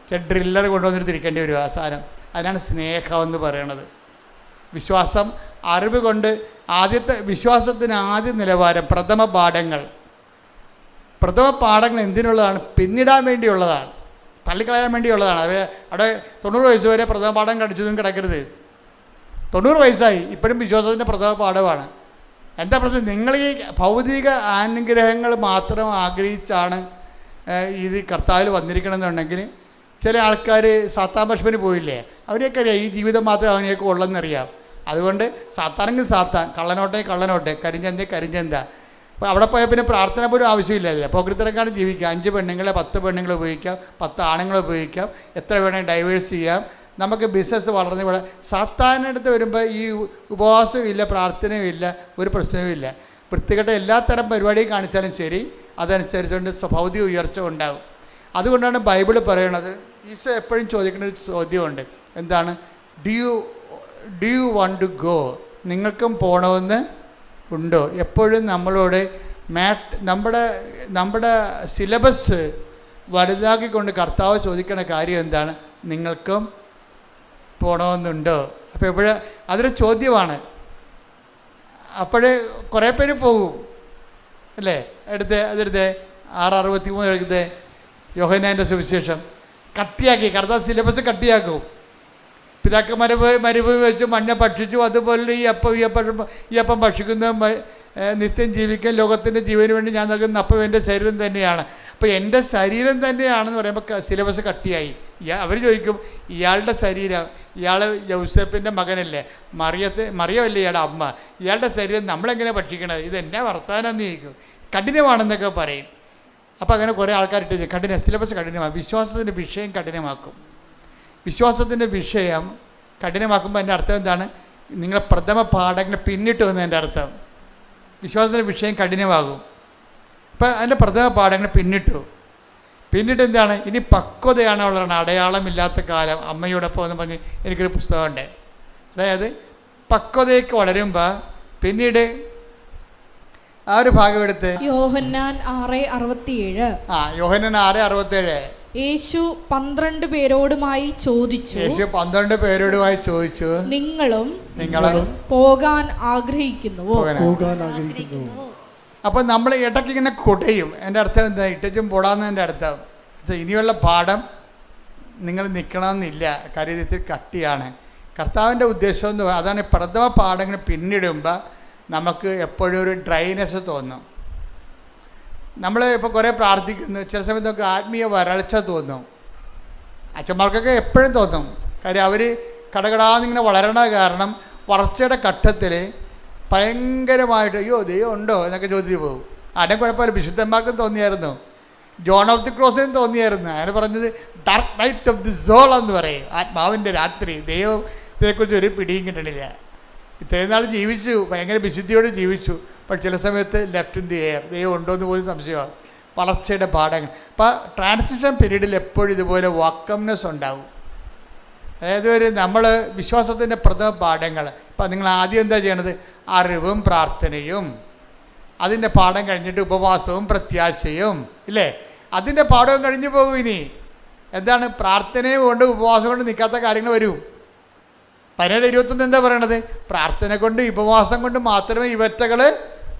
ചില ഡ്രില്ലർ കൊണ്ടുവന്നിട്ട് തിരിക്കേണ്ടി വരും ആ സാധനം. അതിനാണ് സ്നേഹം എന്ന് പറയണത്. വിശ്വാസം അറിവ് കൊണ്ട് വിശ്വാസത്തിന് ആദ്യ നിലവാരം പ്രഥമ പാഠങ്ങൾ എന്തിനുള്ളതാണ്? പിന്നിടാൻ വേണ്ടിയുള്ളതാണ്, തള്ളിക്കളയാൻ വേണ്ടിയുള്ളതാണ്. അവിടെ 90 വയസ്സ് വരെ പ്രഥമ പാഠം കടിച്ചതും കിടക്കരുത്. 90 വയസ്സായി ഇപ്പോഴും വിശ്വാസത്തിൻ്റെ പ്രഥമ പാഠമാണ്. എന്താ പ്രശ്നം? നിങ്ങൾ ഈ ഭൗതിക അനുഗ്രഹങ്ങൾ മാത്രം ആഗ്രഹിച്ചാണ് ഇത് കർത്താവിൽ വന്നിരിക്കണമെന്നുണ്ടെങ്കിൽ ചില ആൾക്കാർ സാത്താൻ ഭക്ഷണത്തിന് പോയില്ലേ? അവരെയൊക്കെ അറിയാം ഈ ജീവിതം മാത്രമേ അവനെയൊക്കെ ഉള്ളെന്നറിയാം. അതുകൊണ്ട് സാത്താനെങ്കിൽ സാത്താൻ, കള്ളനോട്ടെ, കരിഞ്ചന്ത. അപ്പോൾ അവിടെ പോയാൽ പിന്നെ പ്രാർത്ഥന പോലും ആവശ്യമില്ല. പോകൃത്തരക്കാണ് ജീവിക്കുക. 5 പെണ്ണുങ്ങളെ 10 പെണ്ണുങ്ങളെ ഉപയോഗിക്കാം, 10 ആണുങ്ങളെ ഉപയോഗിക്കാം, എത്ര വേണമെങ്കിൽ ഡൈവേഴ്സ് ചെയ്യാം. നമുക്ക് ബിസിനസ് വളർന്നു കൂടെ. സാത്താനടുത്ത് വരുമ്പോൾ ഈ ഉപവാസവും ഇല്ല, പ്രാർത്ഥനയും ഇല്ല, ഒരു പ്രശ്നവും ഇല്ല. വൃത്തികെട്ട എല്ലാത്തരം പരിപാടിയും കാണിച്ചാലും ശരി, അതനുസരിച്ചുകൊണ്ട് ഭൗതിക ഉയർച്ച ഉണ്ടാകും. അതുകൊണ്ടാണ് ബൈബിൾ പറയണത്. ഈശോ എപ്പോഴും ചോദിക്കുന്ന ഒരു ചോദ്യമുണ്ട്. എന്താണ്? Do you want to go? നിങ്ങൾക്കും പോകണമെന്ന് ഉണ്ടോ? എപ്പോഴും നമ്മളോട് നമ്മുടെ സിലബസ് വലുതാക്കിക്കൊണ്ട് കർത്താവ് ചോദിക്കുന്ന കാര്യം എന്താണ്? നിങ്ങൾക്കും പോകണമെന്നുണ്ടോ? അപ്പോൾ എപ്പോഴും അതൊരു ചോദ്യമാണ്. അപ്പോഴേ കുറേ പേര് പോകും അല്ലേ? അതെടുത്തേ 6:63 എടുത്തേ യോഹന്നാൻ്റെ സുവിശേഷം. കട്ടിയാക്കി കർത്താവ് സിലബസ് കട്ടിയാക്കും. പിതാക്കന്മാരെ മരുഭൂമി വെച്ച് മഞ്ഞ ഭക്ഷിച്ചു, അതുപോലെ ഈ അപ്പം ഭക്ഷിക്കുന്ന നിത്യം ജീവിക്കാൻ ലോകത്തിൻ്റെ ജീവന് വേണ്ടി ഞാൻ നൽകുന്ന അപ്പം എൻ്റെ ശരീരം തന്നെയാണ്. അപ്പോൾ എൻ്റെ ശരീരം തന്നെയാണെന്ന് പറയുമ്പോൾ സിലബസ് കട്ടിയായി. അവർ ചോദിക്കും, ഇയാളുടെ ശരീരം, ഇയാൾ യൗസേപ്പിൻ്റെ മകനല്ലേ, മറിയമല്ലേ ഇയാളുടെ അമ്മ, ഇയാളുടെ ശരീരം നമ്മളെങ്ങനെ ഭക്ഷിക്കണത്? ഇതെന്നെ വർത്താനെന്ന് ചോദിക്കും. കഠിനമാണെന്നൊക്കെ പറയും. അപ്പോൾ അങ്ങനെ കുറേ ആൾക്കാരിട്ട് സിലബസ് കഠിനമാക്കും. വിശ്വാസത്തിൻ്റെ വിഷയം കഠിനമാക്കും. വിശ്വാസത്തിൻ്റെ വിഷയം കഠിനമാക്കുമ്പോൾ എൻ്റെ അർത്ഥം എന്താണ്? നിങ്ങളെ പ്രഥമ പാഠങ്ങൾ പിന്നിട്ട് വന്ന് എൻ്റെ അർത്ഥം. വിശ്വാസത്തിൻ്റെ വിഷയം കഠിനമാകും. ഇപ്പം അതിൻ്റെ പ്രഥമ പാഠങ്ങൾ പിന്നിട്ട് എന്താണ്? ഇനി പക്വതയാണ് ഉള്ളതാണ്. അടയാളമില്ലാത്ത കാലം അമ്മയോടൊപ്പം എന്ന് പറഞ്ഞ് എനിക്കൊരു പുസ്തകമുണ്ട്. അതായത് പക്വതയ്ക്ക് വളരുമ്പോൾ പിന്നീട് ആ ഒരു ഭാഗം എടുത്ത് യോഹന്നാൻ 6:67. യോഹന്നാൻ 6:67. യേശു 12 പേരോടുമായി ചോദിച്ചു, നിങ്ങളും പോകാൻ ആഗ്രഹിക്കുന്നുവോ? അപ്പം നമ്മൾ ഇടയ്ക്ക് ഇങ്ങനെ കൊടയും. എൻ്റെ അർത്ഥം എന്താ? ഇട്ടും പോടാന്ന് എൻ്റെ അർത്ഥം. ഇനിയുള്ള പാഠം നിങ്ങൾ നിൽക്കണമെന്നില്ല, കാര്യം ഇത്തിരി കട്ടിയാണ്. കർത്താവിൻ്റെ ഉദ്ദേശം എന്ന് പറയുന്നത് അതാണ്. പ്രഥമ പാഠങ്ങൾ പിന്നിടുമ്പോൾ നമുക്ക് എപ്പോഴും ഒരു ഡ്രൈനെസ് തോന്നും. നമ്മൾ ഇപ്പോൾ കുറേ പ്രാർത്ഥിക്കുന്നു, ചില സമയത്ത് നമുക്ക് ആത്മീയ വരൾച്ച തോന്നും. അച്ഛന്മാർക്കൊക്കെ എപ്പോഴും തോന്നും. കാര്യം അവർ കടകടാന്നിങ്ങനെ വളരണ കാരണം വളർച്ചയുടെ ഘട്ടത്തിൽ ഭയങ്കരമായിട്ട് അയ്യോ ദൈവം ഉണ്ടോ എന്നൊക്കെ ചോദിച്ചു പോകും. അതിനെ കുഴപ്പമില്ല, വിശുദ്ധന്മാർക്കും തോന്നിയായിരുന്നു, ജോൺ ഓഫ് ദി ക്രോസിനും തോന്നിയായിരുന്നു. അയാൾ പറഞ്ഞത് dark night of the soul എന്ന് പറയും. ആത്മാവിൻ്റെ രാത്രി. ദൈവത്തെക്കുറിച്ച് ഒരു പിടിയും കിട്ടണില്ല. ഇത്രയും നാൾ ജീവിച്ചു, ഭയങ്കര വിശുദ്ധിയോട് ജീവിച്ചു. പക്ഷെ ചില സമയത്ത് ലെഫ്റ്റ് ഇൻ ദി എയർ, ദൈവം ഉണ്ടോ എന്ന് പോലും സംശയമാണ്. വളർച്ചയുടെ പാഠങ്ങൾ. അപ്പോൾ ട്രാൻസിഷൻ പീരീഡിൽ എപ്പോഴും ഇതുപോലെ വാക്കംനെസ് ഉണ്ടാവും. അതായത് നമ്മൾ വിശ്വാസത്തിൻ്റെ പ്രഥമ പാഠങ്ങൾ. ഇപ്പം നിങ്ങൾ ആദ്യം എന്താ ചെയ്യണത്? അറിവും പ്രാർത്ഥനയും, അതിൻ്റെ പാഠം കഴിഞ്ഞിട്ട് ഉപവാസവും പ്രത്യാശയും, ഇല്ലേ? അതിൻ്റെ പാഠവും കഴിഞ്ഞു പോകും. ഇനി എന്താണ്? പ്രാർത്ഥനയും കൊണ്ട് ഉപവാസം കൊണ്ട് നിൽക്കാത്ത കാര്യങ്ങൾ വരും. 17:21 എന്താ പറയണത്? പ്രാർത്ഥന കൊണ്ട് ഉപവാസം കൊണ്ട് മാത്രമേ ഇവറ്റകൾ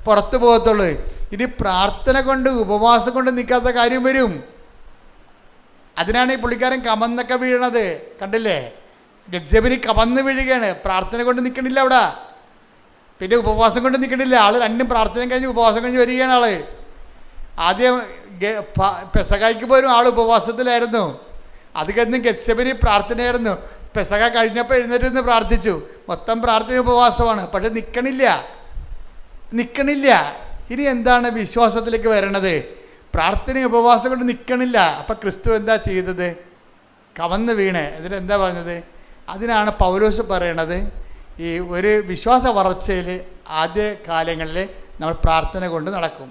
പുറത്തു പോകത്തുള്ളൂ. ഇനി പ്രാർത്ഥന കൊണ്ട് ഉപവാസം കൊണ്ട് നിൽക്കാത്ത കാര്യം വരും. അതിനാണ് ഈ പുള്ളിക്കാരൻ കമന്നൊക്കെ വീഴണത്. കണ്ടില്ലേ? ഗെത്സെമനി കമന്ന് വീഴുകയാണ്. പ്രാർത്ഥന കൊണ്ട് നിൽക്കണില്ല അവിടെ, പിന്നെ ഉപവാസം കൊണ്ട് നിൽക്കണില്ല. ആൾ രണ്ടും പ്രാർത്ഥനയും കഴിഞ്ഞ് ഉപവാസം കഴിഞ്ഞ് വരികയാണ്. ആൾ ആദ്യം പെസഹായ്ക്ക് പോലും ആൾ ഉപവാസത്തിലായിരുന്നു. അത് കഴിഞ്ഞ് ഗെത്സെമനി പ്രാർത്ഥനയായിരുന്നു. പെസഹ കഴിഞ്ഞപ്പോൾ എഴുന്നേറ്റ് നിന്ന് പ്രാർത്ഥിച്ചു. മൊത്തം പ്രാർത്ഥന ഉപവാസമാണ്. പക്ഷെ നിൽക്കണില്ല. ഇനി എന്താണ് വിശ്വാസത്തിലേക്ക് വരണത്? പ്രാർത്ഥന ഉപവാസം കൊണ്ട് നിൽക്കണില്ല. അപ്പം ക്രിസ്തു എന്താ ചെയ്തത്? കവന്ന് വീണ്. എന്നിട്ട് എന്താ പറഞ്ഞത്? അതിനാണ് പൗലോസ് പറയണത്, ഈ ഒരു വിശ്വാസ വളർച്ചയിൽ ആദ്യ കാലങ്ങളിൽ നമ്മൾ പ്രാർത്ഥന കൊണ്ട് നടക്കും.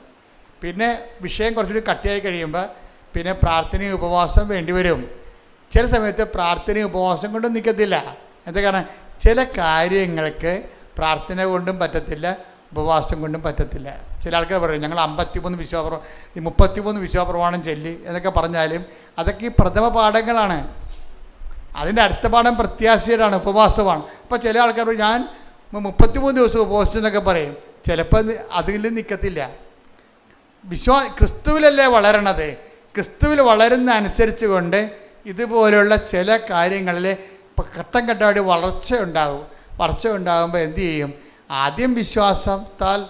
പിന്നെ വിഷയം കുറച്ചുകൂടി കട്ടിയായി കഴിയുമ്പോൾ പിന്നെ പ്രാർത്ഥനയും ഉപവാസം വേണ്ടി വരും. ചില സമയത്ത് പ്രാർത്ഥനയും ഉപവാസം കൊണ്ടും നിൽക്കത്തില്ല. എന്താ കാരണം? ചില കാര്യങ്ങൾക്ക് പ്രാർത്ഥന കൊണ്ടും പറ്റത്തില്ല, ഉപവാസം കൊണ്ടും പറ്റത്തില്ല. ചില ആൾക്കാർ പറയും ഞങ്ങൾ 33 വിശ്വാസപ്രമാണം ചൊല്ലി എന്നൊക്കെ പറഞ്ഞാലും അതൊക്കെ ഈ പ്രഥമ പാഠങ്ങളാണ്. അതിൻ്റെ അടുത്ത പാഠം പ്രത്യാശയുടെയാണ്, ഉപവാസമാണ്. അപ്പോൾ ചില ആൾക്കാർ പറയും ഞാൻ 33 ദിവസം ഉപവാസിച്ചെന്നൊക്കെ പറയും. ചിലപ്പോൾ അതിൽ നിൽക്കത്തില്ല. ക്രിസ്തുവിലല്ലേ വളരണത്. ക്രിസ്തുവിൽ വളരുന്ന അനുസരിച്ച് കൊണ്ട് ഇതുപോലുള്ള ചില കാര്യങ്ങളിൽ ഘട്ടം ഘട്ടമായിട്ട് വളർച്ച ഉണ്ടാകുമ്പോൾ എന്തു ചെയ്യും? ആദ്യം വിശ്വാസത്താൽ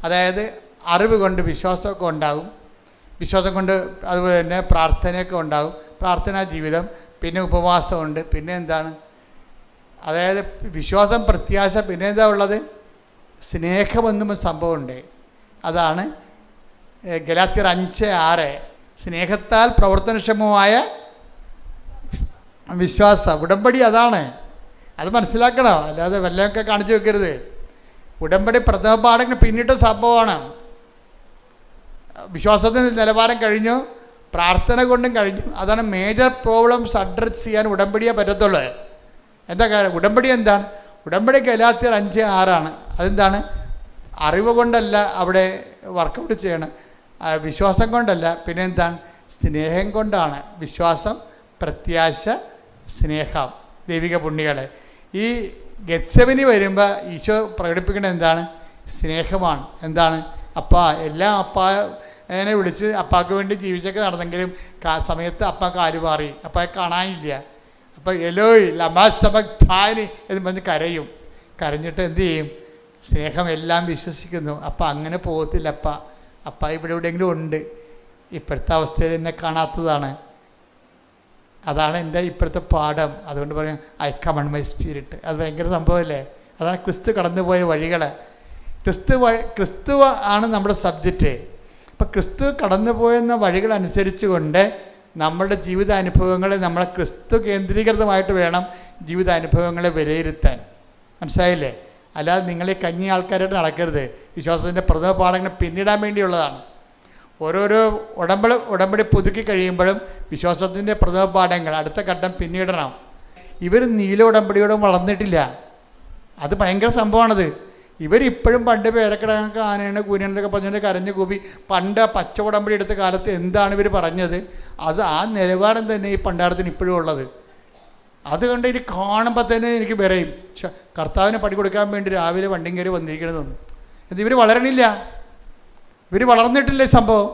അതായത് അറിവ് കൊണ്ട് വിശ്വാസമൊക്കെ ഉണ്ടാകും. വിശ്വാസം കൊണ്ട് അതുപോലെ തന്നെ പ്രാർത്ഥനയൊക്കെ ഉണ്ടാകും, പ്രാർത്ഥനാ ജീവിതം. പിന്നെ ഉപവാസമുണ്ട്. പിന്നെ എന്താണ്? അതായത് വിശ്വാസം, പ്രത്യാശ. പിന്നെ എന്താ ഉള്ളത്? സ്നേഹമെന്നും സംഭവമുണ്ട്. അതാണ് ഗലാത്യർ 5:6. സ്നേഹത്താൽ പ്രവർത്തനക്ഷമമായ വിശ്വാസം. ഉടമ്പടി അതാണ്. അത് മനസ്സിലാക്കണം. അല്ലാതെ വല്ലതൊക്കെ കാണിച്ചു വെക്കരുത്. ഉടമ്പടി പ്രഥമ പാഠങ്ങൾ പിന്നിട്ട സംഭവമാണ്. വിശ്വാസത്തിൻ്റെ നിലവാരം കഴിഞ്ഞു, പ്രാർത്ഥന കൊണ്ടും കഴിഞ്ഞു. അതാണ് മേജർ പ്രോബ്ലംസ് അഡ്രസ് ചെയ്യാൻ ഉടമ്പടിയെ പറ്റത്തുള്ളൂ. എന്താ കാര്യം? ഉടമ്പടി എന്താണ്? ഉടമ്പടി ഗലാത്യർ 5:6. അതെന്താണ്? അറിവ് കൊണ്ടല്ല അവിടെ വർക്കൗട്ട് ചെയ്യണം, വിശ്വാസം കൊണ്ടല്ല. പിന്നെ എന്താണ്? സ്നേഹം കൊണ്ടാണ്. വിശ്വാസം, പ്രത്യാശ, സ്നേഹം. ദൈവിക പുണ്യങ്ങളെ ഈ ഗെത്സെമനി വരുമ്പോൾ ഈശോ പ്രകടിപ്പിക്കുന്നത് എന്താണ്? സ്നേഹമാണ്. എന്താണ്? എല്ലാം അപ്പാനെ വിളിച്ച് അപ്പാക്ക് വേണ്ടി ജീവിച്ചൊക്കെ നടന്നെങ്കിലും സമയത്ത് അപ്പ കാല് മാറി, അപ്പായെ കാണാനില്ല. അപ്പോൾ എലോയ് ലമാസമക്താനി എന്ന് പറഞ്ഞ് കരഞ്ഞിട്ട് എന്തു ചെയ്യും? സ്നേഹം എല്ലാം വിശ്വസിക്കുന്നു. അപ്പം അങ്ങനെ പോകത്തില്ല. അപ്പ ഇവിടെ എവിടെയെങ്കിലും ഉണ്ട്. ഇപ്പോഴത്തെ അവസ്ഥയിൽ എന്നെ കാണാത്തതാണ്. അതാണ് എൻ്റെ ഇപ്പോഴത്തെ പാഠം. അതുകൊണ്ട് പറയും I come on my spirit. അത് ഭയങ്കര സംഭവമല്ലേ? അതാണ് ക്രിസ്തു കടന്നുപോയ വഴികൾ. ക്രിസ്തു ആണ് നമ്മുടെ സബ്ജക്റ്റ്. അപ്പം ക്രിസ്തു കടന്നുപോയെന്ന വഴികളനുസരിച്ച് കൊണ്ട് നമ്മുടെ ജീവിതാനുഭവങ്ങളെ നമ്മളെ ക്രിസ്തു കേന്ദ്രീകൃതമായിട്ട് വേണം ജീവിതാനുഭവങ്ങളെ വിലയിരുത്താൻ. മനസ്സിലായില്ലേ? അല്ലാതെ നിങ്ങൾ ഈ കഞ്ഞി ആൾക്കാരായിട്ട് നടക്കരുത്. വിശ്വാസത്തിൻ്റെ പ്രഥമ പാഠങ്ങൾ പിന്നിടാൻ വേണ്ടിയുള്ളതാണ്. ഓരോരോ ഉടമ്പടി പുതുക്കി കഴിയുമ്പോഴും വിശ്വാസത്തിൻ്റെ പ്രഥമ പാഠങ്ങൾ അടുത്ത ഘട്ടം പിന്നിടണം. ഇവർ നീല ഉടമ്പടിയോടും വളർന്നിട്ടില്ല. അത് ഭയങ്കര സംഭവമാണത്. ഇവരിപ്പോഴും പണ്ട് പേരക്കിടങ്ങൾക്ക് ആനയാണ് കൂനിയാണെന്നൊക്കെ പറഞ്ഞുകൊണ്ട് കരഞ്ഞു കൂപ്പി പണ്ട് പച്ച ഉടമ്പടി എടുത്ത കാലത്ത് എന്താണ് ഇവർ പറഞ്ഞത്, അത് ആ നിലവാരം തന്നെ ഈ പണ്ടാരത്തിന് ഇപ്പോഴും ഉള്ളത്. അതുകൊണ്ട് ഇനി കാണുമ്പോൾ തന്നെ എനിക്ക് പറയും കർത്താവിനെ പടി കൊടുക്കാൻ വേണ്ടി രാവിലെ വണ്ടിയും കയറി വന്നിരിക്കണമെന്ന്. ഇത് ഇവർ വളരണില്ല, ഇവർ വളർന്നിട്ടില്ല. സംഭവം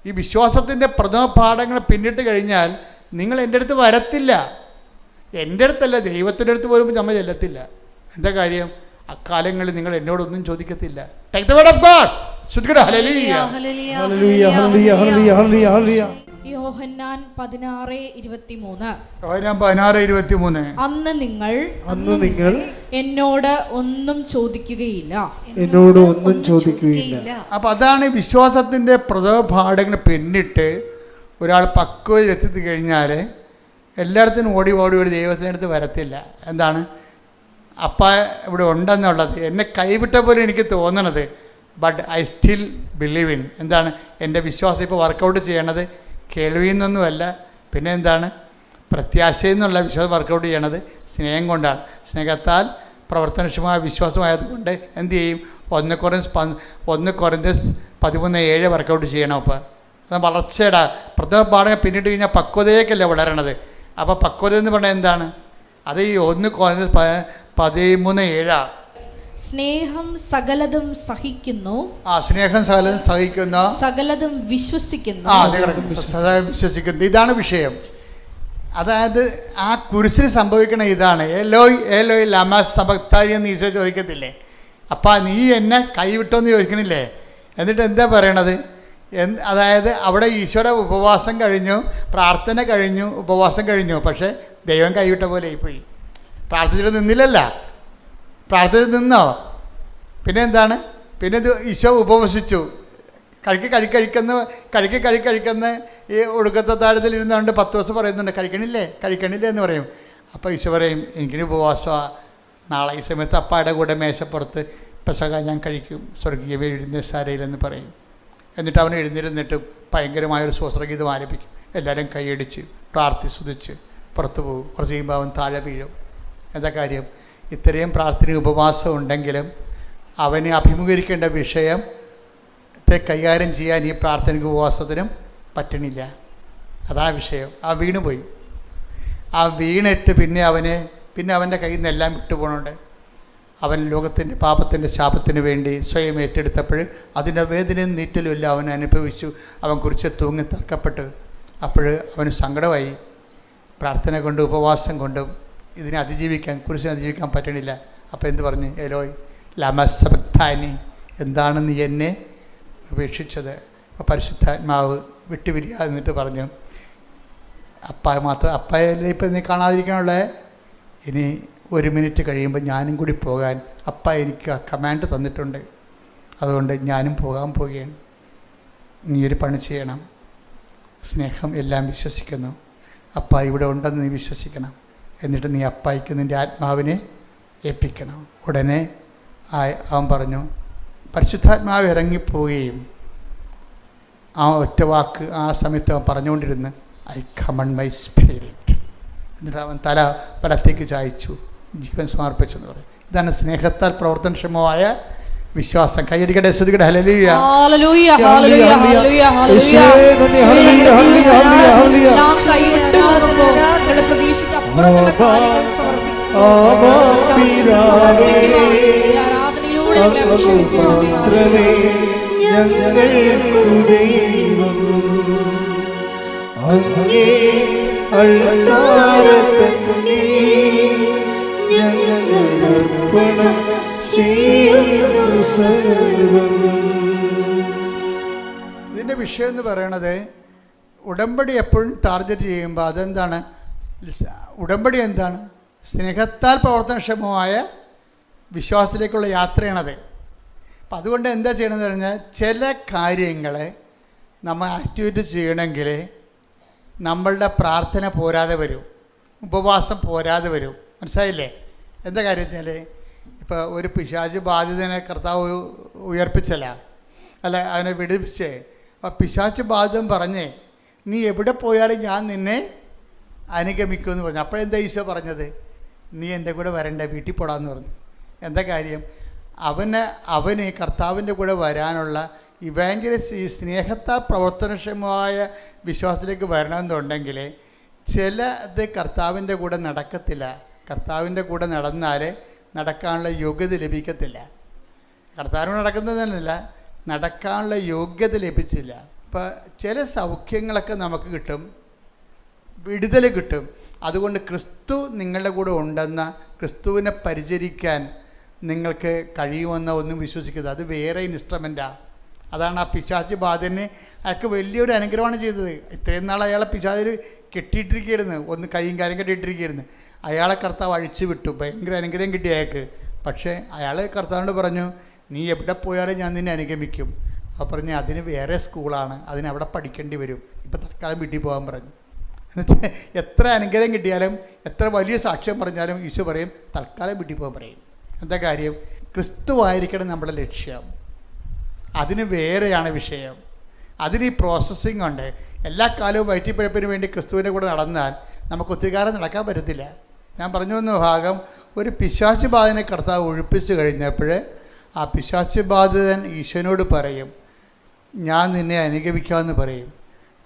ഈ വിശ്വാസത്തിൻ്റെ പ്രഥമ പാഠങ്ങൾ പിന്നിട്ട് കഴിഞ്ഞാൽ നിങ്ങൾ എൻ്റെ അടുത്ത് വരത്തില്ല. എൻ്റെ അടുത്തല്ല, ദൈവത്തിൻ്റെ അടുത്ത് പോലും നമ്മൾ ചെല്ലത്തില്ല. എന്താ കാര്യം? അക്കാലങ്ങളിൽ നിങ്ങൾ എന്നോടൊന്നും ചോദിക്കത്തില്ല. Take the word of God. ഹല്ലേലൂയ ഹല്ലേലൂയ ഹല്ലേലൂയ ഹല്ലേലൂയ. യോഹന്നാൻ 16:23. യോഹന്നാൻ 16:23. അന്ന് നിങ്ങൾ എന്നോട് ഒന്നും ചോദിക്കുകയില്ല. അപ്പം അതാണ് വിശ്വാസത്തിൻ്റെ പ്രഥമ പാഠങ്ങൾ പിന്നിട്ട് ഒരാൾ പക്വതയിലെത്തി കഴിഞ്ഞാൽ എല്ലായിടത്തും ഓടി ദൈവത്തിൻ്റെ അടുത്ത് വരത്തില്ല. എന്താണ്? അപ്പ ഇവിടെ ഉണ്ടെന്നുള്ളത് എന്നെ കൈവിട്ട പോലെ എനിക്ക് തോന്നണത്. But I still believe in. എന്താണ് എൻ്റെ വിശ്വാസം ഇപ്പോൾ വർക്കൗട്ട് ചെയ്യണത്? കേൾവിയിൽ നിന്നൊന്നുമല്ല, പിന്നെ എന്താണ്? പ്രത്യാശയിൽ നിന്നുള്ള വിശ്വാസം വർക്കൗട്ട് ചെയ്യണത് സ്നേഹം കൊണ്ടാണ്. സ്നേഹത്താൽ പ്രവർത്തനക്ഷമമായ വിശ്വാസമായതുകൊണ്ട് എന്ത് ചെയ്യും? 1 കൊരിന്ത്യസ് 13:7 വർക്കൗട്ട് ചെയ്യണം. അപ്പോൾ അത് വളർച്ചയുടെ പ്രഥമ പാഠം പിന്നിട്ട് കഴിഞ്ഞാൽ പക്വതയേക്കല്ലേ വളരണത്. അപ്പോൾ പക്വത എന്ന് പറഞ്ഞാൽ എന്താണ്? അത് ഈ 1 കൊരിന്ത്യസ് 13:7. സ്നേഹം സകലതും സഹിക്കുന്നു, സ്നേഹം സകലതും സഹിക്കുന്നു, സകലതും വിശ്വസിക്കുന്നു. വിശ്വസിക്കുന്നു. ഇതാണ് വിഷയം. അതായത് ആ കുരിശിൽ സംഭവിക്കണ ഇതാണ്. ഏലോയ് ഏലോയ് ലമാ സബക്താനി എന്ന് ഈശോ ചോദിക്കത്തില്ലേ? അപ്പം നീ എന്നെ കൈവിട്ടോന്ന് ചോദിക്കണില്ലേ? എന്നിട്ട് എന്താ പറയണത്? അതായത് അവിടെ ഈശോയുടെ ഉപവാസം കഴിഞ്ഞു, പ്രാർത്ഥന കഴിഞ്ഞു, ഉപവാസം കഴിഞ്ഞു. പക്ഷേ ദൈവം കൈവിട്ട പോലെ ആയിപ്പോയി. പ്രാർത്ഥിച്ചിട്ട് നിന്നില്ലല്ല, പ്രാർത്ഥിച്ച് നിന്നോ? പിന്നെ എന്താണ്? പിന്നെ ഇത് ഈശോ ഉപവസിച്ചു. കഴിക്കുന്ന ഈ ഒടുക്കത്തെ താഴത്തിൽ ഇരുന്നുകൊണ്ട് 10 ദിവസം പറയുന്നുണ്ട്, കഴിക്കണില്ലേ എന്ന് പറയും. അപ്പോൾ ഈശോ പറയും, എനിക്കിനി ഉപവാസമാണ്, നാളെ ഈ സമയത്ത് അപ്പായുടെ കൂടെ മേശപ്പുറത്ത് പെസക ഞാൻ കഴിക്കും സ്വർഗീയ വിരുന്നശാലയിലെന്ന് പറയും. എന്നിട്ട് അവൻ എഴുന്നേരുന്നിട്ട് ഭയങ്കരമായൊരു സ്വസ്ത്രഗീതം ആലപിക്കും. എല്ലാവരും കൈയടിച്ച് പ്രാർത്ഥിച്ചുതിച്ച് പുറത്തു പോകും. കുറച്ച് കഴിയുമ്പോൾ അവൻ താഴെ വീഴും. എന്താ കാര്യം? ഇത്രയും പ്രാർത്ഥന ഉപവാസം ഉണ്ടെങ്കിലും അവന് അഭിമുഖീകരിക്കേണ്ട വിഷയത്തെ കൈകാര്യം ചെയ്യാൻ ഈ പ്രാർത്ഥനയ്ക്ക് ഉപവാസത്തിനും പറ്റണില്ല. അതാണ് വിഷയം. ആ വീണുപോയി. ആ വീണിട്ട് പിന്നെ അവൻ്റെ കയ്യിൽ നിന്നെല്ലാം വിട്ടുപോകണുണ്ട്. അവൻ ലോകത്തിൻ്റെ പാപത്തിൻ്റെ ശാപത്തിന് വേണ്ടി സ്വയം ഏറ്റെടുത്തപ്പോൾ അതിൻ്റെ വേദനയും നീറ്റലും എല്ലാം അവൻ അനുഭവിച്ചു. അവൻ കുറിച്ച് തൂങ്ങി തർക്കപ്പെട്ട്. അപ്പോൾ അവന് സങ്കടമായി. പ്രാർത്ഥന കൊണ്ട് ഉപവാസം കൊണ്ടും ഇതിനെ കുരിശിനെ അതിജീവിക്കാൻ പറ്റണില്ല. അപ്പോൾ എന്ത് പറഞ്ഞു? ഏലോയ് ലമാ സബക്താനി, എന്താണ് നീ എന്നെ ഉപേക്ഷിച്ചത്? അപ്പോൾ പരിശുദ്ധാത്മാവ് വിട്ടുപിരിയാതെ എന്നിട്ട് പറഞ്ഞു, അപ്പായല്ലേ ഇപ്പം നീ കാണാതിരിക്കാനുള്ളത്? ഇനി 1 മിനിറ്റ് കഴിയുമ്പോൾ ഞാനും കൂടി പോകാൻ അപ്പ എനിക്ക് ആ കമാൻഡ് തന്നിട്ടുണ്ട്. അതുകൊണ്ട് ഞാനും പോകാൻ പോവുകയാണ്. നീ ഒരു പണി ചെയ്യണം. സ്നേഹം എല്ലാം വിശ്വസിക്കുന്നു. അപ്പ ഇവിടെ ഉണ്ടെന്ന് നീ വിശ്വസിക്കണം. എന്നിട്ട് നീ അപ്പായിക്ക് നിൻ്റെ ആത്മാവിനെ ഏൽപ്പിക്കണം. ഉടനെ അവൻ പറഞ്ഞു, പരിശുദ്ധാത്മാവ് ഇറങ്ങിപ്പോവുകയും ആ ഒറ്റ വാക്ക് ആ സമയത്ത് അവൻ പറഞ്ഞുകൊണ്ടിരുന്ന്, ഐ കമൺ മൈ സ്പിരിറ്റ്. എന്നിട്ട് അവൻ തല വലത്തേക്ക് ചായച്ചു, ജീവൻ സമർപ്പിച്ചെന്ന് പറയും. ഇതാണ് സ്നേഹത്താൽ പ്രവർത്തനക്ഷമമായ വിശ്വാസം. കൈയടിക്കട്ടെ, ശ്രുതിക്കട്ടെ. ഹല്ലേലൂയ, ഹല്ലേലൂയ, ഹല്ലേലൂയ, ഹല്ലേലൂയ, ഹല്ലേലൂയ. കൈവിട്ടു പോകുമ്പോൾ പ്രതീക്ഷയ്ക്ക് അപ്പുറത്തുള്ള കാര്യങ്ങൾ സമർപ്പിക്കുന്നു. ആരാധനയിലൂടെ അഭിഷേകിച്ചു. ഞങ്ങൾക്കു ദൈവം അങ്ങേ അൾത്താരതന്നിൽ ഞങ്ങളർപ്പണം ചെയ്യുന്നു സർവം. ഇതിൻ്റെ വിഷയം എന്ന് പറയണത്, ഉടമ്പടി എപ്പോഴും ടാർഗറ്റ് ചെയ്യുമ്പോൾ അതെന്താണ്? ഉടമ്പടി എന്താണ്? സ്നേഹത്താൽ പ്രവർത്തനക്ഷമമായ വിശ്വാസത്തിലേക്കുള്ള യാത്രയാണത്. അപ്പം അതുകൊണ്ട് എന്താ ചെയ്യണമെന്ന് പറഞ്ഞാൽ, ചില കാര്യങ്ങളെ നമ്മൾ ആക്ടിവേറ്റ് ചെയ്യണമെങ്കിൽ നമ്മളുടെ പ്രാർത്ഥന പോരാതെ വരും, ഉപവാസം പോരാതെ വരും. മനസ്സിലായില്ലേ? എന്താ കാര്യം വെച്ചാൽ, ഇപ്പോൾ ഒരു പിശാച് ബാധിതനെ കർത്താവ് ഉയർപ്പിച്ചല്ല, അല്ല അവനെ വിടുവിച്ചേ. അപ്പോൾ പിശാച് ബാധിതൻ പറഞ്ഞേ, നീ എവിടെ പോയാലും ഞാൻ നിന്നെ അനുഗമിക്കുമെന്ന് പറഞ്ഞു. അപ്പോഴെന്താ ഈശോ പറഞ്ഞത്? നീ എൻ്റെ കൂടെ വരണ്ട, വീട്ടിൽ പോടാന്ന് പറഞ്ഞു. എന്താ കാര്യം? അവന് കർത്താവിൻ്റെ കൂടെ വരാനുള്ള ഈ സ്നേഹത്താൽ പ്രവർത്തനക്ഷമമായ വിശ്വാസത്തിലേക്ക് വരണമെന്നുണ്ടെങ്കിൽ ചിലത് കർത്താവിൻ്റെ കൂടെ നടക്കത്തില്ല. കർത്താവിൻ്റെ കൂടെ നടക്കാനുള്ള യോഗ്യത ലഭിക്കത്തില്ല. കർത്താവിനോട് നടക്കുന്നതല്ല, നടക്കാനുള്ള യോഗ്യത ലഭിച്ചില്ല. ഇപ്പോൾ ചില സൗഖ്യങ്ങളൊക്കെ നമുക്ക് കിട്ടും, വിടുതൽ കിട്ടും. അതുകൊണ്ട് ക്രിസ്തു നിങ്ങളുടെ കൂടെ ഉണ്ടെന്ന, ക്രിസ്തുവിനെ പരിചരിക്കാൻ നിങ്ങൾക്ക് കഴിയുമെന്ന ഒന്നും വിശ്വസിക്കരുത്. അത് വേറെ ഇൻസ്ട്രുമെൻറ്റാണ്. അതാണ് ആ പിശാച് ബാധനെ അയാൾക്ക് വലിയൊരു അനുഗ്രഹമാണ് ചെയ്തത്. ഇത്രയും നാൾ അയാളെ പിശാചിൽ കെട്ടിയിട്ടിരിക്കുകയായിരുന്നു, ഒന്ന് കൈയും കാര്യം കെട്ടിയിട്ടിരിക്കുകയായിരുന്നു. അയാളെ കർത്താവ് അഴിച്ചു വിട്ടു, ഭയങ്കര അനുഗ്രഹം കിട്ടി അയാൾക്ക്. പക്ഷേ അയാൾ കർത്താവിനോട് പറഞ്ഞു, നീ എവിടെ പോയാലും ഞാൻ നിന്നെ അനുഗമിക്കും. അപ്പോൾ പറഞ്ഞു, അതിന് വേറെ സ്കൂളാണ്, അതിനവിടെ പഠിക്കേണ്ടി വരും, ഇപ്പം തൽക്കാലം വീട്ടിൽ പോകാൻ പറഞ്ഞു. എന്നുവെച്ചാൽ എത്ര അനുഗ്രഹം കിട്ടിയാലും എത്ര വലിയ സാക്ഷ്യം പറഞ്ഞാലും ഈശോ പറയും തൽക്കാലം വീട്ടിൽ പോകാൻ പറയും. എന്താ കാര്യം? ക്രിസ്തുവായിരിക്കണം നമ്മുടെ ലക്ഷ്യം. അതിന് വേറെയാണ് വിഷയം. അതിന് ഈ പ്രോസസ്സിംഗ് ഉണ്ട്. എല്ലാ കാലവും വയറ്റിപ്പഴപ്പിന് വേണ്ടി ക്രിസ്തുവിൻ്റെ കൂടെ നടന്നാൽ നമുക്ക് ഒത്തിരി കാലം നടക്കാൻ പറ്റത്തില്ല. ഞാൻ പറഞ്ഞു വന്ന ഭാഗം, ഒരു പിശാച് ബാധനെ കർത്താവ് ഒഴിപ്പിച്ച് കഴിഞ്ഞപ്പോൾ ആ പിശാച് ബാധിതൻ ഈശോനോട് പറയും, ഞാൻ നിന്നെ അനുഗമിക്കാമെന്ന് പറയും.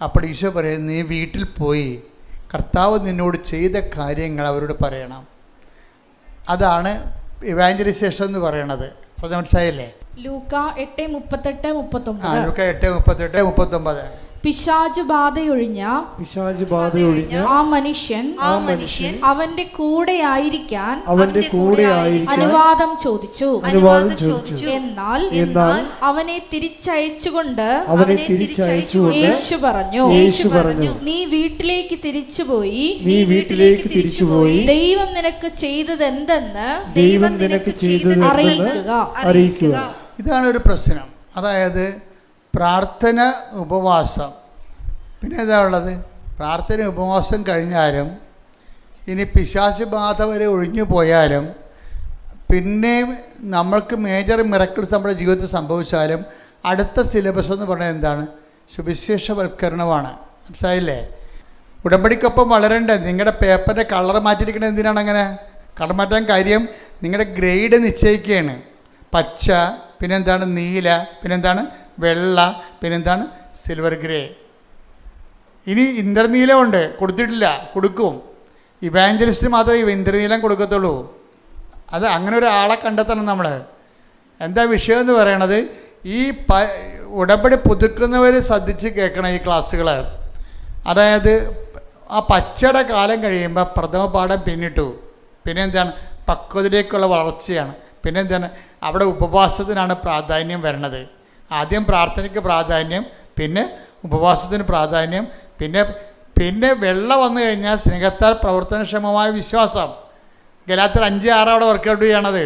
അപ്പോൾ ഈശോ പറയും, നീ വീട്ടിൽ പോയി കർത്താവ് നിന്നോട് ചെയ്ത കാര്യങ്ങൾ അവരോട് പറയണം. അതാണ് ഇവാഞ്ചലൈസേഷൻ എന്ന് പറയണത്. അപ്പോൾ മനസ്സിലായില്ലേ? ലൂക്ക 8:38-39. ലൂക്ക 8:38-39. പിശാച് ബാധയൊഴിഞ്ഞ ആ മനുഷ്യൻ അവന്റെ കൂടെ ആയിരിക്കാൻ അനുവാദം ചോദിച്ചു. എന്നാൽ അവനെ തിരിച്ചയച്ചുകൊണ്ട് യേശു പറഞ്ഞു, നീ വീട്ടിലേക്ക് തിരിച്ചുപോയി ദൈവം നിനക്ക് ചെയ്തത് എന്തെന്ന് അറിയിക്കുക. ഇതാണ് ഒരു പ്രശ്നം. അതായത് പ്രാർത്ഥന, ഉപവാസം. പിന്നെ എന്താ ഉള്ളത്? പ്രാർത്ഥന ഉപവാസം കഴിഞ്ഞാലും ഇനി പിശാച് ബാധ വരെ ഒഴിഞ്ഞു പോയാലും പിന്നെ നമ്മൾക്ക് മേജർ മിറക്കിൾസ് നമ്മുടെ ജീവിതത്തിൽ സംഭവിച്ചാലും അടുത്ത സിലബസ് എന്ന് പറഞ്ഞാൽ എന്താണ്? സുവിശേഷവൽക്കരണമാണ്. മനസ്സിലായില്ലേ? ഉടമ്പടിക്കൊപ്പം വളരണ്ടേ? നിങ്ങളുടെ പേപ്പറിൻ്റെ കളർ മാറ്റിയിരിക്കുന്നത് എന്തിനാണ്? അങ്ങനെ കളർ മാറ്റാൻ കാര്യം നിങ്ങളുടെ ഗ്രേഡ് നിശ്ചയിക്കുകയാണ്. പച്ച, പിന്നെന്താണ് നീല, പിന്നെന്താണ് വെള്ള, പിന്നെന്താണ് സിൽവർ ഗ്രേ. ഇനി ഇന്ദ്രനീലമുണ്ട്, കൊടുത്തിട്ടില്ല, കൊടുക്കും. ഇവാഞ്ചലിസ്റ്റ് മാത്രമേ ഇന്ദ്രനീലം കൊടുക്കത്തുള്ളൂ. അത് അങ്ങനെ ഒരാളെ കണ്ടെത്തണം നമ്മൾ. എന്താ വിഷയം എന്ന് പറയണത്? ഈ ഉടമ്പടി പുതുക്കുന്നവർ ശ്രദ്ധിച്ച് കേൾക്കണം ഈ ക്ലാസ്സുകൾ. അതായത് ആ പച്ചയുടെ കാലം കഴിയുമ്പോൾ പ്രഥമ പാഠം പിന്നിട്ടു. പിന്നെ എന്താണ്? പക്വതയിലേക്കുള്ള വളർച്ചയാണ്. പിന്നെ എന്താണ്? അവിടെ ഉപവാസത്തിനാണ് പ്രാധാന്യം വരണത്. ആദ്യം പ്രാർത്ഥനയ്ക്ക് പ്രാധാന്യം, പിന്നെ ഉപവാസത്തിന് പ്രാധാന്യം, പിന്നെ വെള്ള വന്നു കഴിഞ്ഞാൽ സ്നേഹത്താൽ പ്രവർത്തനക്ഷമമായ വിശ്വാസം. ഗലാത്യർ 5:6 അവിടെ വർക്കൗട്ട് ചെയ്യണത്.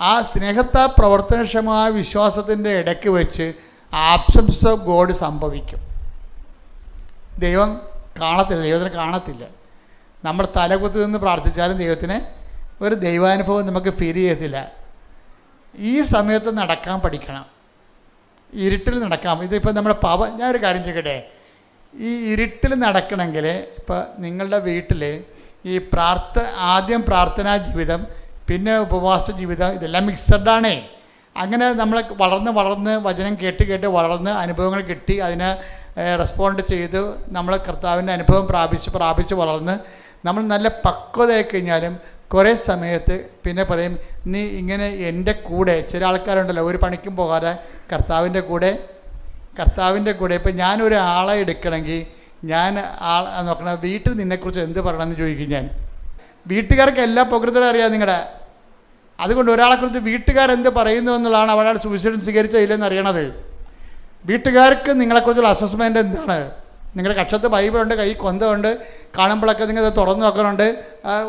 ആ സ്നേഹത്താൽ പ്രവർത്തനക്ഷമമായ വിശ്വാസത്തിൻ്റെ ഇടയ്ക്ക് വെച്ച് ആബ്സൻസ് ഓഫ് ഗോഡ് സംഭവിക്കും. ദൈവം കാണത്തില്ല, ദൈവത്തിനെ കാണത്തില്ല. നമ്മൾ തലകുത്തി നിന്ന് പ്രാർത്ഥിച്ചാലും ദൈവത്തിന് ഒരു ദൈവാനുഭവം നമുക്ക് ഫീൽ ചെയ്യത്തില്ല. ഈ സമയത്ത് നടക്കാൻ പഠിക്കണം. ഇരുട്ടിൽ നടക്കാം. ഇതിപ്പോൾ നമ്മൾ ഞാനൊരു കാര്യം ചോദിക്കട്ടെ, ഈ ഇരുട്ടിൽ നടക്കണമെങ്കിൽ ഇപ്പോൾ നിങ്ങളുടെ വീട്ടിൽ ഈ ആദ്യം പ്രാർത്ഥനാ ജീവിതം, പിന്നെ ഉപവാസ ജീവിതം, ഇതെല്ലാം മിക്സഡാണേ. അങ്ങനെ നമ്മൾ വളർന്ന് വചനം കേട്ട് വളർന്ന് അനുഭവങ്ങൾ കിട്ടി, അതിനെ റെസ്പോണ്ട് ചെയ്ത് നമ്മൾ കർത്താവിൻ്റെ അനുഭവം പ്രാപിച്ച് വളർന്ന് നമ്മൾ നല്ല പക്വതയായി കഴിഞ്ഞാലും കുറേ സമയത്ത് പിന്നെ പറയും, നീ ഇങ്ങനെ എൻ്റെ കൂടെ. ചില ആൾക്കാരുണ്ടല്ലോ ഒരു പണിക്കും പോകാതെ കർത്താവിൻ്റെ കൂടെ. ഇപ്പം ഞാനൊരു ആളെ എടുക്കണമെങ്കിൽ ഞാൻ നോക്കണം, വീട്ടിൽ നിന്നെക്കുറിച്ച് എന്ത് പറയണമെന്ന് ചോദിക്കും ഞാൻ. വീട്ടുകാർക്ക് എല്ലാ പ്രകൃതവും അറിയാം നിങ്ങളുടെ. അതുകൊണ്ട് ഒരാളെക്കുറിച്ച് വീട്ടുകാരെന്ത് പറയുന്നു എന്നുള്ളതാണ് അവരാൾ സുവിശേഷം സ്വീകരിച്ചില്ലെന്ന് അറിയണത്. വീട്ടുകാർക്ക് നിങ്ങളെക്കുറിച്ചുള്ള അസസ്മെൻ്റ് എന്താണ്? നിങ്ങളുടെ കക്ഷത്ത് ബൈബിളുണ്ട്, കൈ കൊന്തമുണ്ട്, കാണുമ്പോഴൊക്കെ നിങ്ങൾ തുറന്നു നോക്കുന്നുണ്ട്,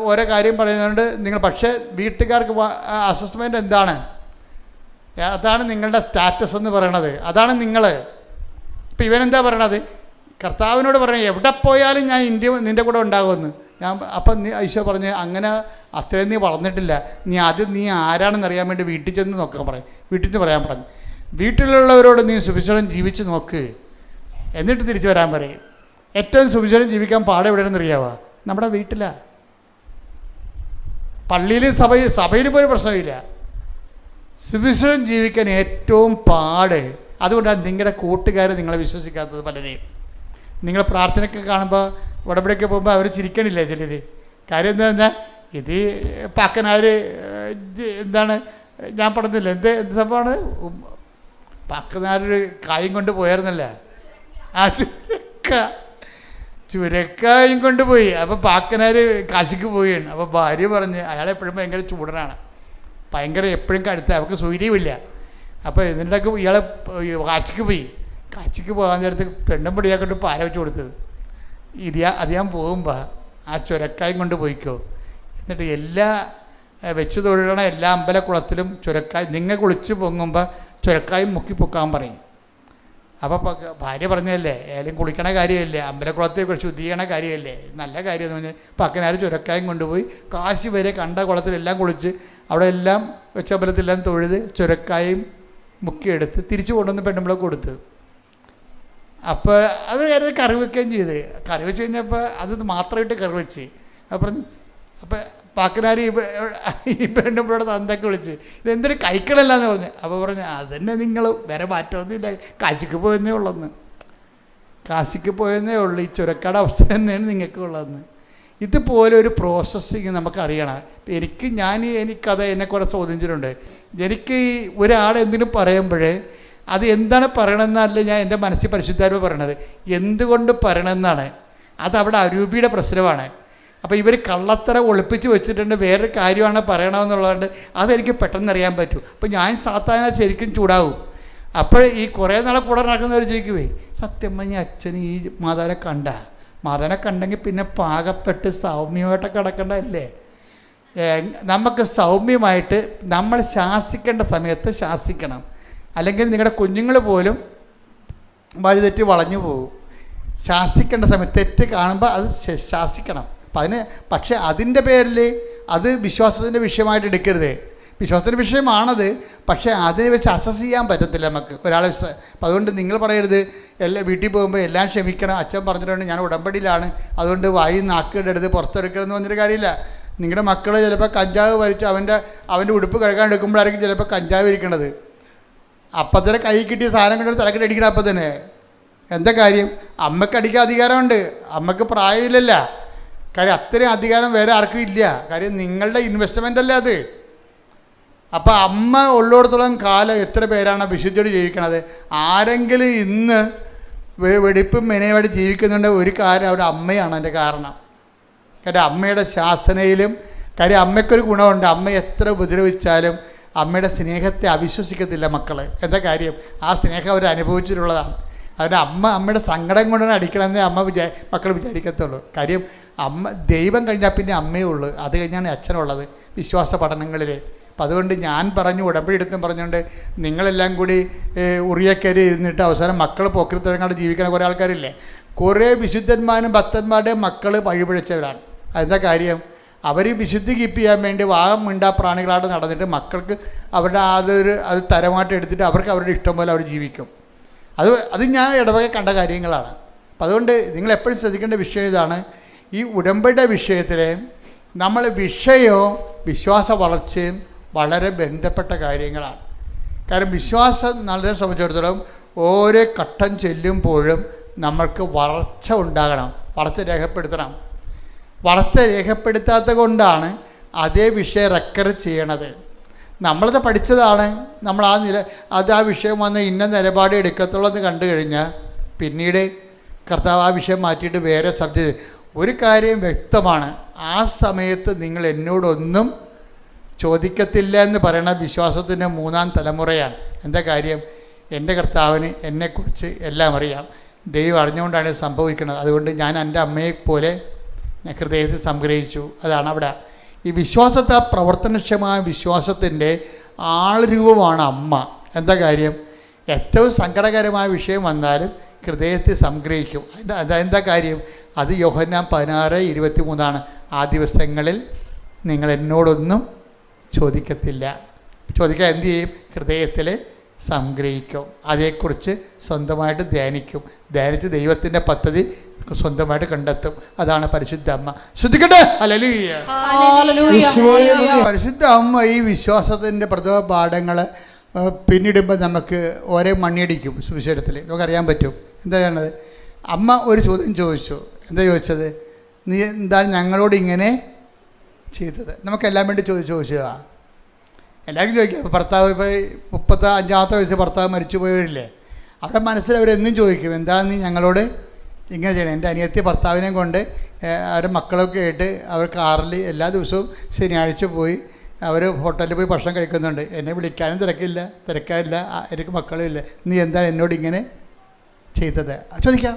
ഓരോ കാര്യം പറയുന്നുണ്ട് നിങ്ങൾ. പക്ഷേ വീട്ടുകാർക്ക് അസസ്മെൻ്റ് എന്താണ്? അതാണ് നിങ്ങളുടെ സ്റ്റാറ്റസ് എന്ന് പറയണത്. അതാണ് നിങ്ങൾ. ഇപ്പം ഇവനെന്താ പറയണത്? കർത്താവിനോട് പറയണത് എവിടെ പോയാലും ഞാൻ നിൻ്റെ കൂടെ ഉണ്ടാകുമെന്ന്. അപ്പം ഈശോ പറഞ്ഞ് അങ്ങനെ അത്രയും നീ വളർന്നിട്ടില്ല, നീ ആദ്യം നീ ആരാണെന്ന് അറിയാൻ വേണ്ടി വീട്ടിൽ ചെന്ന് നോക്കാൻ പറയും. വീട്ടിൽ നിന്ന് പറയാൻ പറഞ്ഞു. വീട്ടിലുള്ളവരോട് നീ സുവിശേഷം ജീവിച്ച് നോക്ക്, എന്നിട്ട് തിരിച്ചു വരാൻ പറയും. ഏറ്റവും സുവിശേഷം ജീവിക്കാൻ പാടെ എവിടെയാണെന്ന് അറിയാവോ? നമ്മുടെ വീട്ടിലാണ്. പള്ളിയിലും സഭയിലും പോലും പ്രശ്നമില്ല. സുവിശേഷം ജീവിക്കാൻ ഏറ്റവും പാട്. അതുകൊണ്ടാണ് നിങ്ങളുടെ കൂട്ടുകാർ നിങ്ങളെ വിശ്വസിക്കാത്തത്. പലരെയും നിങ്ങൾ പ്രാർത്ഥനയ്ക്ക് കാണുമ്പോൾ ഉടമ്പടിയൊക്കെ പോകുമ്പോൾ അവർ ചിരിക്കണില്ലേ ചിലർ. കാര്യം എന്താണെന്നാൽ ഇത് പാക്കനാർ എന്താണ് ഞാൻ പറഞ്ഞില്ല, എന്ത് സംഭവമാണ്? പാക്കനാരൊരു കായും കൊണ്ട് പോയായിരുന്നല്ലേ, ആ ചുരക്കായും കൊണ്ടുപോയി. അപ്പോൾ പാക്കനാർ കാശിക്ക് പോവുകയാണ്. അപ്പോൾ ഭാര്യ പറഞ്ഞ് അയാളെപ്പോഴും ഭയങ്കര ചൂടനാണ്, ഭയങ്കര എപ്പോഴും കടുത്ത, അവർക്ക് സൂര്യമില്ല. അപ്പോൾ ഇതിൻ്റെയൊക്കെ ഇയാളെ കാശിക്ക് പോകാൻ നേരത്ത് പെണ്ണും പിടിയാക്കൊണ്ട് പാര വെച്ച് കൊടുത്തത്. അത് ഞാൻ പോകുമ്പോൾ ആ ചുരക്കായും കൊണ്ട് പോയിക്കോ, എന്നിട്ട് എല്ലാ വെച്ച് തൊഴിലണ എല്ലാ അമ്പലക്കുളത്തിലും ചുരക്കായ് നിങ്ങൾ കുളിച്ച് പൊങ്ങുമ്പോൾ ചുരക്കായും മുക്കി പൊക്കാൻ പറയും. അപ്പോൾ ഭാര്യ പറഞ്ഞതല്ലേ, ഏലും കുളിക്കണ കാര്യമല്ലേ, അമ്പലക്കുളത്തിൽ ശുദ്ധി ചെയ്യണ കാര്യമല്ലേ, നല്ല കാര്യം എന്ന് പറഞ്ഞാൽ പക്കനാർ ചുരക്കായും കൊണ്ടുപോയി കാശി വരെ കണ്ട കുളത്തിലെല്ലാം കുളിച്ച് അവിടെ എല്ലാം വെച്ചമ്പലത്തിലെല്ലാം തൊഴുത് ചുരക്കായും മുക്കിയെടുത്ത് തിരിച്ചു കൊണ്ടുവന്ന് പെണ്ണുമ്പളെ കൊടുത്ത്. അപ്പോൾ അവർ കരുതി കറി വയ്ക്കുകയും ചെയ്ത്. കറി വെച്ച് കഴിഞ്ഞപ്പോൾ അത് മാത്രമായിട്ട് കറി വെച്ച്. അപ്പം പാക്കനാരി ഈ പെണ്ണുമ്പോഴോട് തന്തൊക്കെ വിളിച്ച് ഇതെന്തൊരു കൈക്കളല്ലാന്ന് പറഞ്ഞു. അപ്പോൾ പറഞ്ഞു അതന്നെ നിങ്ങൾ വേറെ മാറ്റമൊന്നുമില്ല, കാശിക്ക് പോയെന്നേ ഉള്ളെന്ന്. കാശിക്ക് പോയെന്നേ ഉള്ളൂ. ഈ ചുരക്കാട് അവസ്ഥ തന്നെയാണ് നിങ്ങൾക്ക് ഉള്ളതെന്ന്. ഇതുപോലെ ഒരു പ്രോസസ്സിങ് നമുക്കറിയണം. എനിക്കത് എന്നെ കുറേ ചോദിച്ചിട്ടുണ്ട്. എനിക്ക് ഈ ഒരാളെന്തിനും പറയുമ്പോഴേ അത് എന്താണ് പറയണമെന്നല്ല ഞാൻ എൻ്റെ മനസ്സിൽ പരിശുദ്ധാത്മ പറയണത്, എന്തുകൊണ്ട് പറയണമെന്നാണ്. അതവിടെ അരൂപിയുടെ പ്രശ്നമാണ്. അപ്പോൾ ഇവർ കള്ളത്തരം ഒളിപ്പിച്ച് വെച്ചിട്ടുണ്ട്, വേറൊരു കാര്യമാണ് പറയണമെന്നുള്ളതുകൊണ്ട് അതെനിക്ക് പെട്ടെന്ന് അറിയാൻ പറ്റും. അപ്പോൾ ഞാൻ സാധാരണ ശരിക്കും ചൂടാവും. അപ്പോൾ ഈ കുറേ നാളെ കൂടെ നടക്കുന്നവർ ചോദിക്കുവേ, സത്യം പറഞ്ഞ അച്ഛൻ ഈ മാതാവിനെ കണ്ടെങ്കിൽ പിന്നെ പാകപ്പെട്ട് സൗമ്യമായിട്ടൊക്കെ കിടക്കേണ്ടതല്ലേ? നമുക്ക് സൗമ്യമായിട്ട് നമ്മൾ ശാസിക്കേണ്ട സമയത്ത് ശാസിക്കണം. അല്ലെങ്കിൽ നിങ്ങളുടെ കുഞ്ഞുങ്ങൾ പോലും വഴിതെറ്റി വളഞ്ഞു പോകും. ശാസിക്കേണ്ട സമയത്ത് തെറ്റ് കാണുമ്പോൾ അത് ശാസിക്കണം. പക്ഷേ അതിൻ്റെ പേരിൽ അത് വിശ്വാസത്തിൻ്റെ വിഷയമായിട്ട് എടുക്കരുത്. വിശ്വാസത്തിൻ്റെ വിഷയമാണത്, പക്ഷേ അതിനെ വെച്ച് അസസ് ചെയ്യാൻ പറ്റത്തില്ല നമുക്ക് ഒരാളെ. അപ്പം അതുകൊണ്ട് നിങ്ങൾ പറയരുത് വീട്ടിൽ പോകുമ്പോൾ എല്ലാം ക്ഷമിക്കണം, അച്ഛൻ പറഞ്ഞിട്ടുണ്ട് ഞാൻ ഉടമ്പടിയിലാണ്, അതുകൊണ്ട് വായി നാക്കിടരുത്, പുറത്തെടുക്കണമെന്ന് പറഞ്ഞൊരു കാര്യമില്ല. നിങ്ങളുടെ മക്കൾ ചിലപ്പോൾ കഞ്ചാവ് വലിച്ച് അവൻ്റെ ഉടുപ്പ് കഴുകാൻ എടുക്കുമ്പോഴായിരിക്കും ചിലപ്പോൾ കഞ്ചാവ് ഇരിക്കണത്. അപ്പം തന്നെ കൈ കിട്ടിയ സാധനം കൊണ്ടൊരു തലക്കെട്ട് അടിക്കണം. അപ്പം തന്നെ എന്താ കാര്യം? അമ്മയ്ക്ക് അടിക്കാൻ അധികാരമുണ്ട്, അമ്മയ്ക്ക് പ്രായമില്ലല്ല. കാര്യം അത്രയും അധികാരം വേറെ ആർക്കും ഇല്ല. കാര്യം നിങ്ങളുടെ ഇൻവെസ്റ്റ്മെൻ്റ് അല്ലേ അത്. അപ്പോൾ അമ്മ ഉള്ളിടത്തോളം കാലം എത്ര പേരാണ് വിശുദ്ധിയോട് ജീവിക്കണത്? ആരെങ്കിലും ഇന്ന് വെടിപ്പും മെനയുമായിട്ട് ജീവിക്കുന്നുണ്ട്, ഒരു കാര്യം അവരുടെ അമ്മയാണ് അതിൻ്റെ കാരണം. കാര്യം അമ്മയുടെ ശാസനയിലും കാര്യം അമ്മയ്ക്കൊരു ഗുണമുണ്ട്, അമ്മ എത്ര ഉപദ്രവിച്ചാലും അമ്മയുടെ സ്നേഹത്തെ അവിശ്വസിക്കത്തില്ല മക്കൾ. എന്താ കാര്യം? ആ സ്നേഹം അവർ അനുഭവിച്ചിട്ടുള്ളതാണ്. അതുകൊണ്ട് അമ്മയുടെ സങ്കടം കൊണ്ടാണ് അടിക്കണമെന്നേ മക്കൾ വിചാരിക്കത്തുള്ളൂ. കാര്യം ദൈവം കഴിഞ്ഞാൽ പിന്നെ അമ്മയേ ഉള്ളൂ, അത് കഴിഞ്ഞാണ് അച്ഛനുള്ളത് വിശ്വാസ പഠനങ്ങളിൽ. അപ്പം അതുകൊണ്ട് ഞാൻ പറഞ്ഞു ഉടമ്പടി എടുത്തും പറഞ്ഞുകൊണ്ട് നിങ്ങളെല്ലാം കൂടി ഉറിയക്കരി ഇരുന്നിട്ട് അവസാനം മക്കൾ പോക്കിരിത്തരങ്ങാണ്ട് ജീവിക്കുന്ന കുറേ ആൾക്കാരില്ലേ. കുറേ വിശുദ്ധന്മാരും ഭക്തന്മാരുടെയും മക്കൾ വഴിപിഴച്ചവരാണ്. അതെന്താ കാര്യം? അവർ വിശുദ്ധി കീപ്പ് ചെയ്യാൻ വേണ്ടി വാഗം മിണ്ടാ പ്രാണികളായിട്ട് നടന്നിട്ട് മക്കൾക്ക് അവരുടെ അത് തരമായിട്ട് എടുത്തിട്ട് അവർക്ക് അവരുടെ ഇഷ്ടം പോലെ അവർ ജീവിക്കും. അത് ഞാൻ ഇടവകെ കണ്ട കാര്യങ്ങളാണ്. അപ്പം അതുകൊണ്ട് നിങ്ങളെപ്പോഴും ശ്രദ്ധിക്കേണ്ട വിഷയം ഇതാണ്. ഈ ഉടമ്പടിയുടെ വിഷയത്തിൽ നമ്മൾ വിഷയവും വിശ്വാസ വളർച്ചയും വളരെ ബന്ധപ്പെട്ട കാര്യങ്ങളാണ്. കാരണം വിശ്വാസം നല്ലതിനെ സംബന്ധിച്ചിടത്തോളം ഓരോ ഘട്ടം ചെല്ലുമ്പോഴും നമ്മൾക്ക് വളർച്ച ഉണ്ടാകണം, വളർച്ച രേഖപ്പെടുത്തണം. വളർച്ച രേഖപ്പെടുത്താത്തത് കൊണ്ടാണ് അതേ വിഷയം റെക്കർ ചെയ്യണത്. നമ്മളത് പഠിച്ചതാണ്, നമ്മൾ ആ വിഷയം വന്ന് ഇന്ന നിലപാട് എടുക്കത്തുള്ളൂ എന്ന് കണ്ടു കഴിഞ്ഞാൽ പിന്നീട് കർത്താവ് ആ വിഷയം മാറ്റിയിട്ട് വേറെ സബ്ജക്റ്റ്. ഒരു കാര്യം വ്യക്തമാണ്, ആ സമയത്ത് നിങ്ങൾ എന്നോടൊന്നും ചോദിക്കത്തില്ല എന്ന് പറയുന്ന വിശ്വാസത്തിൻ്റെ 3-ാം തലമുറയാണ്. എന്താ കാര്യം? എൻ്റെ കർത്താവിന് എന്നെക്കുറിച്ച് എല്ലാം അറിയാം, ദൈവം അറിഞ്ഞുകൊണ്ടാണ് ഇത് സംഭവിക്കുന്നത്. അതുകൊണ്ട് ഞാൻ എൻ്റെ അമ്മയെപ്പോലെ ഞാൻ ഹൃദയത്തിൽ സംഗ്രഹിച്ചു. അതാണ് അവിടെ ഈ വിശ്വാസത്തെ, പ്രവർത്തനക്ഷമമായ വിശ്വാസത്തിൻ്റെ ആൾരൂപമാണ് അമ്മ. എന്താ കാര്യം? ഏറ്റവും സങ്കടകരമായ വിഷയം വന്നാലും ഹൃദയത്തിൽ സംഗ്രഹിക്കും. അതെന്താ കാര്യം? അത് യോഹന്നാൻ 16:23 ആ ദിവസങ്ങളിൽ നിങ്ങൾ എന്നോടൊന്നും ചോദിക്കത്തില്ല. ചോദിക്കാൻ എന്തു ചെയ്യും? ഹൃദയത്തിൽ സംഗ്രഹിക്കും. അതേക്കുറിച്ച് സ്വന്തമായിട്ട് ധ്യാനിക്കും. ധ്യാനിച്ച് ദൈവത്തിൻ്റെ പദ്ധതി സ്വന്തമായിട്ട് കണ്ടെത്തും. അതാണ് പരിശുദ്ധ അമ്മ. ശ്രദ്ധിക്കട്ടെ. ഹല്ലേലൂയ. പരിശുദ്ധ അമ്മ ഈ വിശ്വാസത്തിൻ്റെ പ്രഥമ പാഠങ്ങൾ പിന്നിടുമ്പോൾ നമുക്ക് ഓരോ മണ്ണിയടിക്കും. സുവിശേഷത്തിൽ നമുക്കറിയാൻ പറ്റും. എന്താ ചെയ്യണത്? അമ്മ ഒരു ചോദ്യം ചോദിച്ചു. എന്താ ചോദിച്ചത്? നീ എന്താണ് ഞങ്ങളോട് ഇങ്ങനെ ചെയ്തത്? നമുക്കെല്ലാം വേണ്ടി ചോദിച്ചതാണ്. എല്ലാവർക്കും ചോദിക്കാം. ഭർത്താവ് ഇപ്പോൾ 35-ാമത്തെ വയസ്സ് ഭർത്താവ് മരിച്ചു പോയവരില്ലേ, അവിടെ മനസ്സിൽ അവരെന്നും ചോദിക്കും, എന്താണ് നീ ഞങ്ങളോട് ഇങ്ങനെ ചെയ്യണം? എൻ്റെ അനിയത്തി ഭർത്താവിനെയും കൊണ്ട് അവരുടെ മക്കളൊക്കെ ആയിട്ട് അവർ കാറിൽ എല്ലാ ദിവസവും ശനിയാഴ്ച പോയി അവർ ഹോട്ടലിൽ പോയി ഭക്ഷണം കഴിക്കുന്നുണ്ട്. എന്നെ വിളിക്കാനും തിരക്കാനില്ല, എനിക്ക് മക്കളും ഇല്ല. നീ എന്താണ് എന്നോട് ഇങ്ങനെ ചെയ്തത്? ചോദിക്കാം.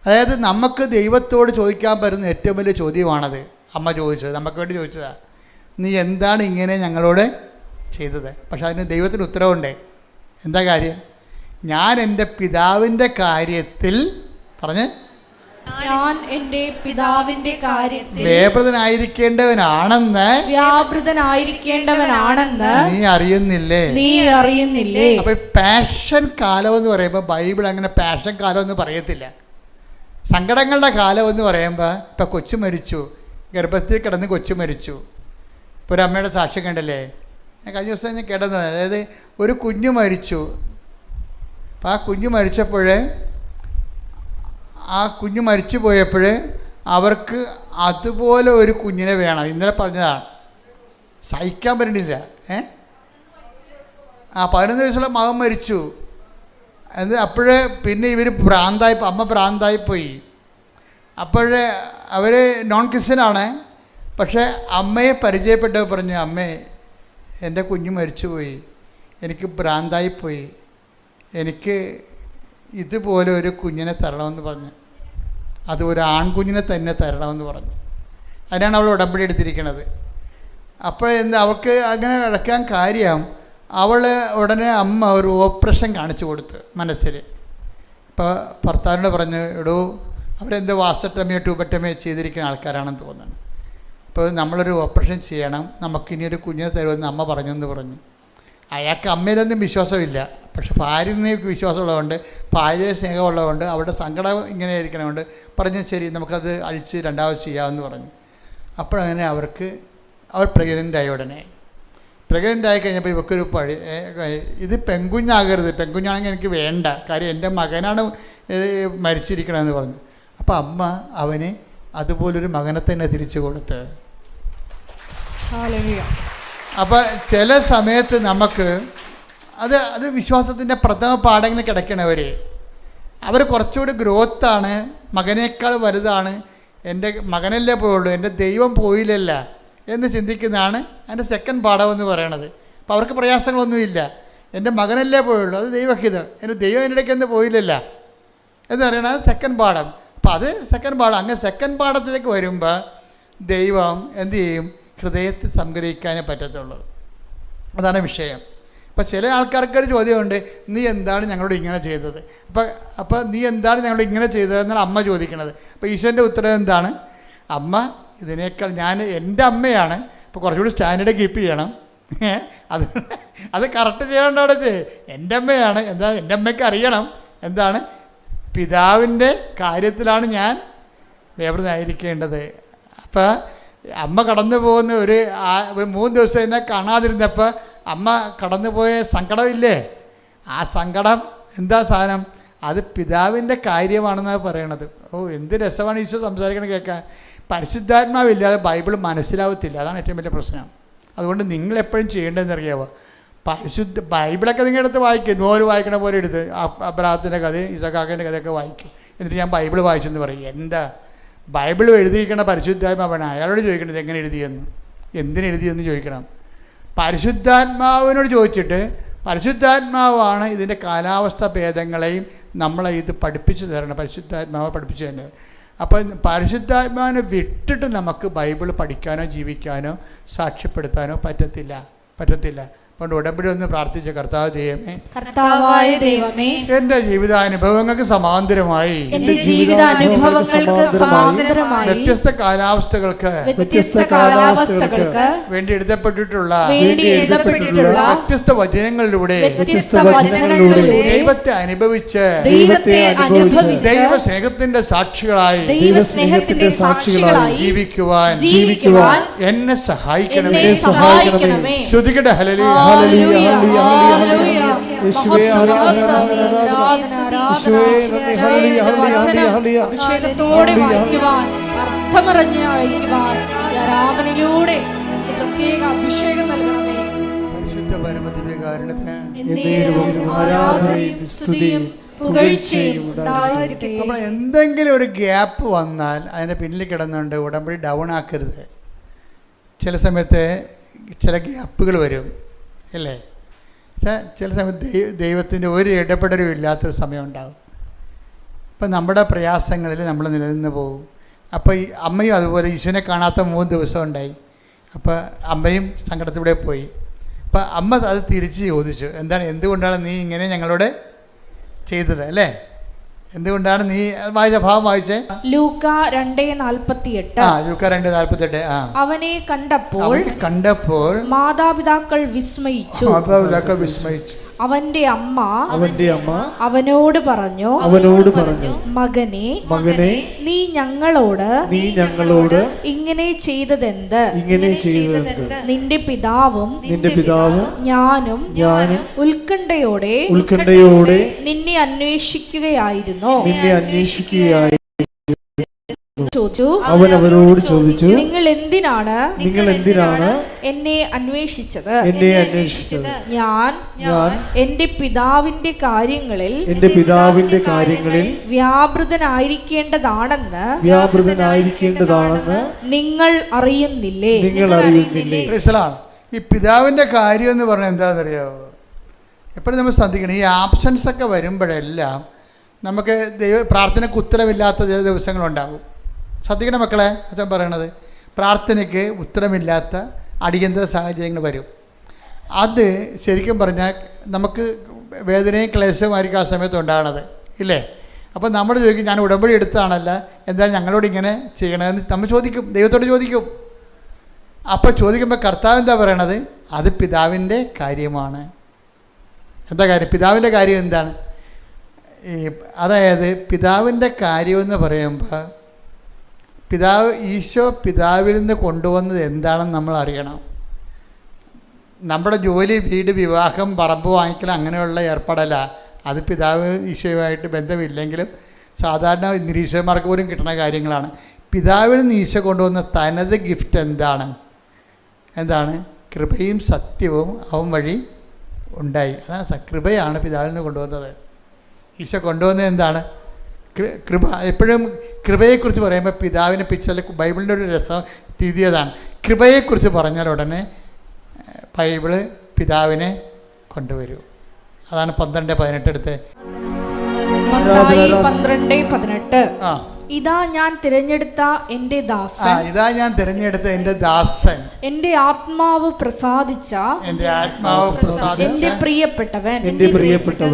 അതായത് നമുക്ക് ദൈവത്തോട് ചോദിക്കാൻ പറ്റുന്ന ഏറ്റവും വലിയ ചോദ്യമാണത്. അമ്മ ചോദിച്ചത്, നമുക്ക് വേണ്ടി ചോദിച്ചതാണ്. നീ എന്താണ് ഇങ്ങനെ ഞങ്ങളോട് ചെയ്തത്? പക്ഷെ അതിന് ദൈവത്തിന് ഉത്തരവുണ്ട്. എന്താ കാര്യം? ഞാൻ എൻ്റെ പിതാവിൻ്റെ കാര്യത്തിൽ ഞാൻ എൻ്റെ പിതാവിന്റെ കാര്യത്തിൽ വ്യാപൃതനായിരിക്കേണ്ടവനാണെന്ന് നീ അറിയുന്നില്ലേ? അപ്പൊ പാഷൻ കാലം എന്ന് പറയുമ്പോൾ ബൈബിൾ അങ്ങനെ പാഷൻ കാലം എന്ന് പറയത്തില്ല. സങ്കടങ്ങളുടെ കാലം എന്ന് പറയുമ്പോൾ ഇപ്പം കൊച്ചു മരിച്ചു, ഗർഭത്തിൽ കിടന്ന് കൊച്ചു മരിച്ചു. ഇപ്പോൾ ഒരു അമ്മയുടെ സാക്ഷ്യം കണ്ടല്ലേ, ഞാൻ കഴിഞ്ഞ ദിവസം ഞാൻ കേട്ടത്. അതായത് ഒരു കുഞ്ഞു മരിച്ചു. അപ്പം ആ കുഞ്ഞു മരിച്ചപ്പോൾ ആ കുഞ്ഞ് മരിച്ചു പോയപ്പോൾ അവർക്ക് അതുപോലെ ഒരു കുഞ്ഞിനെ വേണം. ഇന്നലെ പറഞ്ഞതാണ്, സഹിക്കാൻ പറ്റണില്ല. 11 വയസ്സുള്ള മകൻ മരിച്ചു. അപ്പോഴേ പിന്നെ ഇവർ അമ്മ ഭ്രാന്തായിപ്പോയി. അപ്പോഴേ അവർ നോൺ ക്രിസ്ത്യനാണ്. പക്ഷേ അമ്മയെ പരിചയപ്പെട്ടവർ പറഞ്ഞു, അമ്മേ എൻ്റെ കുഞ്ഞ് മരിച്ചുപോയി, എനിക്ക് ഭ്രാന്തായിപ്പോയി, എനിക്ക് ഇതുപോലെ ഒരു കുഞ്ഞിനെ തരണമെന്ന് പറഞ്ഞു. അത് ഒരു ആൺകുഞ്ഞിനെ തന്നെ തരണമെന്ന് പറഞ്ഞു. അതിനാണ് അവൾ ഉടമ്പടി എടുത്തിരിക്കുന്നത്. അപ്പോൾ അവൾക്ക് അങ്ങനെ കിടക്കാൻ കാര്യം, അവൾ ഉടനെ അമ്മ ഒരു ഓപ്പറേഷൻ കാണിച്ചു കൊടുത്ത് മനസ്സിൽ. ഇപ്പോൾ ഭർത്താവിനോട് പറഞ്ഞു, എടോ അവരെന്തോ വാസട്ടമയോ ട്യൂബറ്റമയോ ചെയ്തിരിക്കുന്ന ആൾക്കാരാണെന്ന് തോന്നുന്നു, അപ്പോൾ നമ്മളൊരു ഓപ്പറേഷൻ ചെയ്യണം, നമുക്കിനിയൊരു കുഞ്ഞിനെ തരുമെന്ന് അമ്മ പറഞ്ഞു എന്ന് പറഞ്ഞു. അയാൾക്ക് അമ്മയിലൊന്നും വിശ്വാസമില്ല. പക്ഷെ ഭാര്യനെ വിശ്വാസമുള്ളതുകൊണ്ട്, ഭാര്യയെ സ്നേഹമുള്ളതുകൊണ്ട്, അവരുടെ സങ്കടം ഇങ്ങനെ ഇരിക്കണതുകൊണ്ട് പറഞ്ഞു, ശരി നമുക്കത് അഴിച്ച് രണ്ടാമത് ചെയ്യാമെന്ന് പറഞ്ഞു. അപ്പോഴങ്ങനെ അവർ പ്രഗ്നൻ്റായി. ഉടനെ പ്രഗ്നൻ്റായി കഴിഞ്ഞപ്പോൾ ഇവക്കൊരു ഇത് പെൺകുഞ്ഞാകരുത്, പെൺകുഞ്ഞാണെങ്കിൽ എനിക്ക് വേണ്ട, കാര്യം എൻ്റെ മകനാണ് മരിച്ചിരിക്കണമെന്ന് പറഞ്ഞു. അപ്പോൾ അമ്മ അവന് അതുപോലൊരു മകനെ തന്നെ തിരിച്ചു കൊടുത്ത്. അപ്പോൾ ചില സമയത്ത് നമുക്ക് അത് വിശ്വാസത്തിൻ്റെ പ്രഥമ പാഠങ്ങൾ കിടക്കണവർ അവർ കുറച്ചുകൂടി ഗ്രോത്താണ്, മകനേക്കാൾ വലുതാണ്, എൻ്റെ മകനല്ലേ പോയുള്ളൂ, എൻ്റെ ദൈവം പോയില്ലല്ല എന്ന് ചിന്തിക്കുന്നതാണ് അതിൻ്റെ സെക്കൻഡ് പാഠം എന്ന് പറയണത്. അപ്പോൾ അവർക്ക് പ്രയാസങ്ങളൊന്നുമില്ല, എൻ്റെ മകനല്ലേ പോയുള്ളൂ, അത് ദൈവഹിതം, എൻ്റെ ദൈവം എൻ്റെ ഇടയ്ക്ക് എന്ന് പോയില്ലല്ല എന്ന് പറയണത് സെക്കൻഡ് പാഠം. അപ്പോൾ അത് സെക്കൻഡ് പാഠം. അങ്ങനെ സെക്കൻഡ് പാഠത്തിലേക്ക് വരുമ്പോൾ ദൈവം എന്തു ചെയ്യും? ഹൃദയത്തിൽ സംഗ്രഹിക്കാനേ പറ്റത്തുള്ളൂ. അതാണ് വിഷയം. അപ്പോൾ ചില ആൾക്കാർക്കൊരു ചോദ്യമുണ്ട്, നീ എന്താണ് ഞങ്ങളോട് ഇങ്ങനെ ചെയ്തത്? അപ്പോൾ നീ എന്താണ് ഞങ്ങളോട് ഇങ്ങനെ ചെയ്തതെന്നാണ് അമ്മ ചോദിക്കണത്. അപ്പോൾ ഈശോൻ്റെ ഉത്തരം എന്താണ്? അമ്മ ഇതിനേക്കാൾ എൻ്റെ അമ്മയാണ്, അപ്പോൾ കുറച്ചുകൂടി സ്റ്റാൻഡേർഡ് കീപ്പ് ചെയ്യണം. അത് കറക്റ്റ് ചെയ്യേണ്ട അവിടെ എൻ്റെ അമ്മയാണ്. എന്താ എൻ്റെ അമ്മയ്ക്ക് അറിയണം എന്താണ് പിതാവിൻ്റെ കാര്യത്തിലാണ് ഞാൻ വ്യാപൃതനായിരിക്കേണ്ടത്. അപ്പോൾ അമ്മ കടന്നു പോകുന്ന ഒരു 3 ദിവസം എന്നെ കാണാതിരുന്നപ്പോൾ അമ്മ കടന്നുപോയ സങ്കടമില്ലേ? ആ സങ്കടം എന്താ സാധനം? അത് പിതാവിൻ്റെ കാര്യമാണെന്നാണ് പറയണത്. എന്ത് രസമാണ് ഈശോ സംസാരിക്കണത് കേൾക്കാൻ. പരിശുദ്ധാത്മാവില്ലാതെ ബൈബിൾ മനസ്സിലാവത്തില്ല. അതാണ് ഏറ്റവും വലിയ പ്രശ്നം. അതുകൊണ്ട് നിങ്ങളെപ്പോഴും ചെയ്യേണ്ടതെന്ന് അറിയാമോ? ബൈബിളൊക്കെ നിങ്ങൾ എടുത്ത് വായിക്കും, നോവൽ വായിക്കണ പോലെ എടുത്ത് അബ്രാഹത്തിൻ്റെ കഥയും ഇസഹാക്കിൻ്റെ കഥയൊക്കെ വായിക്കും. എന്നിട്ട് ഞാൻ ബൈബിൾ വായിച്ചെന്ന് പറയും. എന്താ ബൈബിൾ എഴുതിയിരിക്കണ പരിശുദ്ധാത്മാവാണ്. അയാളോട് ചോദിക്കണത് എങ്ങനെ എഴുതിയെന്ന്, എന്തിനെഴുതിയെന്ന് ചോദിക്കണം. പരിശുദ്ധാത്മാവിനോട് ചോദിച്ചിട്ട്, പരിശുദ്ധാത്മാവാണ് ഇതിൻ്റെ കാലാവസ്ഥ ഭേദങ്ങളെയും നമ്മളെ ഇത് പഠിപ്പിച്ചു തരണം. പരിശുദ്ധാത്മാവ് പഠിപ്പിച്ചു തന്നെ. അപ്പം പരിശുദ്ധാത്മാവിനെ വിട്ടിട്ട് നമുക്ക് ബൈബിൾ പഠിക്കാനോ ജീവിക്കാനോ സാക്ഷ്യപ്പെടുത്താനോ പറ്റത്തില്ല. അതുകൊണ്ട് ഉടമ്പടി ഒന്ന് പ്രാർത്ഥിച്ച കർത്താവായ ദൈവമേ, എൻ്റെ ജീവിതാനുഭവങ്ങൾക്ക് സമാന്തരമായി വ്യത്യസ്ത കാലാവസ്ഥകൾക്ക് വേണ്ടി എഴുതപ്പെട്ടിട്ടുള്ള വ്യത്യസ്ത വചനങ്ങളിലൂടെ ദൈവത്തെ അനുഭവിച്ച് ദൈവ സ്നേഹത്തിന്റെ സാക്ഷികളായി ജീവിക്കുവാൻ എന്നെ സഹായിക്കണമേ. ശ്രുതികട ഹല്ലേലൂയ. അഭിഷേകത്തോടെ വായിക്കുവാൻ, അർത്ഥമറിഞ്ഞ് വായിക്കുവാൻ ആരാധനയിലൂടെ പ്രത്യേക അഭിഷേകം നൽകണമേ. പരിശുദ്ധ പരമദിവ്യകാരുണ്യത്തിന് നമ്മൾ എന്തെങ്കിലും ഒരു ഗ്യാപ്പ് വന്നാൽ അതിൻ്റെ പിന്നിൽ കിടന്നുകൊണ്ട് ഉടമ്പടി ഡൗൺ ആക്കരുത്. ചില സമയത്ത് ചില ഗ്യാപ്പുകൾ വരും അല്ലേ? ചില സമയത്ത് ദൈവത്തിൻ്റെ ഒരു ഇടപെടലും ഇല്ലാത്തൊരു സമയം ഉണ്ടാകും. അപ്പം നമ്മുടെ പ്രയാസങ്ങളിൽ നമ്മൾ നിലനിന്ന് പോകും. അപ്പോൾ ഈ അമ്മയും അതുപോലെ ഈശോനെ കാണാത്ത 3 ദിവസം ഉണ്ടായി. അപ്പോൾ അമ്മയും സങ്കടത്തിലൂടെ പോയി. അപ്പം അമ്മ അത് തിരിച്ച് ചോദിച്ചു, എന്തുകൊണ്ടാണ് നീ ഇങ്ങനെ ഞങ്ങളോട് ചെയ്തത് അല്ലേ? എന്തുകൊണ്ടാണ് നീ വായിച്ച ഭാവം വായിച്ചേ? ലൂക്ക 2:48. ലൂക്ക 2:48. അവനെ കണ്ടപ്പോൾ മാതാപിതാക്കൾ വിസ്മയിച്ചു. അവന്റെ അമ്മ അവനോട് പറഞ്ഞു, മകനെ നീ ഞങ്ങളോട് ഇങ്ങനെ ചെയ്തതെന്ത്? നിന്റെ പിതാവും ഞാനും ഉത്കണ്ഠയോടെ നിന്നെ അന്വേഷിക്കുകയായിരുന്നു. അവൻ അവരോട് ചോദിച്ചു, നിങ്ങൾ എന്തിനാണ് എന്നെ അന്വേഷിച്ചത്? ഞാൻ എന്റെ പിതാവിന്റെ കാര്യങ്ങളിൽ വ്യാപൃതനായിരിക്കേണ്ടതാണെന്ന് നിങ്ങൾ അറിയുന്നില്ലേ? ഈ പിതാവിന്റെ കാര്യം എന്ന് പറഞ്ഞാൽ എന്താണെന്നറിയാമോ? എപ്പോഴും നമ്മൾ ശ്രദ്ധിക്കണം, ഈ ആബ്സൻസ് ഒക്കെ വരുമ്പോഴെല്ലാം നമുക്ക് പ്രാർത്ഥനയ്ക്ക് ഉത്തരമില്ലാത്ത ചില ദിവസങ്ങളുണ്ടാകും. ശ്രദ്ധിക്കണം മക്കളെ, അച്ഛൻ പറയണത്, പ്രാർത്ഥനയ്ക്ക് ഉത്തരമില്ലാത്ത അടിയന്തര സാഹചര്യങ്ങൾ വരും. അത് ശരിക്കും പറഞ്ഞാൽ നമുക്ക് വേദനയും ക്ലേശവുമായിരിക്കും ആ സമയത്ത് ഉണ്ടാകണത്, ഇല്ലേ? അപ്പോൾ നമ്മൾ ചോദിക്കും, ഞാൻ ഉടമ്പടി എടുത്തതാണല്ല, എന്തായാലും ഞങ്ങളോട് ഇങ്ങനെ ചെയ്യണമെന്ന് നമ്മൾ ചോദിക്കും, ദൈവത്തോട് ചോദിക്കും. അപ്പോൾ ചോദിക്കുമ്പോൾ കർത്താവ് എന്താ പറയണത്? അത് പിതാവിൻ്റെ കാര്യമാണ്. എന്താ കാര്യം? പിതാവിൻ്റെ കാര്യം എന്താണ്? അതായത് പിതാവിൻ്റെ കാര്യമെന്ന് പറയുമ്പോൾ ഈശോ പിതാവിൽ നിന്ന് കൊണ്ടുവന്നത് എന്താണെന്ന് നമ്മൾ അറിയണം. നമ്മുടെ ജോലി, വീട്, വിവാഹം, പറമ്പ് വാങ്ങിക്കൽ അങ്ങനെയുള്ള ഏർപ്പാടല്ല. അത് പിതാവ് ഈശോയുമായിട്ട് ബന്ധമില്ലെങ്കിലും സാധാരണ നിരീശ്വരന്മാർക്ക് പോലും കിട്ടുന്ന കാര്യങ്ങളാണ്. പിതാവിൽ നിന്ന് ഈശോ കൊണ്ടുവന്ന തനത് ഗിഫ്റ്റ് എന്താണ്? കൃപയും സത്യവും അവൻ വഴി ഉണ്ടായി. അതാണ് കൃപയാണ് പിതാവിൽ നിന്ന് കൊണ്ടുവന്നത്. ഈശോ കൊണ്ടുവന്നത് എന്താണ്? കൃപ. എപ്പോഴും കൃപയെക്കുറിച്ച് പറയുമ്പോൾ പിതാവിനെ പിക്ചറിൽ ബൈബിളിൻ്റെ ഒരു രീതി അതാണ്. കൃപയെക്കുറിച്ച് പറഞ്ഞാൽ ഉടനെ ബൈബിള് പിതാവിനെ കൊണ്ടുവരൂ. അതാണ് 12:18 എടുത്ത്. 12:18. ഇതാ ഞാൻ തിരഞ്ഞെടുത്ത എൻ്റെ ദാസൻ, എൻ്റെ ആത്മാവ് പ്രസാദിച്ച എൻ്റെ പ്രിയപ്പെട്ടവൻ,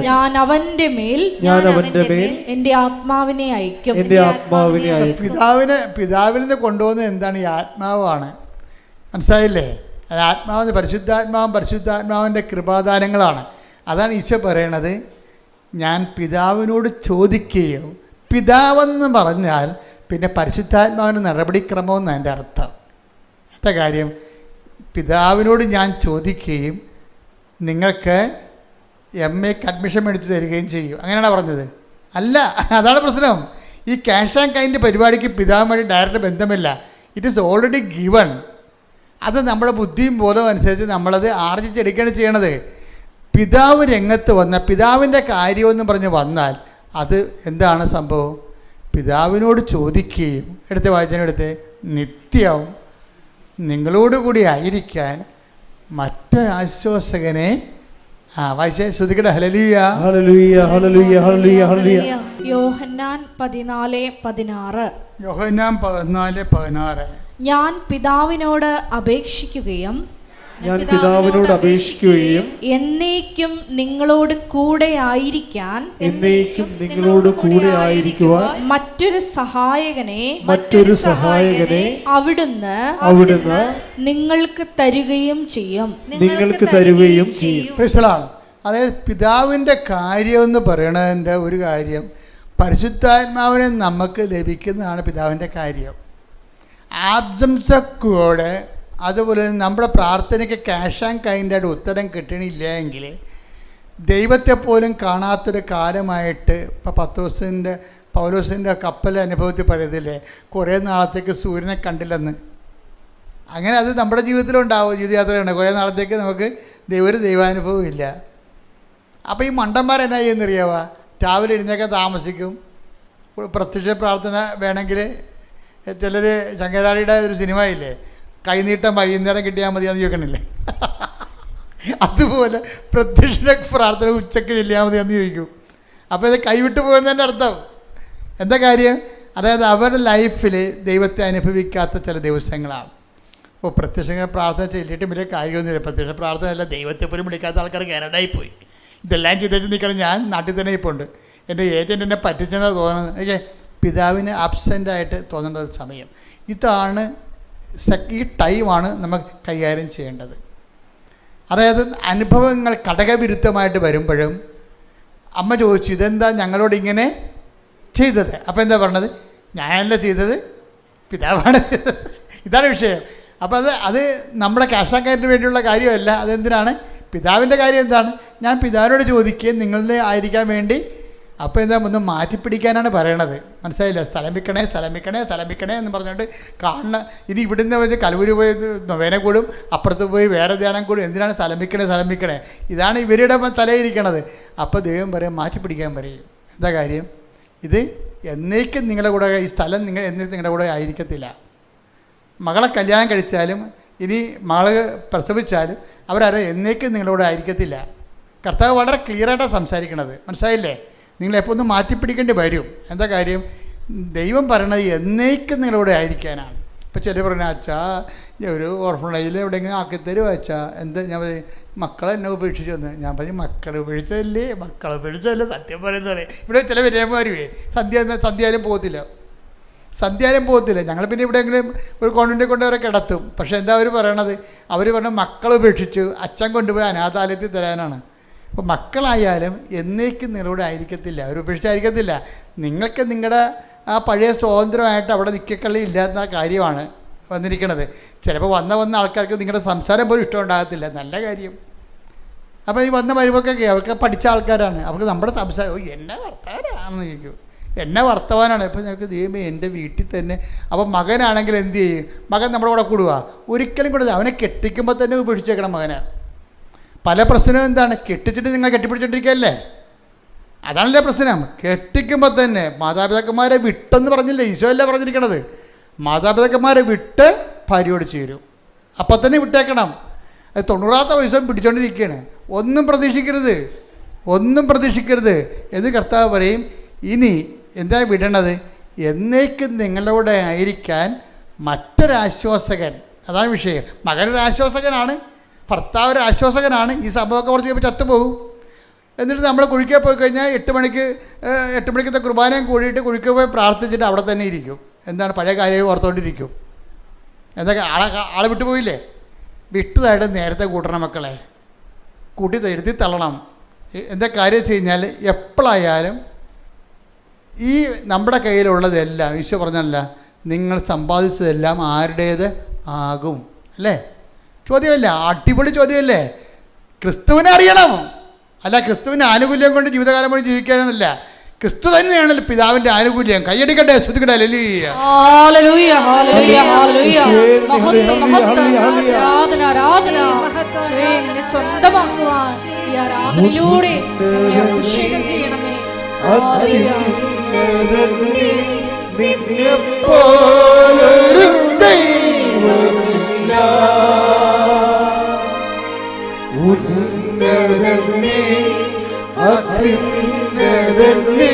ഞാൻ അവന്റെ മേൽ എൻ്റെ ആത്മാവിനെ അയക്കും. പിതാവിൽ നിന്ന് കൊണ്ടുപോകുന്നത് എന്താണ്? ഈ ആത്മാവാണ്. മനസ്സിലായില്ലേ? ആത്മാവ് പരിശുദ്ധാത്മാവിൻ്റെ കൃപാദാനങ്ങളാണ്. അതാണ് ഈശോ പറയണത്, ഞാൻ പിതാവിനോട് ചോദിക്കുകയും. പിതാവെന്ന് പറഞ്ഞാൽ പിന്നെ പരിശുദ്ധാത്മാവിന് നടപടിക്രമമെന്ന് എൻ്റെ അർത്ഥം. എന്താ കാര്യം? പിതാവിനോട് ഞാൻ ചോദിക്കുകയും നിങ്ങൾക്ക് MAക്ക് അഡ്മിഷൻ മേടിച്ച് തരികയും ചെയ്യും, അങ്ങനെയാണ് പറഞ്ഞത്. അല്ല, അതാണ് പ്രശ്നം. ഈ ക്യാഷ് ആൻഡ് കൈൻഡ് പരിപാടിക്ക് പിതാവ് വഴി ഡയറക്റ്റ് ബന്ധമില്ല. It is already given. അത് നമ്മുടെ ബുദ്ധിയും ബോധവും അനുസരിച്ച് നമ്മളത് ആർജിച്ചെടുക്കുകയാണ് ചെയ്യണത്. പിതാവ് രംഗത്ത് വന്ന പിതാവിൻ്റെ കാര്യമെന്ന് പറഞ്ഞ് വന്നാൽ അത് എന്താണ് സംഭവം? പിതാവിനോട് ചോദിക്കുകയും, എടുത്ത് വായിച്ചതിനെടുത്ത്, നിത്യവും നിങ്ങളോടുകൂടി ആയിരിക്കാൻ മറ്റൊരാശ്വാസകനെ വായിച്ചേ, ശ്രുതിക്കട്ടെ. ഹല്ലേലൂയ, ഹല്ലേലൂയ, ഹല്ലേലൂയ, ഹല്ലേലൂയ, ഹല്ലേലൂയ. യോഹന്നാൻ 14:16. യോഹന്നാൻ 14:16. ഞാൻ പിതാവിനോട് അപേക്ഷിക്കുകയും എന്നേക്കും നിങ്ങളോട് കൂടെ ആയിരിക്കാൻ മറ്റൊരു സഹായകനെ അവിടുന്ന് നിങ്ങൾക്ക് തരുകയും ചെയ്യും. അതായത് പിതാവിൻ്റെ കാര്യമെന്ന് പറയണതിൻ്റെ ഒരു കാര്യം, പരിശുദ്ധാത്മാവിനെ നമുക്ക് ലഭിക്കുന്നതാണ് പിതാവിൻ്റെ കാര്യം. ആബ്സൻസൊക്കെ അതുപോലെ നമ്മുടെ പ്രാർത്ഥനയ്ക്ക് ക്യാഷ് ആൻഡ് കൈൻഡായിട്ട് ഉത്തരം കിട്ടണില്ല എങ്കിൽ ദൈവത്തെ പോലും കാണാത്തൊരു കാലമായിട്ട് ഇപ്പോൾ പൗലോസിൻ്റെ കപ്പൽ അനുഭവത്തിൽ പറയത്തില്ലേ, കുറേ നാളത്തേക്ക് സൂര്യനെ കണ്ടില്ലെന്ന്. അങ്ങനെ അത് നമ്മുടെ ജീവിതത്തിലുണ്ടാവും. ജീവിതയാത്രയാണ്, കുറേ നാളത്തേക്ക് നമുക്ക് ദൈവാനുഭവം ഇല്ല. അപ്പോൾ ഈ മണ്ടന്മാരെന്നാ ചെയ്യുന്നറിയാവുക? രാവിലെ എഴുന്നേക്കാൻ താമസിക്കും. പ്രത്യക്ഷ പ്രാർത്ഥന വേണമെങ്കിൽ ചിലർ ശങ്കരാടിയുടെ ഒരു സിനിമ ഇല്ലേ, കൈനീട്ടം വൈകുന്നേരം കിട്ടിയാൽ മതിയാന്ന് ചോദിക്കണില്ലേ? അതുപോലെ പ്രത്യക്ഷ പ്രാർത്ഥന ഉച്ചയ്ക്ക് ചെല്ലിയാൽ മതിയാന്ന് ചോദിക്കും. അപ്പോൾ ഇത് കൈവിട്ട് പോകുന്നതിൻ്റെ അർത്ഥം എന്താ കാര്യം? അതായത് അവരുടെ ലൈഫിൽ ദൈവത്തെ അനുഭവിക്കാത്ത ചില ദിവസങ്ങളാണ്. പ്രത്യക്ഷ പ്രാർത്ഥന ചെല്ലിയിട്ട് വലിയ കാര്യമൊന്നുമില്ല. പ്രത്യക്ഷ പ്രാർത്ഥന അല്ല, ദൈവത്തെ പോലും വിളിക്കാത്ത ആൾക്കാർ കാനഡയിൽ പോയി. ഇതെല്ലാം ചെയ്തേച്ച് നിൽക്കണം. ഞാൻ നാട്ടിൽ തന്നെ ഇപ്പോൾ ഉണ്ട്. എൻ്റെ ഏജൻറ്റ് എന്നെ പറ്റിച്ചെന്ന് തോന്നുന്നത്. ഓക്കെ, പിതാവിന് ആബ്സെൻ്റായിട്ട് തോന്നുന്ന ഒരു സമയം. ഇതാണ് ഈ ടൈമാണ് നമുക്ക് കൈകാര്യം ചെയ്യേണ്ടത്. അതായത് അനുഭവങ്ങൾ ഘടകവിരുദ്ധമായിട്ട് വരുമ്പോഴും അമ്മ ചോദിച്ചു, ഇതെന്താ ഞങ്ങളോട് ഇങ്ങനെ ചെയ്തത്? അപ്പോൾ എന്താ പറഞ്ഞത്? ഞാനല്ല ചെയ്തത്, പിതാവാണ് ചെയ്തത്. ഇതാണ് വിഷയം. അപ്പോൾ അത് നമ്മുടെ കാശാക്കാരന് വേണ്ടിയുള്ള കാര്യമല്ല. അതെന്തിനാണ്? പിതാവിൻ്റെ കാര്യം എന്താണ്? ഞാൻ പിതാവിനോട് ചോദിക്കുകയും നിങ്ങളുടെ ആയിരിക്കാൻ വേണ്ടി. അപ്പോൾ എന്താ ഒന്ന് മാറ്റിപ്പിടിക്കാനാണ് പറയണത്. മനസ്സിലായില്ല? സ്ഥലം വിൽക്കണേ എന്ന് പറഞ്ഞുകൊണ്ട് കാണുന്ന ഇനി ഇവിടുന്ന് വെച്ച് കലവൂര് പോയി നൊവേന കൂടും, അപ്പുറത്ത് പോയി വേറെ ധ്യാനം കൂടും. എന്തിനാണ് സ്ഥലം വിൽക്കണേ? ഇതാണ് ഇവരുടെ തലയിരിക്കണത്. അപ്പോൾ ദൈവം പറയും, മാറ്റിപ്പിടിക്കാൻ പറയും. എന്താ കാര്യം? ഇത് എന്നേക്കും നിങ്ങളുടെ കൂടെ, ഈ സ്ഥലം എന്നേക്കും നിങ്ങളുടെ കൂടെ ആയിരിക്കത്തില്ല. മകളെ കല്യാണം കഴിച്ചാലും ഇനി മകള് പ്രസവിച്ചാലും അവരാരും എന്നേക്കും നിങ്ങളുടെ കൂടെ ആയിരിക്കത്തില്ല. കർത്താവ് വളരെ ക്ലിയറായിട്ടാണ് സംസാരിക്കണത്. മനസ്സിലായില്ലേ? നിങ്ങളെപ്പോൾ ഒന്ന് മാറ്റിപ്പിടിക്കേണ്ടി വരും. എന്താ കാര്യം? ദൈവം പറയണത് എന്നേക്കും നിങ്ങളുടെ ആയിരിക്കാനാണ്. ഇപ്പോൾ ചില പറഞ്ഞാൽ, അച്ഛാ ഒരു ഓർഫണേജിൽ എവിടെയെങ്കിലും ആക്കിത്തരുമോ അച്ഛാ? എന്താ ഞാൻ പറയും, മക്കളെ എന്നെ ഉപേക്ഷിച്ചു വന്ന്. ഞാൻ പറയും, മക്കളെ ഉപേക്ഷിച്ചതല്ലേ സത്യം പറയുന്നത്. ഇവിടെ ചില വിരയന്മാരുവേ സന്ധ്യയാലും പോകത്തില്ല. ഞങ്ങൾ പിന്നെ എവിടെയെങ്കിലും ഒരു കോൺവെൻറ്റിൽ കൊണ്ടുവരെ കിടത്തും. പക്ഷേ എന്താ അവർ പറയണത്? അവർ പറഞ്ഞ മക്കളെ ഉപേക്ഷിച്ചു അച്ഛൻ കൊണ്ടുപോയി അനാഥാലയത്തിൽ തരാനാണ്. അപ്പോൾ മക്കളായാലും എന്നേക്കും നിങ്ങളോട് ആയിരിക്കത്തില്ല, അവർ ഉപേക്ഷിച്ചായിരിക്കത്തില്ല. നിങ്ങൾക്ക് നിങ്ങളുടെ ആ പഴയ സ്വാതന്ത്ര്യമായിട്ട് അവിടെ നിൽക്കക്കളി ഇല്ലാത്ത കാര്യമാണ് വന്നിരിക്കണത്. ചിലപ്പോൾ വന്ന ആൾക്കാർക്ക് നിങ്ങളുടെ സംസാരം പോലും ഇഷ്ടമുണ്ടാകത്തില്ല. നല്ല കാര്യം. അപ്പോൾ ഈ വന്ന വരുമ്പോഴൊക്കെ അവർക്ക് പഠിച്ച ആൾക്കാരാണ്. അവർക്ക് നമ്മുടെ സംസാരം എന്നെ വർത്തമാനാണെന്ന് ചോദിക്കും. എന്നെ വർത്തമാനാണ്. ഇപ്പോൾ ഞങ്ങൾക്ക് ദൈവമേ എൻ്റെ വീട്ടിൽ തന്നെ. അപ്പോൾ മകനാണെങ്കിൽ എന്ത് ചെയ്യും? മകൻ നമ്മുടെ കൂടെ കൂടുക? ഒരിക്കലും കൂടെ. അവനെ കെട്ടിക്കുമ്പോൾ തന്നെ ഉപേക്ഷിച്ചേക്കണം മകനെ. പല പ്രശ്നവും എന്താണ്? കെട്ടിച്ചിട്ട് നിങ്ങൾ കെട്ടിപ്പിടിച്ചോണ്ടിരിക്കുകയല്ലേ? അതാണല്ലേ പ്രശ്നം. കെട്ടിക്കുമ്പോൾ തന്നെ മാതാപിതാക്കന്മാരെ വിട്ടെന്ന് പറഞ്ഞില്ലേ? ഈശോ അല്ലേ പറഞ്ഞിരിക്കണത്? മാതാപിതാക്കന്മാരെ വിട്ട് ഭാര്യയോട് ചേരും. അപ്പം തന്നെ വിട്ടേക്കണം. അത് 90ാമത്തെ വയസ്സും പിടിച്ചോണ്ടിരിക്കുകയാണ്. ഒന്നും പ്രതീക്ഷിക്കരുത് എന്ന് കർത്താവ് പറയും. ഇനി എന്താ വിടണത്? എന്നേക്കും നിങ്ങളുടെ ആയിരിക്കാൻ മറ്റൊരാശ്വാസകൻ. അതാണ് വിഷയം. മകനൊരു ആശ്വാസകനാണ്, ഭർത്താവ് ഒരു ആശ്വാസകനാണ്. ഈ സംഭവമൊക്കെ കുറച്ച് കഴിയുമ്പോൾ ചത്തുപോകും. എന്നിട്ട് നമ്മൾ കുഴിക്കാൻ പോയി കഴിഞ്ഞാൽ 8 മണിക്കത്തെ കുർബാനയും കൂടിയിട്ട് കുഴിക്കാൻ പോയി പ്രാർത്ഥിച്ചിട്ട് അവിടെ തന്നെ ഇരിക്കും. എന്താണ്? പഴയ കാര്യവും ഓർത്തുകൊണ്ടിരിക്കും. എന്തൊക്കെ ആളെ വിട്ടുപോയില്ലേ? വിട്ടതായിട്ട് നേരത്തെ കൂട്ടണം മക്കളെ, കൂട്ടി എഴുതി തള്ളണം. എന്താ കാര്യം വെച്ച് കഴിഞ്ഞാൽ എപ്പോഴായാലും ഈ നമ്മുടെ കയ്യിലുള്ളതെല്ലാം ഈശോ പറഞ്ഞല്ല, നിങ്ങൾ സമ്പാദിച്ചതെല്ലാം ആരുടേത് ആകും അല്ലേ? ചോദ്യമല്ലേ? അടിപൊളി ചോദ്യമല്ലേ? ക്രിസ്തുവിനെ അറിയണം. അല്ല ക്രിസ്തുവിൻ്റെ ആനുകൂല്യം കൊണ്ട് ജീവിതകാലം കൊണ്ട് ജീവിക്കാനൊന്നുമില്ല. ക്രിസ്തു തന്നെയാണല്ലോ പിതാവിൻ്റെ ആനുകൂല്യം. കയ്യടിക്കട്ടെ, സ്തുതിക്കട്ടെ. ഹല്ലേലൂയ. നിന്നെപ്പോലൊരു ദൈവമില്ല, ഉന്നതനേ അത്യുന്നതനേ,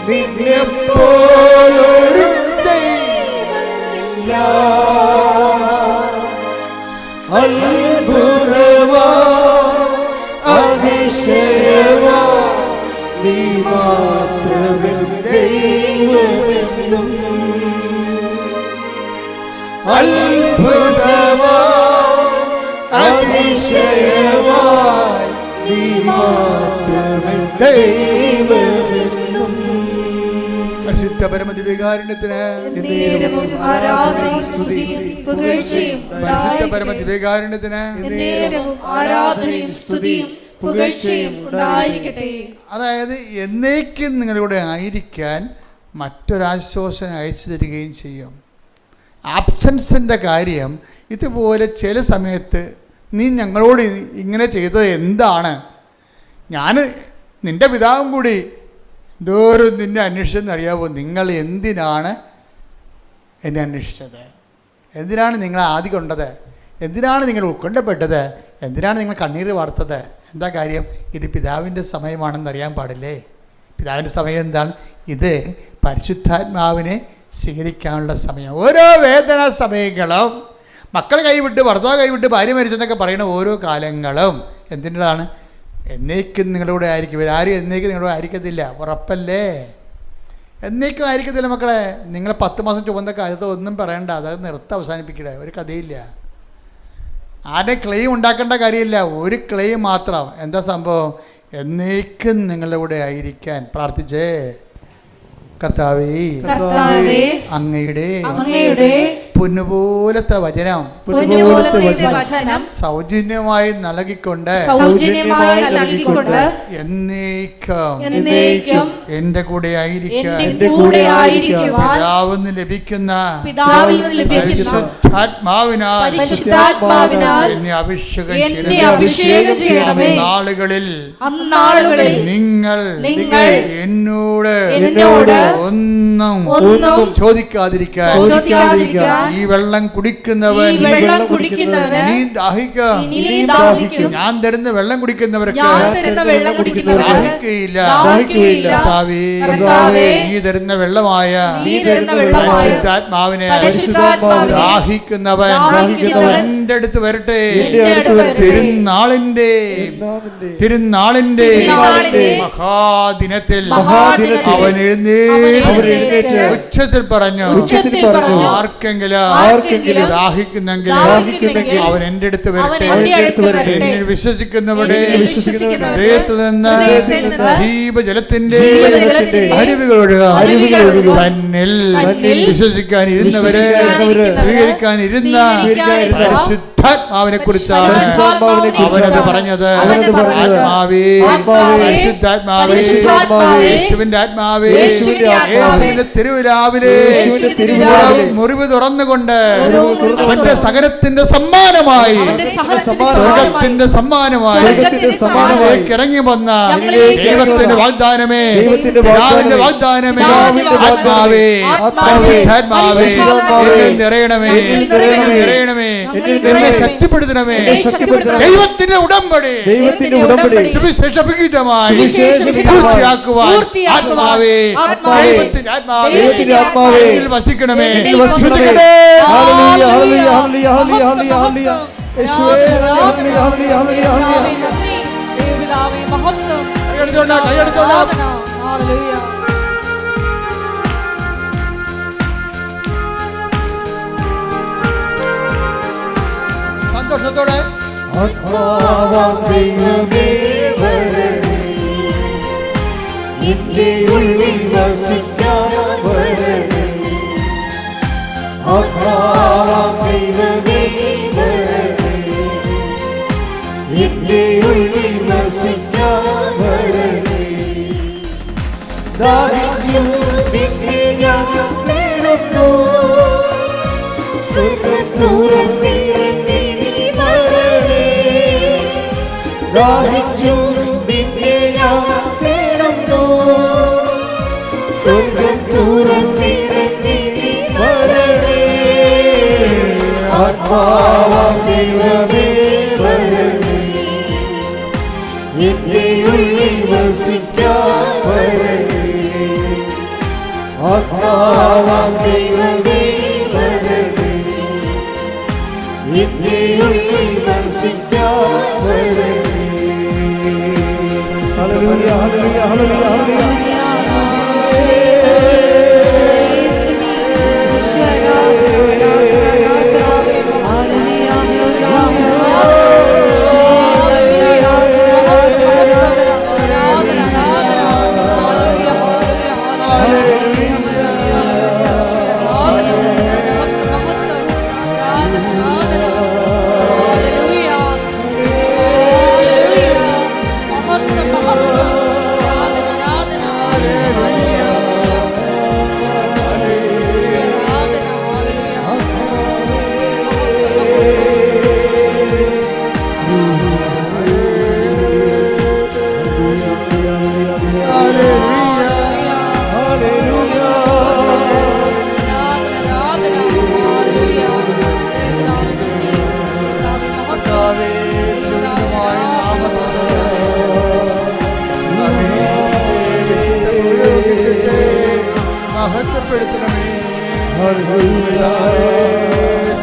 നിന്നെപ്പോലൊരു ദൈവമില്ല. അത്ഭുതമാ അതിശയമാ നീ മാത്രമേ ദൈവമെന്നും. അത്ഭുതമാ അതിശയമായി നീ മാത്രമേ ദൈവമെന്നും. പരിശുദ്ധ പരമദിവ്യകാരുണ്യത്തിന് ആരാധനയും സ്തുതിയും പുകഴ്ചയും പരിശുദ്ധ പരമദിവ്യകാരുണ്യത്തിന് ആരാധനയും സ്തുതിയും പുകഴ്ചയും ഉണ്ടായിരിക്കട്ടെ. അതായത് എന്നേക്കും നിങ്ങളുടെ ആയിരിക്കാൻ മറ്റൊരാശ്വാസം അയച്ചു തരികയും ചെയ്യും. ആബ്സൻസിൻ്റെ കാര്യം ഇതുപോലെ ചില സമയത്ത് നീ ഞങ്ങളോട് ഇങ്ങനെ ചെയ്തത് എന്താണ്? ഞാൻ നിൻ്റെ പിതാവും കൂടി എന്തോരം നിന്നെ അന്വേഷിച്ചതെന്ന് അറിയാമോ? നിങ്ങൾ എന്തിനാണ് എന്നെ അന്വേഷിച്ചത്? എന്തിനാണ് നിങ്ങൾ ആദി കൊണ്ടത്? എന്തിനാണ് നിങ്ങൾ ഉത്കണ്ഠപ്പെട്ടത്? എന്തിനാണ് നിങ്ങൾ കണ്ണീർ വാർത്തത്? എന്താ കാര്യം? ഇത് പിതാവിൻ്റെ സമയമാണെന്ന് അറിയാൻ പാടില്ലേ? പിതാവിൻ്റെ സമയം എന്താണ്? ഇത് പരിശുദ്ധാത്മാവിനെ സ്വീകരിക്കാനുള്ള സമയം. ഓരോ വേദനാ സമയങ്ങളും, മക്കൾ കൈവിട്ട്, ഭർത്താവ് കൈവിട്ട്, ഭാര്യ മരിച്ചെന്നൊക്കെ പറയുന്ന ഓരോ കാലങ്ങളും എന്തിൻ്റെതാണ്? എന്നേക്കും നിങ്ങളുടെ കൂടെ ആയിരിക്കും. ഇവരാരും എന്നേക്കും നിങ്ങളുടെ കൂടെ ആയിരിക്കത്തില്ല, ഉറപ്പല്ലേ? എന്നേക്കും ആയിരിക്കത്തില്ല മക്കളെ. നിങ്ങൾ 10 മാസം ചുവന്ന കാര്യത്തെ ഒന്നും പറയണ്ട, അത് അവസാനിപ്പിക്കട്ടെ. ഒരു കഥയില്ല, ആരുടെ ക്ലെയിം ഉണ്ടാക്കേണ്ട കാര്യമില്ല, ഒരു ക്ലെയിം മാത്രം. എന്താ സംഭവം? എന്നേക്കും നിങ്ങളുടെ കൂടെ ആയിരിക്കാൻ പ്രാർത്ഥിച്ചേ. കർത്താവേ, അങ്ങയുടെ പൊന്നുപോലത്തെ വചനം സൗജന്യമായി നൽകിക്കൊണ്ട് എന്നേക്കും എന്റെ കൂടെ ആയിരിക്കാൻ പിതാവിന് ലഭിക്കുന്ന പരിശുദ്ധാത്മാവിനാൽ എന്നെ അഭിഷേകം ചെയ്യണമേ. നാളുകളിൽ നിങ്ങൾ എന്നോട് ഒന്നും ചോദിക്കാതിരിക്കാൻ ഈ വെള്ളം കുടിക്കുന്നവൻ നീ ദാഹിക്കും. ഞാൻ തരുന്ന വെള്ളം കുടിക്കുന്നവർക്ക് ദാഹിക്കുകയില്ല. നീ തരുന്ന വെള്ളമായ പരിശുദ്ധാത്മാവിനെ ദാഹിക്കുന്നവൻ എൻ്റെ അടുത്ത് വരട്ടെ. തിരുനാളിന്റെ മഹാദിനത്തിൽ അവൻ എഴുന്നേറ്റ് ഉച്ചത്തിൽ പറഞ്ഞു, ആർക്കെങ്കിലും ദാഹിക്കുന്നെങ്കിൽ അവൻ എൻ്റെ അടുത്ത് വരട്ടെ. എന്നിൽ വിശ്വസിക്കുന്നവരുടെ ഹൃദയത്തിൽ നിന്ന് ജീവജലത്തിന്റെ അരുവികൾ ഒഴുകുക. തന്നിൽ വിശ്വസിക്കാനിരുന്നവരെ സ്വീകരിക്കാനിരുന്ന പരിശുദ്ധാത്മാവിനെ കുറിച്ചാണ് അവനത് പറഞ്ഞത്. ആത്മാവേ, പരിശുദ്ധാത്മാവേ, യേശുവിന്റെ ആത്മാവേ, യേശുവിന്റെ തിരുവിലാവിലെ മുറിവ് തുറന്നുകൊണ്ട് അവന്റെ സകലത്തിന്റെ സമ്മാനമായി സ്വർഗത്തിന്റെ സമ്മാനമായി ഇറങ്ങി വന്ന ദൈവത്തിന്റെ വാഗ്ദാനമേ, പിതാവിന്റെ വാഗ്ദാനമേ, ആത്മാവേ, പരിശുദ്ധാത്മാവേ, നിറയണമേ, നിറയണമേ, എന്നെ ശക്തിപ്പെടുത്തണമേ. ദൈവത്തിന്റെ ഉടമ്പടി സുവിശേഷീതമായി പൂർത്തിയാക്കുവാൻ ആത്മാവേ, ദൈവത്തിന്റെ ആത്മാവേ വസിക്കണമേ. സന്തോഷത്തോടെ ദൈവമേ വരണേ, എന്റെ ഉള്ളിൽ വസിക്കാൻ വരണേ. ആത്മാവാം ദൈവമേ വരണേ, എന്റെ ഉള്ളിൽ വസിക്കാൻ വരണേ. ഹല്ലേലൂയ, ഹല്ലേലൂയ, ഹല്ലേലൂയ, ഹല്ലേലൂയ.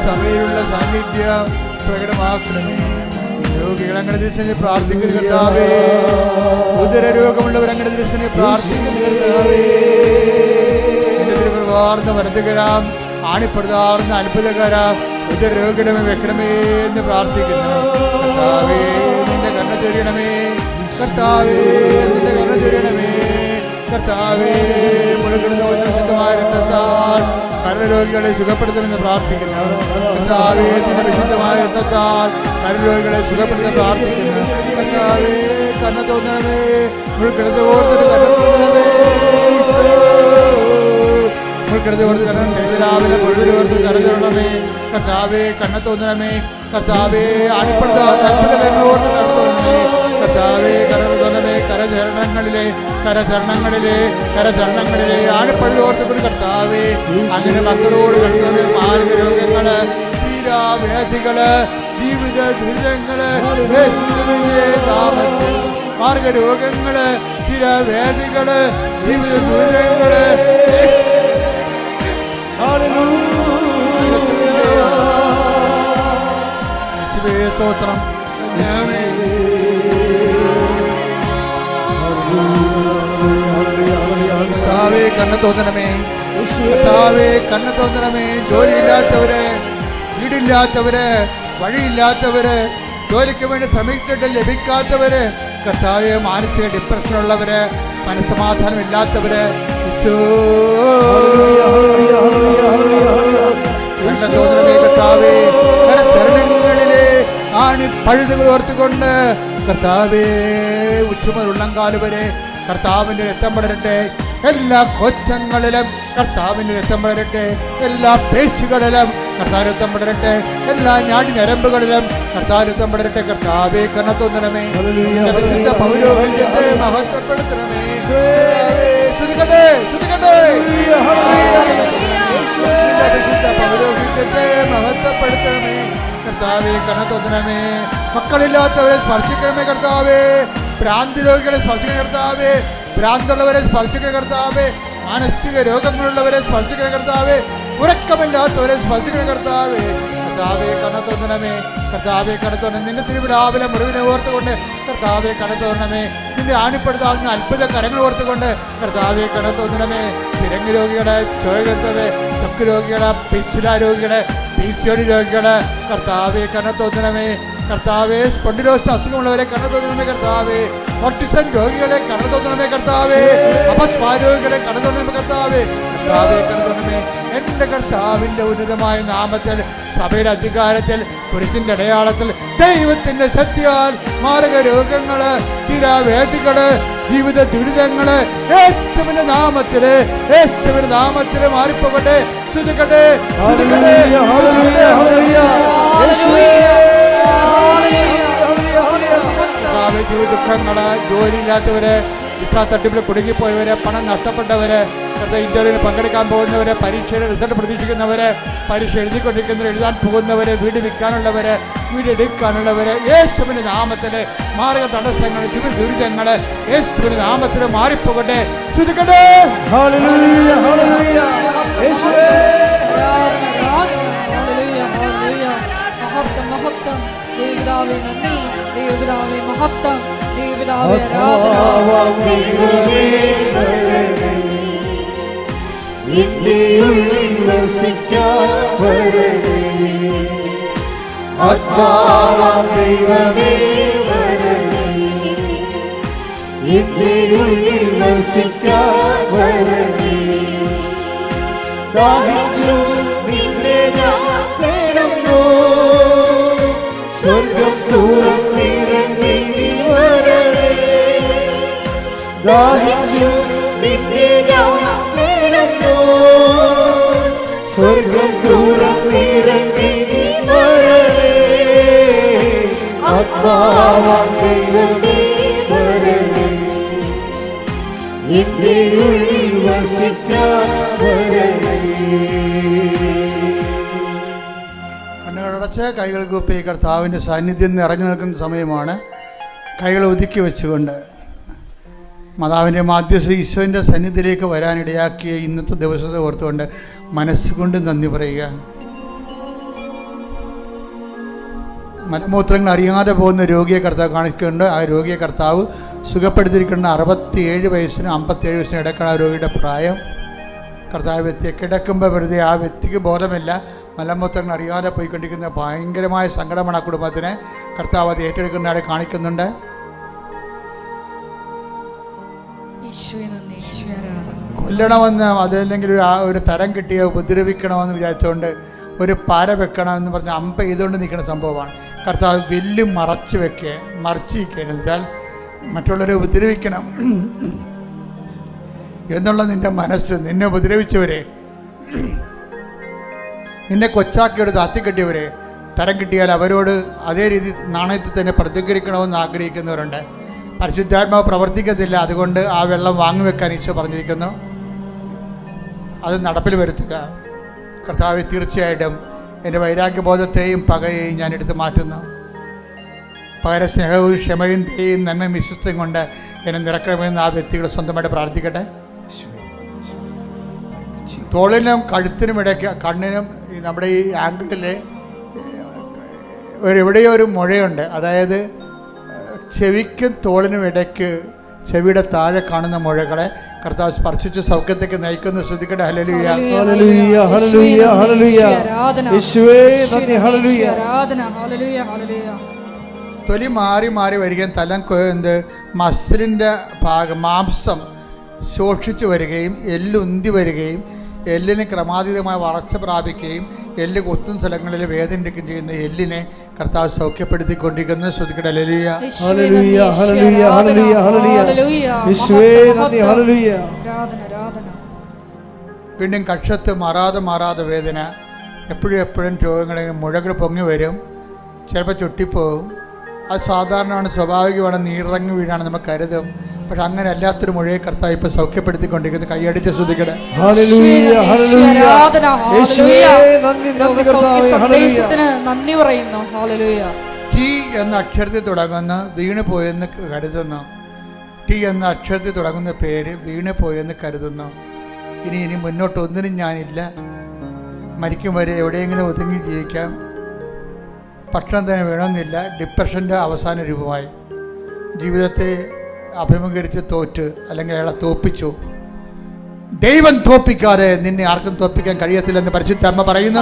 സഭയിലുള്ള സാന്നിധ്യം പ്രകടമാക്കണമേ. രോഗികൾ അങ്ങയുടെ ദൃശ്യനെ പ്രാർത്ഥിക്കുന്നു കർത്താവേ. ഉദര രോഗമുള്ളവർ അങ്ങയുടെ ദൃശ്യനെ പ്രാർത്ഥിക്കുന്നു കർത്താവേ. വാർന്ന വരതുകരാം ആണിപ്പെടുതാർന്ന അത്ഭുതകരാം ഉദര രോഗിടമേ വെക്കണമേ എന്ന് പ്രാർത്ഥിക്കുന്നു കർത്താവേ. നിന്റെ കരുണ ചൊരിയണമേ കർത്താവേ, നിന്റെ കരുണ ചൊരിയണമേ കർത്താവേ. മുഴുകിടുന്ന വിശുദ്ധമായ രക്തത്താൽ കരരോഗികളെ സുഖപ്പെടുത്തുമെന്ന് പ്രാർത്ഥിക്കുന്നു കർത്താവേ. നിന്റെ വിശുദ്ധമായ രക്തത്താൽ കരരോഗികളെ സുഖപ്പെടുത്താൻ പ്രാർത്ഥിക്കുന്നു കർത്താവേ. കണ്ണ തോന്നണമേ, മുഴുകിടത്ത് ഓർത്തിട്ട് കണ്ണ തോന്നണമേ, മുഴുകിടത്ത് ഓർത്ത് കണ്ണ രാവിലെ മുഴുവനോർത്ത് കരുതണമേ കർത്താവേ. കണ്ണ തോന്നണമേ കർത്താവേ. ആണിപ്പെടുത്താത്ത അത്ഭുതങ്ങളോർത്ത് കണ്ണ തോന്നണമേ കർത്താവേ. കരതോന്നമേ കരചരണങ്ങളിലെ ആണിപ്പഴുതോർത്തുകൊണ്ട് കർത്താവേ. അങ്ങനെ മക്കളോട് കണ്ടത് മാർഗ രോഗങ്ങള്, തീരാവേദികള്, ജീവിത ദുരിതങ്ങള്, യേശുവിന്റെ നാമത്തിൽ മാർഗ രോഗങ്ങള്, തീരാവേദികള്, ജീവിത ദുരിതങ്ങള് യേശുവേ സ്തോത്രം. കർത്താവേ കണ്ണ തോന്നണമേ, കർത്താവേ കണ്ണ തോന്നണമേ. ജോലിയില്ലാത്തവര്, വീടില്ലാത്തവര്, വഴിയില്ലാത്തവര്, ജോലിക്ക് വേണ്ടി ശ്രമിച്ചിട്ട് ലഭിക്കാത്തവര്, കർത്താവേ മാനസിക ഡിപ്രഷനുള്ളവര്, മനസ്സമാധാനം ഇല്ലാത്തവര്, കണ്ണ തോന്നണമേ കർത്താവേ. ചരണങ്ങളിലെ ആണി പഴുതുകൾ ഓർത്തുകൊണ്ട് കർത്താവേ ഉച്ചമുതൽ ഉള്ളങ്കാല് വരെ കർത്താവിൻ്റെ രക്തം പടരട്ടെ. എല്ലാ കോശങ്ങളിലും കർത്താവിൻ്റെ രക്തം പടരട്ടെ. എല്ലാ പേശികളിലും കർത്താവ് രക്തം പടരട്ടെ. എല്ലാ ഞാടി ഞരമ്പുകളിലും കർത്താവ് രക്തം പടരട്ടെ. കർത്താവേ കണ്ണ തോന്നണമേ, വിശുദ്ധ പൗരോഹിത്യത്തെ മഹത്വപ്പെടുത്തണമേ. ശ്രുതികട്ടെ ശ്രുതികട്ടെ, വിശുദ്ധ പൗരോഹിത്യത്തെ മഹത്വപ്പെടുത്തണമേ കർത്താവേ. കണ്ണ തോന്നണമേ. മക്കളില്ലാത്തവരെ സ്പർശിക്കണമേ കർത്താവേ. ഭ്രാന്തി രോഗികളെ സ്പർശിക്കണ കർത്താവേ. ഭ്രാന്തുള്ളവരെ സ്പർശിക്കണ കർത്താവേ. മാനസിക രോഗങ്ങളുള്ളവരെ സ്പർശിക്കണ കർത്താവേ. ഉറക്കമില്ലാത്തവരെ സ്പർശിക്കണ കർത്താവേ. കർത്താവേ കണ്ണ തോന്നണമേ, കർത്താവേ കണ്ണ തോന്നണം. നിന്റെ തിരുവിലാവിലെ മുറിവിനെ ഓർത്തുകൊണ്ട് കർത്താവേ കണ്ണ തോന്നണമേ. നിന്റെ ആണിപ്പെടുത്താവുന്ന അത്ഭുത കരങ്ങൾ ഓർത്തുകൊണ്ട് കർത്താവേ കണ്ണ തോന്നണമേ. ചിരങ്ങ് രോഗികളെ, ചോരത്തവേ, ത്വക്ക് രോഗികളെ, പിശുല രോഗികളെ, PCOD രോഗികളെ കർത്താവേ കണ്ണ തോന്നണമേ. കർത്താവേ സ്പോണ്ടിലോസിസ് അസുഖമുള്ളവരെ കണ്ണ തോന്നണമേ കർത്താവേ. ഓട്ടിസം രോഗികളെ കണ്ണ തോന്നണമേ കർത്താവേ. അപസ്മാ രോഗികളെ കണ്ണ തോന്നണമേ കർത്താവേ. കർത്താവേ കണ്ണ തോന്നണമേ. എൻ്റെ കർത്താവിൻ്റെ ഉന്നതമായ നാമത്തിൽ, സഭയുടെ അധികാരത്തിൽ, കുരിശിന്റെ അടയാളത്തിൽ, ദൈവത്തിന്റെ ശക്തിയാൽ മാരക രോഗങ്ങള്, തീരാവേദികള്, ജീവിത ദുരിതങ്ങള് യേശുവിന്റെ നാമത്തില്, യേശുവിന്റെ നാമത്തില് മാറിപ്പോകട്ടെ. ശ്രുതിക്കട്ടെ ശ്രുതിക്കട്ടെ. ജീവിത ദുഃഖങ്ങള്, ജോലിയില്ലാത്തവര്, വിസ തട്ടിപ്പിൽ കുടുങ്ങിപ്പോയവര്, പണം നഷ്ടപ്പെട്ടവര്, ഇന്റർവ്യൂവിന് പങ്കെടുക്കാൻ പോകുന്നവര്, പരീക്ഷയുടെ റിസൾട്ട് പ്രതീക്ഷിക്കുന്നവര്, പരീക്ഷ എഴുതിക്കൊണ്ടിരിക്കുന്നവർ, എഴുതാൻ പോകുന്നവര്, വീട് വിൽക്കാനുള്ളവര്, വീട് എടുക്കാനുള്ളവര്, യേശുവിന്റെ നാമത്തില് മാർഗ തടസ്സങ്ങൾ, ജീവിത ദുരിതങ്ങള് യേശുവിന്റെ നാമത്തില് മാറിപ്പോകട്ടെ. ശ്രുതിക്കട്ടെ. മഹത്വം ദേവപിതാവേ, നന്ദി ദേവപിതാവേ, മഹത്വം ദേവപിതാവേ, ആരാധന. എന്റെ ഉള്ളിൽ വസിക്കാൻ വരണേ, ആത്മാവാം ദൈവമേ വരണേ. എന്റെ ഉള്ളിൽ വസിക്കാൻ വരണേ. ദാഹിച്ചു നിന്നെ ഞാൻ തേടുന്നു, സ്വർഗം തുറന്നിറങ്ങി നീ വരണേ. ദാഹിച്ചു നിന്നെ ഞാൻ തേടുന്നു, സ്വർഗം തുറന്നിറങ്ങി നീ വരണേ. ആത്മാവാം ദൈവമേ വരണേ, എന്റെ ഉള്ളിൽ വസിക്കാൻ വരണേ. കണ്ണുകളടച്ച് കൈകൾ കൂപ്പി കർത്താവിൻ്റെ സാന്നിധ്യം നിറഞ്ഞു നിൽക്കുന്ന സമയമാണ്. കൈകൾ ഒതുക്കി വെച്ചുകൊണ്ട് മാതാവിൻ്റെ മാധ്യസ്ഥ ഈശോൻ്റെ സന്നിധിയിലേക്ക് വരാനിടയാക്കിയ ഇന്നത്തെ ദിവസത്തെ ഓർത്തുകൊണ്ട് മനസ്സുകൊണ്ട് നന്ദി പറയുക. മലമൂത്രങ്ങൾ അറിയാതെ പോകുന്ന രോഗിയെ കർത്താവ് കാണിക്കുന്നുണ്ട്. ആ രോഗിയെ കർത്താവ് സുഖപ്പെടുത്തിയിരിക്കുന്ന 67 വയസ്സിനും 57 വയസ്സിനും ഇടയ്ക്കാണ് ആ രോഗിയുടെ പ്രായം. കർത്താവ് വ്യക്തിയെ കിടക്കുമ്പോൾ വെറുതെ ആ വ്യക്തിക്ക് ബോധമില്ല, മലമൂത്രങ്ങൾ അറിയാതെ പോയിക്കൊണ്ടിരിക്കുന്ന ഭയങ്കരമായ സങ്കടമാണ് ആ കുടുംബത്തിന്. കർത്താവ് അത് ഏറ്റെടുക്കുന്നതായി കാണിക്കുന്നുണ്ട്. കൊല്ലണമെന്ന് അതല്ലെങ്കിൽ ഒരു തരം കിട്ടിയോ ഉപദ്രവിക്കണമെന്ന് വിചാരിച്ചുകൊണ്ട് ഒരു പാര വെക്കണമെന്ന് പറഞ്ഞ് അമ്പ ചെയ്തുകൊണ്ട് നിൽക്കുന്ന സംഭവമാണ്. കർത്താവ് വില്ല് മറച്ചു വയ്ക്കുകയാണ്. എന്നാൽ മറ്റുള്ളവരെ ഉപദ്രവിക്കണം എന്നുള്ള നിൻ്റെ മനസ്സ്, നിന്നെ ഉപദ്രവിച്ചവരെ, നിന്നെ കൊച്ചാക്കിയോട് താത്തിക്കെട്ടിയവരെ തരം കിട്ടിയാൽ അവരോട് അതേ രീതി നാണയത്തിൽ തന്നെ പ്രതികരിക്കണമെന്ന് ആഗ്രഹിക്കുന്നവരുണ്ട്. പരിശുദ്ധാത്മാവ് പ്രവർത്തിക്കത്തില്ല. അതുകൊണ്ട് ആ വെള്ളം വാങ്ങിവെക്കാൻ ഈശോ പറഞ്ഞിരിക്കുന്നു. അത് നടപ്പിൽ വരുത്തുക. കർത്താവ് തീർച്ചയായിട്ടും എൻ്റെ വൈരാഗ്യബോധത്തെയും പകയെയും ഞാൻ എടുത്തു മാറ്റുന്നു. പകരം സ്നേഹവും ക്ഷമയും ദയയും നന്മയും വിശ്വസ്തയും കൊണ്ട് എന്നെ നിറക്കണമെന്ന് ആ വ്യക്തികൾ സ്വന്തമായിട്ട് പ്രാർത്ഥിക്കട്ടെ. തോളിനും കഴുത്തിനും ഇടയ്ക്ക് കണ്ണിനും നമ്മുടെ ഈ ആംഗിളിൽ എവിടെയോ ഒരു മുഴയുണ്ട്. അതായത് ചെവിക്കും തോളിനും ഇടയ്ക്ക് ചെവിയുടെ താഴെ കാണുന്ന മുഴകളെ കർത്താവ് സ്പർശിച്ച് സൗഖ്യത്തേക്ക് നയിക്കുന്നു. ശ്രദ്ധിക്കട്ടെ. ഹല്ലേലൂയ, ഹല്ലേലൂയ, ഹല്ലേലൂയ, ഹല്ലേലൂയ. യേശുവേ നന്ദി. ഹല്ലേലൂയ. തൊലി മാറി മാറി വരികയും തലം മസിലിൻ്റെ ഭാഗം മാംസം ശോഷിച്ചു വരികയും എല്ലുന്തി വരികയും എല്ലിന് ക്രമാതീതമായ വളർച്ച പ്രാപിക്കുകയും എല്ല് കൊത്തുന്ന സ്ഥലങ്ങളിൽ വേദനിക്കുകയും ചെയ്യുന്ന എല്ലിനെ കർത്താവ് സൗഖ്യപ്പെടുത്തിക്കൊണ്ടിരിക്കുന്നത്. ശ്രദ്ധിക്കട്ടെ. ഹല്ലേലൂയ, ഹല്ലേലൂയ, ഹല്ലേലൂയ, ഹല്ലേലൂയ, ഹല്ലേലൂയ. യേശുവേ നന്ദി. ഹല്ലേലൂയ. വീണ്ടും കക്ഷത്ത് മാറാതെ വേദന, എപ്പോഴും രോഗങ്ങളിൽ മുഴകൾ പൊങ്ങി വരും, ചിലപ്പോൾ ചുട്ടിപ്പോകും. അത് സാധാരണമാണ്, സ്വാഭാവികമാണ്, നീറിറങ്ങി വീഴാണ് നമ്മൾ കരുതും. പക്ഷെ അങ്ങനെ അല്ലാത്തൊരു മുഴയെ കർത്താവ് ഇപ്പോൾ സൗഖ്യപ്പെടുത്തിക്കൊണ്ടിരിക്കുന്നത്. കൈയടിച്ച് ശ്രദ്ധിക്കട്ടെ. ഹല്ലേലൂയ, ഹല്ലേലൂയ. യേശുവേ നന്ദി, നന്ദി കർത്താവേ. ഹല്ലേലൂയ. നന്ദി പറയുന്നു. ഹല്ലേലൂയ. ടി എന്ന അക്ഷരത്തിൽ തുടങ്ങുന്ന വീണ് പോയെന്ന് കരുതുന്നു. ടി എന്ന അക്ഷരത്തിൽ തുടങ്ങുന്ന പേര് വീണ് പോയെന്ന് കരുതുന്നു. ഇനി മുന്നോട്ട് ഒന്നിനും ഞാനില്ല, മരിക്കും വരെ എവിടെയെങ്കിലും ഒതുങ്ങി ജീവിക്കാം, ഭക്ഷണം തന്നെ വേണമെന്നില്ല. ഡിപ്രഷൻ്റെ അവസാന രൂപമായി ജീവിതത്തെ അഭിമുഖീകരിച്ച് തോറ്റ്, അല്ലെങ്കിൽ അയാളെ തോപ്പിച്ചു. ദൈവം തോപ്പിക്കാതെ നിന്നെ ആർക്കും തോപ്പിക്കാൻ കഴിയത്തില്ലെന്ന് പരിശുദ്ധ അമ്മ പറയുന്നു.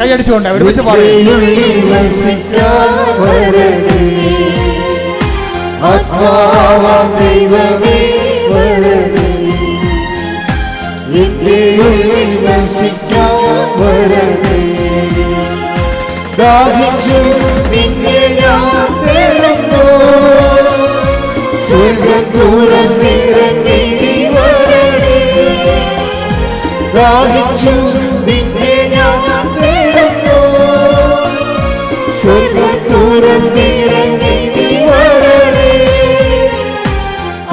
കൈയടിച്ചുകൊണ്ട് ഒരുമിച്ച് പാടുന്നു. ദാഹിച്ചു നിന്നെ ഞാൻ തേടുന്നു, സ്വർഗ്ഗം തുറന്നിറങ്ങി നീ വരണേ. ദാഹിച്ചു നിന്നെ ഞാൻ തേടുന്നു, സ്വർഗ്ഗം തുറന്നിറങ്ങി നീ വരണേ.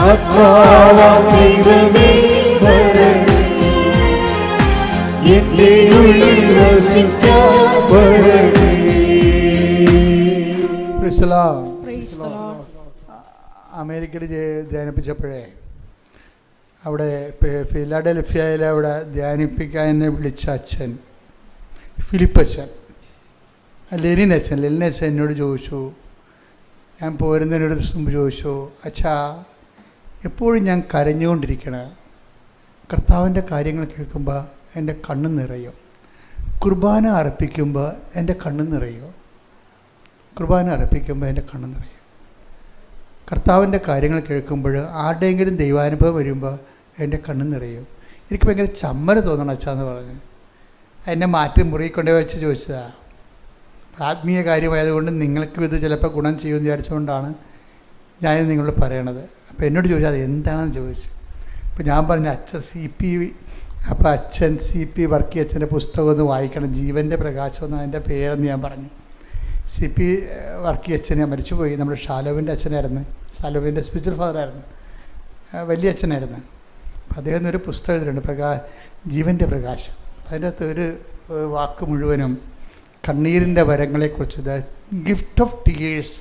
ആത്മാവാം ദൈവമേ വരണേ, എന്റെ ഉള്ളിൽ വസിക്കാൻ വരണേ. അമേരിക്കയിൽ ധ്യാനിപ്പിച്ചപ്പോഴേ അവിടെ ഫിലാഡൽഫിയയിൽ അവിടെ ധ്യാനിപ്പിക്കാൻ എന്നെ വിളിച്ച അച്ഛൻ ഫിലിപ്പച്ചൻ, ലെനിൻ അച്ഛൻ എന്നോട് ചോദിച്ചു, ഞാൻ പോരുന്നതിനൊരു ദിവസം ചോദിച്ചു, അച്ഛാ എപ്പോഴും ഞാൻ കരഞ്ഞുകൊണ്ടിരിക്കണം, കർത്താവിൻ്റെ കാര്യങ്ങൾ കേൾക്കുമ്പോൾ എൻ്റെ കണ്ണ് നിറയും, കുർബാന അർപ്പിക്കുമ്പോൾ എൻ്റെ കണ്ണ് നിറയും, കുർബാന അർപ്പിക്കുമ്പോൾ എൻ്റെ കണ്ണ് നിറയും, കർത്താവിൻ്റെ കാര്യങ്ങൾ കേൾക്കുമ്പോൾ ആരുടെയെങ്കിലും ദൈവാനുഭവം വരുമ്പോൾ എൻ്റെ കണ്ണ് നിറയും, എനിക്ക് ഭയങ്കര ചമ്മൽ തോന്നണം അച്ഛാന്ന് പറഞ്ഞു. എന്നെ മാറ്റി മുറി കൊണ്ടുപോയി വെച്ച് ചോദിച്ചതാണ്. ആത്മീയ കാര്യമായതുകൊണ്ട് നിങ്ങൾക്കും ഇത് ചിലപ്പോൾ ഗുണം ചെയ്യുമെന്ന് വിചാരിച്ചുകൊണ്ടാണ് ഞാനിത് നിങ്ങളോട് പറയണത്. അപ്പോൾ എന്നോട് ചോദിച്ചാൽ അത് എന്താണെന്ന് ചോദിച്ചു. അപ്പോൾ ഞാൻ പറഞ്ഞു അച്ഛൻ അപ്പോൾ അച്ഛൻ CP വർക്കി അച്ഛൻ്റെ പുസ്തകം ഒന്ന് വായിക്കണം, ജീവൻ്റെ പ്രകാശം എന്ന് അതിൻ്റെ പേരെന്ന് ഞാൻ പറഞ്ഞു. CP വർക്കി അച്ഛൻ മരിച്ചുപോയി, നമ്മുടെ ഷാലോവിൻ്റെ അച്ഛനായിരുന്നു, ഷാലോവിൻ്റെ സ്പിരിച്വൽ ഫാദറായിരുന്നു, വലിയ അച്ഛനായിരുന്നു. അപ്പോൾ അദ്ദേഹം ഒരു പുസ്തകം എഴുതിയിട്ടുണ്ട്, ജീവൻ്റെ പ്രകാശം. അതിൻ്റെ അകത്ത് ഒരു വാക്ക് മുഴുവനും കണ്ണീരിൻ്റെ വരങ്ങളെക്കുറിച്ച്, ദ ഗിഫ്റ്റ് ഓഫ് ടീയേഴ്സ്.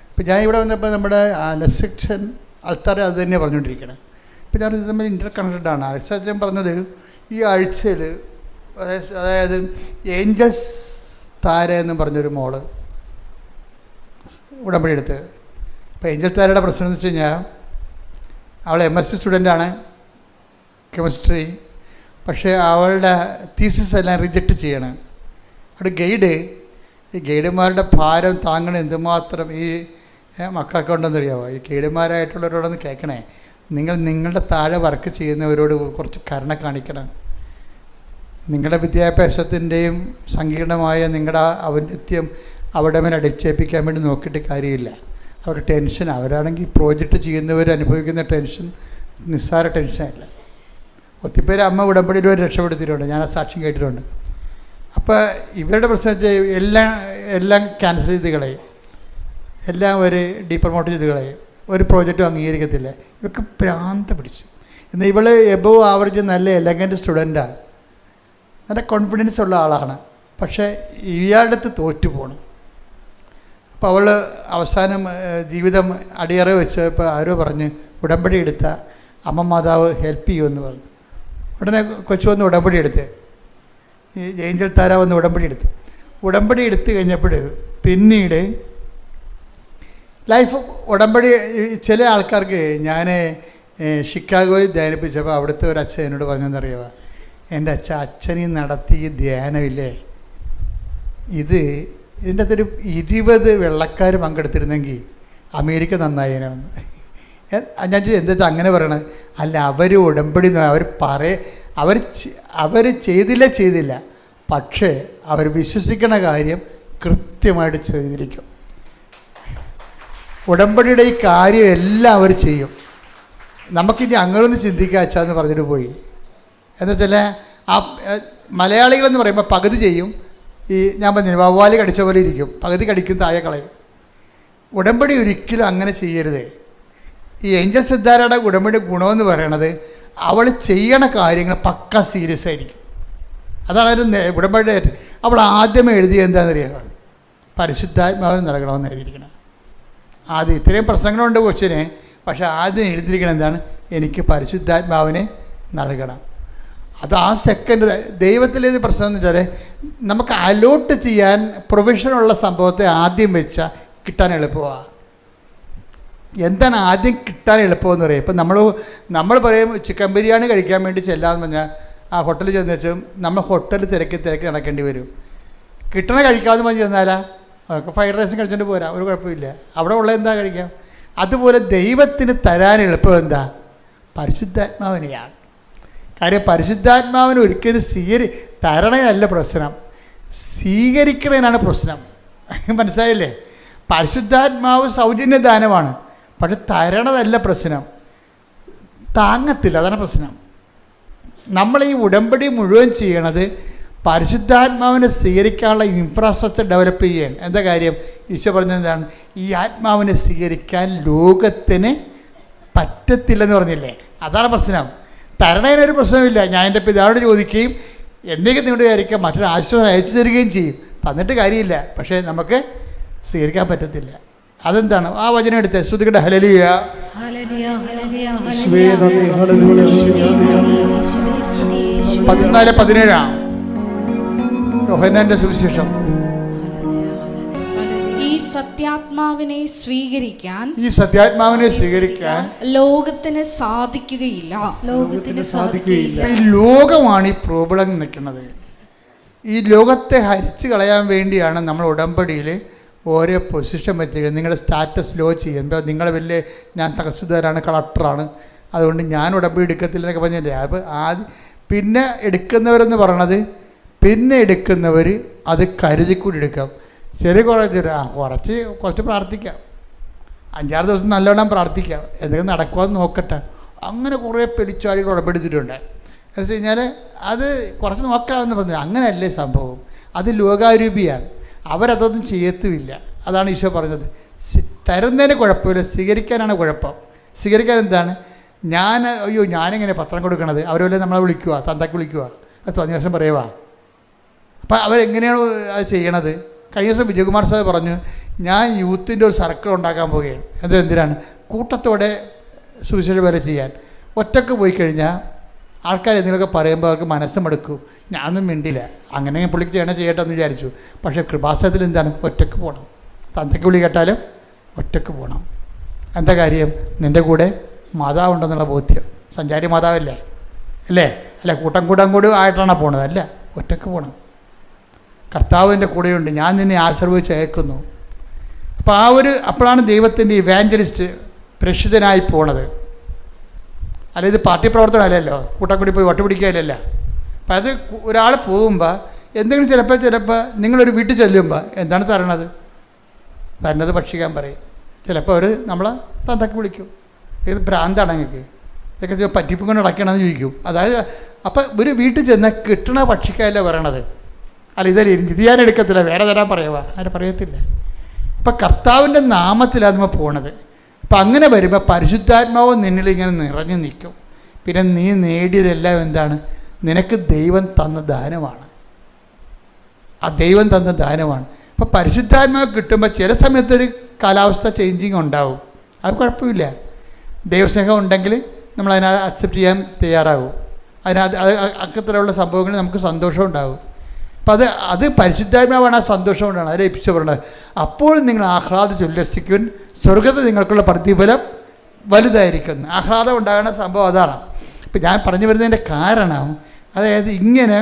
ഇപ്പോൾ ഞാൻ ഇവിടെ വന്നപ്പോൾ നമ്മുടെ സെക്ഷൻ ആൾക്കാരെ അത് തന്നെ പറഞ്ഞുകൊണ്ടിരിക്കണം. ഇപ്പോൾ ഞാൻ ഇത് തമ്മിൽ ഇൻ്റർ കണക്റ്റഡാണ്. അച്ഛൻ പറഞ്ഞത് ഈ ആഴ്ചയിൽ അതായത് ഏഞ്ചൽസ് താര എന്ന് പറഞ്ഞൊരു മോള് ഉടമ്പടി എടുത്ത്. ഇപ്പോൾ ഏഞ്ചൽ താരയുടെ പ്രശ്നം എന്ന് വെച്ച് കഴിഞ്ഞാൽ അവൾ MSc സ്റ്റുഡൻ്റാണ്, കെമിസ്ട്രി. പക്ഷേ അവളുടെ തീസിസ് എല്ലാം റിജക്റ്റ് ചെയ്യണം. അവിടെ ഈ ഗൈഡുമാരുടെ ഭാരം താങ്ങണം എന്തുമാത്രം ഈ മക്കൾക്ക് ഉണ്ടെന്നറിയാമോ? ഈ ഗൈഡുമാരായിട്ടുള്ളവരോടൊന്ന് കേൾക്കണേ, നിങ്ങളുടെ താഴെ വർക്ക് ചെയ്യുന്നവരോട് കുറച്ച് കരുണ കാണിക്കണം. നിങ്ങളുടെ വിദ്യാഭ്യാസത്തിൻ്റെയും സങ്കീർണമായ നിങ്ങളുടെ ഔന്നത്യം അവിടെ മേലെ അടിച്ചേൽപ്പിക്കാൻ വേണ്ടി നോക്കിയിട്ട് കാര്യമില്ല. അവരുടെ ടെൻഷൻ, അവരാണെങ്കിൽ പ്രോജക്റ്റ് ചെയ്യുന്നവർ അനുഭവിക്കുന്ന ടെൻഷൻ നിസ്സാര ടെൻഷനല്ല. ഒത്തിരിപ്പേര് അമ്മ ഉടമ്പടിയിൽ ഒരു രക്ഷപ്പെടുത്തിയിട്ടുണ്ട്, ഞാൻ ആ സാക്ഷ്യം കേട്ടിട്ടുണ്ട്. അപ്പോൾ ഇവരുടെ പ്രശ്നം എല്ലാം ക്യാൻസൽ ചെയ്ത് കളയും, എല്ലാം ഒരു ഡീപ്രമോട്ട് ചെയ്ത് കളയും, ഒരു പ്രോജക്റ്റും അംഗീകരിക്കത്തില്ല. ഇവർക്ക് ഭ്രാന്ത് പിടിച്ചു. എന്നാൽ ഇവൾ എബോവ് ആവറേജ് നല്ല എലഗൻറ്റ് സ്റ്റുഡൻ്റാണ്, നല്ല കോൺഫിഡൻസ് ഉള്ള ആളാണ്. പക്ഷേ ഇയാളുടെ അടുത്ത് തോറ്റു പോകണം. അപ്പോൾ അവൾ അവസാനം ജീവിതം അടിയറ വെച്ച് ഇപ്പോൾ ആരോ പറഞ്ഞ് ഉടമ്പടി എടുത്ത അമ്മ മാതാവ് ഹെൽപ്പ് ചെയ്യുമെന്ന് പറഞ്ഞു. ഉടനെ കൊച്ചു വന്ന് ഉടമ്പടി എടുത്ത്, ഈ ഏഞ്ചൽ താര വന്ന് ഉടമ്പടി എടുത്ത് കഴിഞ്ഞപ്പോൾ പിന്നീട് ലൈഫ് ഉടമ്പടി ചില ആൾക്കാർക്ക് ഞാൻ ഷിക്കാഗോയിൽ ധ്യാനിപ്പിച്ചപ്പോൾ അവിടുത്തെ ഒരു അച്ഛൻ എന്നോട് പറഞ്ഞെന്നറിയാമോ, എൻ്റെ അച്ഛനീ നടത്തിയ ധ്യാനമില്ലേ, ഇതിൻ്റെ അകത്തൊരു 20 വെള്ളക്കാർ പങ്കെടുത്തിരുന്നെങ്കിൽ അമേരിക്ക നന്നായേനെന്ന്. ഞാൻ എന്താ അങ്ങനെ പറയണത്? അല്ല, അവർ ഉടമ്പടി അവർ ചെയ്തില്ല, പക്ഷേ അവർ വിശ്വസിക്കുന്ന കാര്യം കൃത്യമായിട്ട് ചെയ്തിരിക്കും. ഉടമ്പടിയുടെ ഈ കാര്യം എല്ലാം അവർ ചെയ്യും. നമുക്കിനി അങ്ങനൊന്ന് ചിന്തിക്കുക അച്ഛാന്ന് പറഞ്ഞിട്ട് പോയി. എന്നുവെച്ചാൽ ആ മലയാളികളെന്ന് പറയുമ്പോൾ പകുതി ചെയ്യും, ഈ ഞാൻ പറഞ്ഞു വവ്വാലി കടിച്ച പോലെ ഇരിക്കും, പകുതി കടിക്കും, താഴെ കളയും. ഉടമ്പടി ഒരിക്കലും അങ്ങനെ ചെയ്യരുത്. ഈ ഏഞ്ചൽ സിദ്ധാരയുടെ ഉടമ്പടി ഗുണമെന്ന് പറയണത് അവൾ ചെയ്യണ കാര്യങ്ങൾ പക്ക സീരിയസ് ആയിരിക്കും. അതാണ് ഒരു ഉടമ്പടി. അവൾ ആദ്യമേ എഴുതിയ എന്താണെന്നറിയാം, പരിശുദ്ധാത്മാവിന് നൽകണമെന്ന് എഴുതിയിരിക്കണം. ആദ്യം ഇത്രയും പ്രസംഗങ്ങളുണ്ട് കൊച്ചിന്, പക്ഷേ ആദ്യം എഴുതിയിരിക്കണം എന്താണ്, എനിക്ക് പരിശുദ്ധാത്മാവിനെ നൽകണം. അത് ആ സെക്കൻഡ്. ദൈവത്തിലേത് പ്രശ്നം എന്ന് വെച്ചാൽ നമുക്ക് അലോട്ട് ചെയ്യാൻ പ്രൊവിഷനുള്ള സംഭവത്തെ ആദ്യം വെച്ചാൽ കിട്ടാൻ എളുപ്പമാണ്. എന്താണ് ആദ്യം കിട്ടാൻ എളുപ്പമെന്ന് പറയും? ഇപ്പം നമ്മൾ പറയും ചിക്കൻ ബിരിയാണി കഴിക്കാൻ വേണ്ടി ചെല്ലാമെന്ന് പറഞ്ഞാൽ ആ ഹോട്ടലിൽ ചെന്ന് വെച്ചും നമ്മൾ ഹോട്ടലിൽ തിരക്കി നടക്കേണ്ടി വരും. കിട്ടണ കഴിക്കാമെന്ന് പറഞ്ഞ് ചെന്നാലാ അതൊക്കെ ഫ്രൈഡ് റൈസും കഴിച്ചിട്ട് പോരാ, ഒരു കുഴപ്പമില്ല, അവിടെ ഉള്ള എന്താ കഴിക്കാം. അതുപോലെ ദൈവത്തിന് തരാൻ എളുപ്പം എന്താ? പരിശുദ്ധാത്മാവിനെയാണ്. കാര്യം പരിശുദ്ധാത്മാവിന് ഒരിക്കലും തരണയല്ല പ്രശ്നം, സ്വീകരിക്കണതിനാണ് പ്രശ്നം. മനസ്സിലായില്ലേ? പരിശുദ്ധാത്മാവ് സൗജന്യ ദാനമാണ്, പക്ഷെ തരണതല്ല പ്രശ്നം, താങ്ങത്തില്ല, അതാണ് പ്രശ്നം. നമ്മൾ ഈ ഉടമ്പടി മുഴുവൻ ചെയ്യണത് പരിശുദ്ധാത്മാവിനെ സ്വീകരിക്കാനുള്ള ഇൻഫ്രാസ്ട്രക്ചർ ഡെവലപ്പ് ചെയ്യാൻ. എന്താ കാര്യം? ഈശോ പറഞ്ഞെന്താണ്? ഈ ആത്മാവിനെ സ്വീകരിക്കാൻ ലോകത്തിന് പറ്റത്തില്ലെന്ന് പറഞ്ഞില്ലേ? അതാണ് പ്രശ്നം. തരണതിനൊരു പ്രശ്നമില്ല. ഞാൻ എൻ്റെ പിതാവിനോട് ചോദിക്കുകയും എന്തെങ്കിലും നിങ്ങളുടെ വിചാരിക്കാം മറ്റൊരു ആശ്വാസം അയച്ചു തരികയും ചെയ്യും, തന്നിട്ട് കാര്യമില്ല. പക്ഷേ നമുക്ക് സ്വീകരിക്കാൻ പറ്റത്തില്ല. അതെന്താണ്? ആ വചനം എടുത്ത് ശ്രുതികട്ടെ. ഹല്ലേലൂയ, 14:17 യോഹന്നാന്റെ സുവിശേഷം. ഈ സത്യാത്മാവിനെ സ്വീകരിക്കാൻ ലോകത്തിന് സാധിക്കുകയില്ല. ഈ ലോകമാണ് ഈ പ്രോബ്ലം നിൽക്കുന്നത്. ഈ ലോകത്തെ ഹരിച്ചു കളയാൻ വേണ്ടിയാണ് നമ്മൾ ഉടമ്പടിയിൽ ഓരോ പൊസിഷൻ വെച്ചിരിക്കുന്നത്. നിങ്ങളുടെ സ്റ്റാറ്റസ് ലോ ചെയ്യുമ്പോൾ നിങ്ങൾ വലിയ ഞാൻ തഹസിൽദാരാണ്, കളക്ടറാണ്, അതുകൊണ്ട് ഞാൻ ഉടമ്പടി എടുക്കത്തില്ല എന്നൊക്കെ പറഞ്ഞില്ലേ. അപ്പോൾ പിന്നെ എടുക്കുന്നവരെന്ന് പറയണത്, പിന്നെ എടുക്കുന്നവർ അത് കരുതിക്കൂടി എടുക്കാം. ശരി, കുറച്ച് പ്രാർത്ഥിക്കാം, 5-6 ദിവസം നല്ലോണം പ്രാർത്ഥിക്കാം, എന്തെങ്കിലും നടക്കുമെന്ന് നോക്കട്ടെ. അങ്ങനെ കുറേ പെരിച്ചാടികൾ ഉടമ്പെടുത്തിട്ടുണ്ട്. എന്ന് വെച്ച് കഴിഞ്ഞാൽ അത് കുറച്ച് നോക്കാമെന്ന് പറഞ്ഞാൽ അങ്ങനെയല്ലേ സംഭവം. അത് ലോകാരൂപിയാണ്, അവരതൊന്നും ചെയ്യത്തുമില്ല. അതാണ് ഈശോ പറഞ്ഞത്. തരുന്നതിന് കുഴപ്പമില്ല, സ്വീകരിക്കാനാണ് കുഴപ്പം. സ്വീകരിക്കാൻ എന്താണ്? ഞാനെങ്ങനെ പത്രം കൊടുക്കണത്? അവരല്ലേ നമ്മളെ വിളിക്കുക, തന്തക്ക് വിളിക്കുക, അത് തോന്നിയ ദിവസം പറയുക. അപ്പം അവരെങ്ങനെയാണ് അത് ചെയ്യണത്? കഴിഞ്ഞ ദിവസം വിജയകുമാർ സാർ പറഞ്ഞു, ഞാൻ യൂത്തിൻ്റെ ഒരു സർക്കിൾ ഉണ്ടാക്കാൻ പോവുകയാണ്. എന്തിനാണ്? കൂട്ടത്തോടെ സുവിശേഷ വേല ചെയ്യാൻ. ഒറ്റക്ക് പോയി കഴിഞ്ഞാൽ ആൾക്കാർ എന്തെങ്കിലുമൊക്കെ പറയുമ്പോൾ അവർക്ക് മനസ്സുമെടുക്കും. ഞാനൊന്നും മിണ്ടില്ല, അങ്ങനെ പുള്ളിക്ക് ചെയ്യട്ടെ എന്ന് വിചാരിച്ചു. പക്ഷേ കൃപാസനത്തിൽ എന്താണ്? ഒറ്റയ്ക്ക് പോകണം. തന്തയ്ക്ക് വിളി കേട്ടാലും ഒറ്റയ്ക്ക് പോകണം. എന്താ കാര്യം? നിൻ്റെ കൂടെ മാതാവുണ്ടെന്നുള്ള ബോധ്യം. സഞ്ചാരി മാതാവല്ലേ അല്ലേ? അല്ല കൂട്ടം കൂടി ആയിട്ടാണ് പോണത്? അല്ല, ഒറ്റയ്ക്ക് പോകണം. കർത്താവിൻ്റെ കൂടെയുണ്ട്, ഞാൻ നിന്നെ ആശീർവദിച്ച് അയക്കുന്നു. അപ്പോൾ അപ്പോഴാണ് ദൈവത്തിൻ്റെ ഇവാഞ്ചലിസ്റ്റ് പ്രേക്ഷിതനായി പോണത്. അല്ല, ഇത് പാർട്ടി പ്രവർത്തനമല്ലല്ലോ, കൂട്ടം കൂടി പോയി വട്ടുപിടിക്കുകയല്ല. അപ്പം അത് ഒരാൾ പോകുമ്പോൾ എന്തെങ്കിലും ചിലപ്പോൾ നിങ്ങളൊരു വീട്ടിൽ ചെല്ലുമ്പോൾ എന്താണ് തരണത്? തന്നത് ഭക്ഷിക്കാൻ പറയും. ചിലപ്പോൾ അവർ നമ്മളെ തന്തക്ക് വിളിക്കും. ഇത് ഭ്രാന്താണ് നിങ്ങൾക്ക്, ഇതൊക്കെ പറ്റിപ്പും കൊണ്ട് നടക്കണമെന്ന് ചോദിക്കും. അതായത് അപ്പം ഒരു വീട്ടിൽ ചെന്നാൽ കിട്ടണ ഭക്ഷിക്കാനല്ലേ പറയണത്. അല്ല, ഇത് ഞാൻ എടുക്കത്തില്ല, വേറെ തരാൻ പറയുക, ആരും പറയത്തില്ല. അപ്പം കർത്താവിൻ്റെ നാമത്തിലാണ് നമ്മൾ പോണത്. അപ്പം അങ്ങനെ വരുമ്പോൾ പരിശുദ്ധാത്മാവ് നിന്നിലിങ്ങനെ നിറഞ്ഞു നിൽക്കും. പിന്നെ നീ നേടിയതെല്ലാം എന്താണ്? നിനക്ക് ദൈവം തന്ന ദാനമാണ്. ആ ദൈവം തന്ന ദാനമാണ്. അപ്പോൾ പരിശുദ്ധാത്മാവ് കിട്ടുമ്പോൾ ചില സമയത്തൊരു കാലാവസ്ഥ ചേഞ്ചിങ് ഉണ്ടാവും. അത് കുഴപ്പമില്ല. ദൈവസ്നേഹം ഉണ്ടെങ്കിൽ നമ്മളതിനെ അക്സെപ്റ്റ് ചെയ്യാൻ തയ്യാറാകും. അക്കത്തിലുള്ള സംഭവങ്ങൾ നമുക്ക് സന്തോഷം ഉണ്ടാകും. അപ്പം അത് പരിശുദ്ധാത്മാവാണ് ആ സന്തോഷം കൊണ്ടാണ് അതിൽ എപ്പിച്ചു പറയുന്നത്. അപ്പോൾ നിങ്ങൾ ആഹ്ലാദിച്ച് ഉല്ലസിക്കുവാൻ സ്വർഗത്തിൽ നിങ്ങൾക്കുള്ള പ്രതിഫലം വലുതായിരിക്കുന്നു. ആഹ്ലാദം ഉണ്ടാകുന്ന സംഭവം അതാണ്. ഇപ്പം ഞാൻ പറഞ്ഞു വരുന്നതിൻ്റെ കാരണം, അതായത് ഇങ്ങനെ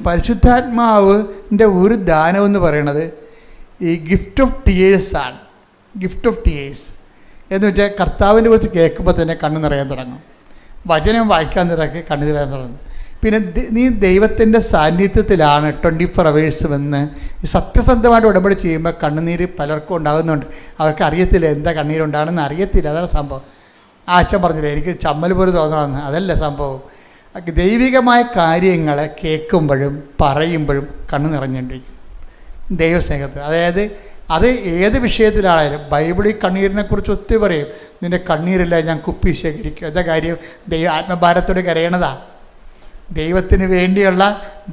പരിശുദ്ധാത്മാവിൻ്റെ ഒരു ദാനം എന്ന് പറയുന്നത് ഈ ഗിഫ്റ്റ് ഓഫ് ടിയേഴ്സാണ്. ഗിഫ്റ്റ് ഓഫ് ടിയേഴ്സ് എന്ന് വെച്ചാൽ കർത്താവിൻ്റെ കുറിച്ച് കേൾക്കുമ്പോൾ തന്നെ കണ്ണ് നിറയാൻ തുടങ്ങും. വചനം വായിക്കാൻ തുടങ്ങി കണ്ണ് നിറയാൻ തുടങ്ങും. പിന്നെ നീ ദൈവത്തിൻ്റെ സാന്നിധ്യത്തിലാണ് 24 hours എന്ന് ഈ സത്യസന്ധമായിട്ട് ഉടമ്പടി ചെയ്യുമ്പോൾ കണ്ണുനീര് പലർക്കും ഉണ്ടാകുന്നുണ്ട്. അവർക്ക് അറിയത്തില്ല എന്താ കണ്ണീരുണ്ടാകണമെന്ന് അറിയത്തില്ല. അതാണ് സംഭവം. ആ അച്ഛൻ പറഞ്ഞില്ലേ എനിക്ക് ചമ്മൽ പോലെ തോന്നണമെന്ന്. അതല്ല സംഭവം. ദൈവികമായ കാര്യങ്ങൾ കേൾക്കുമ്പോഴും പറയുമ്പോഴും കണ്ണ് നിറഞ്ഞുകൊണ്ടിരിക്കും ദൈവസ്നേഹത്തിൽ. അതായത് അത് ഏത് വിഷയത്തിലാണെങ്കിലും ബൈബിളിൽ കണ്ണീരിനെക്കുറിച്ച് ഒത്തിരി പറയും. നിൻ്റെ കണ്ണീരില്ല ഞാൻ കുപ്പി ശേഖരിക്കും. എന്താ കാര്യം? ആത്മഭാരത്തോടെ കരയണതാ. ദൈവത്തിന് വേണ്ടിയുള്ള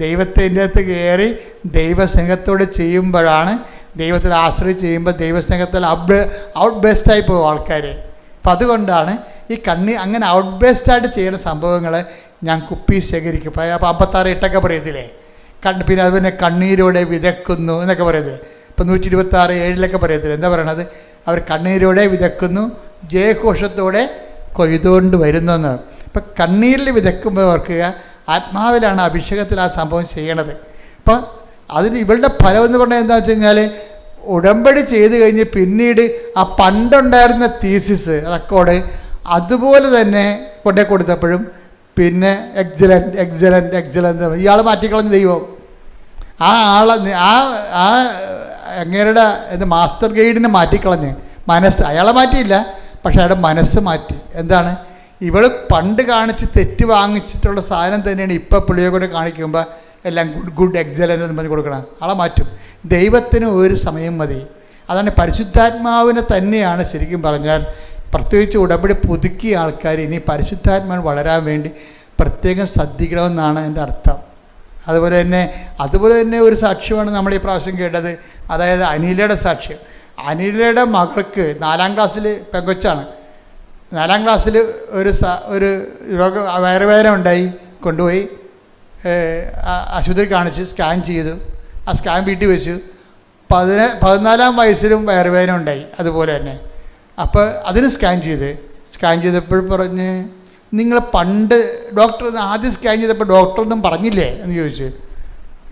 ദൈവത്തിൻ്റെ അകത്ത് കയറി ദൈവസ്നേഹത്തോട് ചെയ്യുമ്പോഴാണ്, ദൈവത്തിൽ ആശ്രയിച്ച് ചെയ്യുമ്പോൾ ദൈവസ്നേഹത്തിൽ ഔട്ട് ബേസ്റ്റായി പോകും ആൾക്കാർ. അപ്പം അതുകൊണ്ടാണ് ഈ അങ്ങനെ ഔട്ട് ബേസ്റ്റായിട്ട് ചെയ്യുന്ന സംഭവങ്ങൾ ഞാൻ കുപ്പി ശേഖരിക്കും. അപ്പോൾ 56:8 പറയത്തില്ലേ? പിന്നെ അതുപോലെ കണ്ണീരോടെ വിതക്കുന്നു എന്നൊക്കെ പറയത്തില്ലേ? ഇപ്പം 126:7 പറയത്തില്ല. എന്താ പറയണത്? അവർ കണ്ണീരോടെ വിതക്കുന്നു, ജയഘോഷത്തോടെ കൊയ്തുകൊണ്ട് വരുന്നെന്ന്. ഇപ്പം കണ്ണീരിൽ വിതക്കുമ്പോൾ ഓർക്കുക, ആത്മാവിലാണ് അഭിഷേകത്തിൽ ആ സംഭവം ചെയ്യണത്. അപ്പം അതിന് ഇവളുടെ ഫലം എന്ന് പറഞ്ഞാൽ എന്താ വെച്ച് കഴിഞ്ഞാൽ, ഉടമ്പടി ചെയ്ത് കഴിഞ്ഞ് പിന്നീട് ആ പണ്ടുണ്ടായിരുന്ന തീസിസ് റെക്കോർഡ് അതുപോലെ തന്നെ കൊണ്ടേ കൊടുത്തപ്പോഴും പിന്നെ എക്സലൻ്റ് ഇയാൾ മാറ്റിക്കളഞ്ഞ ദൈവം. ആ അങ്ങേരുടെ മാസ്റ്റർ ഗൈഡിനെ മാറ്റിക്കളഞ്ഞ് മനസ്സ്, അയാളെ മാറ്റിയില്ല, പക്ഷെ അയാളുടെ മനസ്സ് മാറ്റി. എന്താണ്? ഇവൾ പണ്ട് കാണിച്ച് തെറ്റ് വാങ്ങിച്ചിട്ടുള്ള സാധനം തന്നെയാണ് ഇപ്പം പുള്ളിയെ കൊണ്ട് കാണിക്കുമ്പോൾ എല്ലാം ഗുഡ് എക്സലൻ്റ് എന്ന് പറഞ്ഞ് കൊടുക്കണം. ആളെ മാറ്റും. ദൈവത്തിന് ഒരു സമയം മതി. അതാണ് പരിശുദ്ധാത്മാവിനെ തന്നെയാണ് ശരിക്കും പറഞ്ഞാൽ, പ്രത്യേകിച്ച് ഉടമ്പടി പുതുക്കിയ ആൾക്കാർ ഇനി പരിശുദ്ധാത്മാവിന് വളരാൻ വേണ്ടി പ്രത്യേകം ശ്രദ്ധിക്കണമെന്നാണ് എൻ്റെ അർത്ഥം. അതുപോലെ തന്നെ ഒരു സാക്ഷ്യമാണ് നമ്മൾ ഈ പ്രാവശ്യം കേട്ടത്. അതായത് അനിലയുടെ സാക്ഷ്യം. അനിലയുടെ മകൾക്ക് 4ാം ക്ലാസ്സിൽ പെങ്കൊച്ചാണ്. 4ാം ക്ലാസ്സിൽ ഒരു വയറുവേദന ഉണ്ടായി, കൊണ്ടുപോയി ആശുപത്രി കാണിച്ച് സ്കാൻ ചെയ്തു. ആ സ്കാൻ വീട്ടിൽ വെച്ചു. 14ാം വയസ്സിലും വയറുവേദന ഉണ്ടായി അതുപോലെ തന്നെ. അപ്പോൾ അതിന് സ്കാൻ ചെയ്തപ്പോൾ പറഞ്ഞ്, നിങ്ങൾ പണ്ട് ഡോക്ടർ ആദ്യം സ്കാൻ ചെയ്തപ്പോൾ ഡോക്ടറൊന്നും പറഞ്ഞില്ലേ എന്ന് ചോദിച്ചു.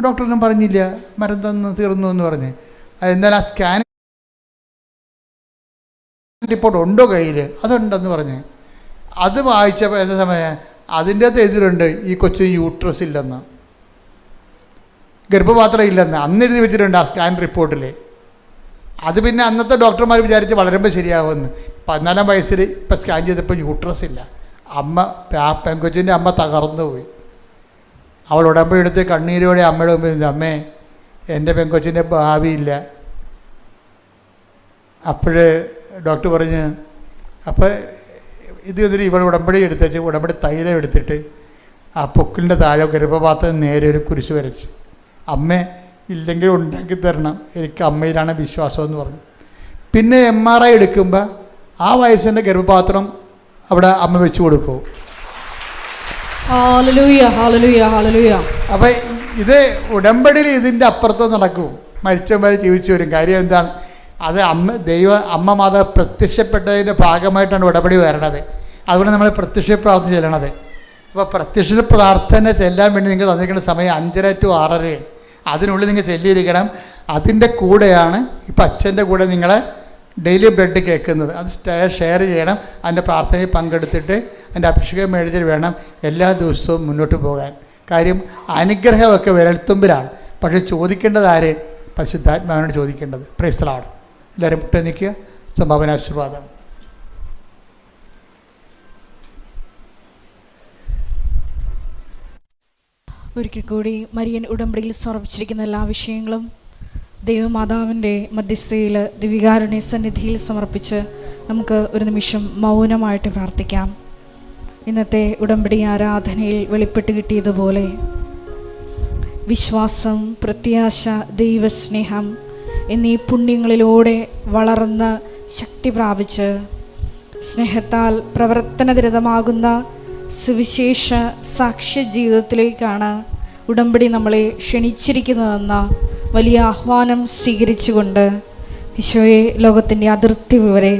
ഡോക്ടറൊന്നും പറഞ്ഞില്ല, മരുന്ന് തീർന്നു എന്ന് പറഞ്ഞ്. എന്നാൽ ആ സ്കാൻ റിപ്പോർട്ട് ഉണ്ടോ കയ്യിൽ? അതുണ്ടെന്ന് പറഞ്ഞ്. അത് വായിച്ചപ്പോൾ എന്താ സമയം അതിൻ്റെ അകത്ത് എതിരുണ്ട് ഈ കൊച്ചിന് യൂട്രസ് ഇല്ലെന്ന്, ഗർഭപാത്രം ഇല്ലെന്ന് അന്ന് എഴുതി വെച്ചിട്ടുണ്ട് ആ സ്കാൻ റിപ്പോർട്ടിൽ. അത് പിന്നെ അന്നത്തെ ഡോക്ടർമാർ വിചാരിച്ച് വളരുമ്പോൾ ശരിയാവുമെന്ന്. 14ാം വയസ്സിൽ ഇപ്പം സ്കാൻ ചെയ്തപ്പോൾ യൂട്രസ് ഇല്ല. ആ പെങ്കൊച്ചിൻ്റെ അമ്മ തകർന്നു പോയി. അവൾ ഉടമ്പടി എടുത്ത് കണ്ണീരോടെ അമ്മയുടെ മുമ്പിൽ, അമ്മേ എൻ്റെ പെങ്കൊച്ചിൻ്റെ ഭാവിയില്ല. അപ്പോൾ ഡോക്ടർ പറഞ്ഞ്, അപ്പോൾ ഇത് എന്നിട്ട് ഇവൾ ഉടമ്പടി എടുത്തേച്ച് ഉടമ്പടി തൈലം എടുത്തിട്ട് ആ പൊക്കിളിൻ്റെ താഴെ ഗർഭപാത്രം നേരെ ഒരു കുരിശ് വരച്ച്, അമ്മേ ഇല്ലെങ്കിൽ ഉണ്ടാക്കി തരണം, എനിക്ക് അമ്മയിലാണ് വിശ്വാസം എന്ന് പറഞ്ഞു. പിന്നെ MRI എടുക്കുമ്പോൾ ആ വയസ്സിൻ്റെ ഗർഭപാത്രം അവിടെ അമ്മ വെച്ച് കൊടുക്കും. ഹല്ലേലൂയ, ഹല്ലേലൂയ, ഹല്ലേലൂയ. അപ്പം ഇത് ഉടമ്പടിയിൽ ഇതിൻ്റെ അപ്പുറത്ത് നടക്കും. മരിച്ചവന്മാർ ജീവിച്ചു വരും. കാര്യം എന്താണ്? അത് അമ്മ മാതാവ് പ്രത്യക്ഷപ്പെട്ടതിൻ്റെ ഭാഗമായിട്ടാണ് ഉടമ്പടി വരണത്. അതുകൊണ്ട് നമ്മൾ പ്രത്യക്ഷ പ്രാർത്ഥന ചെല്ലണത്. അപ്പോൾ പ്രത്യക്ഷ പ്രാർത്ഥന ചെല്ലാൻ വേണ്ടി നിങ്ങൾ തന്നിരിക്കുന്ന സമയം 5:30 to 6:30. അതിനുള്ളിൽ നിങ്ങൾ ചെല്ലിയിരിക്കണം. അതിൻ്റെ കൂടെയാണ് ഇപ്പം അച്ഛൻ്റെ കൂടെ നിങ്ങൾ ഡെയിലി ബ്രെഡ് കേൾക്കുന്നത്. അത് ഷെയർ ചെയ്യണം. അതിൻ്റെ പ്രാർത്ഥനയിൽ പങ്കെടുത്തിട്ട് അതിൻ്റെ അഭിഷേകം മേടിച്ചിട്ട് വേണം എല്ലാ ദിവസവും മുന്നോട്ട് പോകാൻ. കാര്യം അനുഗ്രഹമൊക്കെ വിരൽത്തുമ്പിലാണ്. പക്ഷേ ചോദിക്കേണ്ടത് ആരെ? പരിശുദ്ധാത്മാവിനോട് ചോദിക്കേണ്ടത്. Praise the Lord. എല്ലാവരും മുട്ട നിൽക്കുക. സംഭാവന ആശീർവാദം. ഒരിക്കൽ കൂടി മരിയൻ ഉടമ്പടിയിൽ സമർപ്പിച്ചിരിക്കുന്ന എല്ലാ വിഷയങ്ങളും ദൈവമാതാവിൻ്റെ മധ്യസ്ഥയിൽ ദിവികാരുണ്യ സന്നിധിയിൽ സമർപ്പിച്ച് നമുക്ക് ഒരു നിമിഷം മൗനമായിട്ട് പ്രാർത്ഥിക്കാം. ഇന്നത്തെ ഉടമ്പടി ആരാധനയിൽ വെളിപ്പെട്ട് കിട്ടിയതുപോലെ വിശ്വാസം, പ്രത്യാശ, ദൈവസ്നേഹം എന്നീ പുണ്യങ്ങളിലൂടെ വളർന്ന് ശക്തി പ്രാപിച്ച് സ്നേഹത്താൽ പ്രവർത്തനനിരതമാകുന്ന സുവിശേഷ സാക്ഷ്യ ജീവിതത്തിലേക്കാണ് ഉടമ്പടി നമ്മളെ ക്ഷണിച്ചിരിക്കുന്നതെന്ന വലിയ ആഹ്വാനം സ്വീകരിച്ചുകൊണ്ട് ഈശോയെ, ലോകത്തിൻ്റെ അതിർത്തി വരെ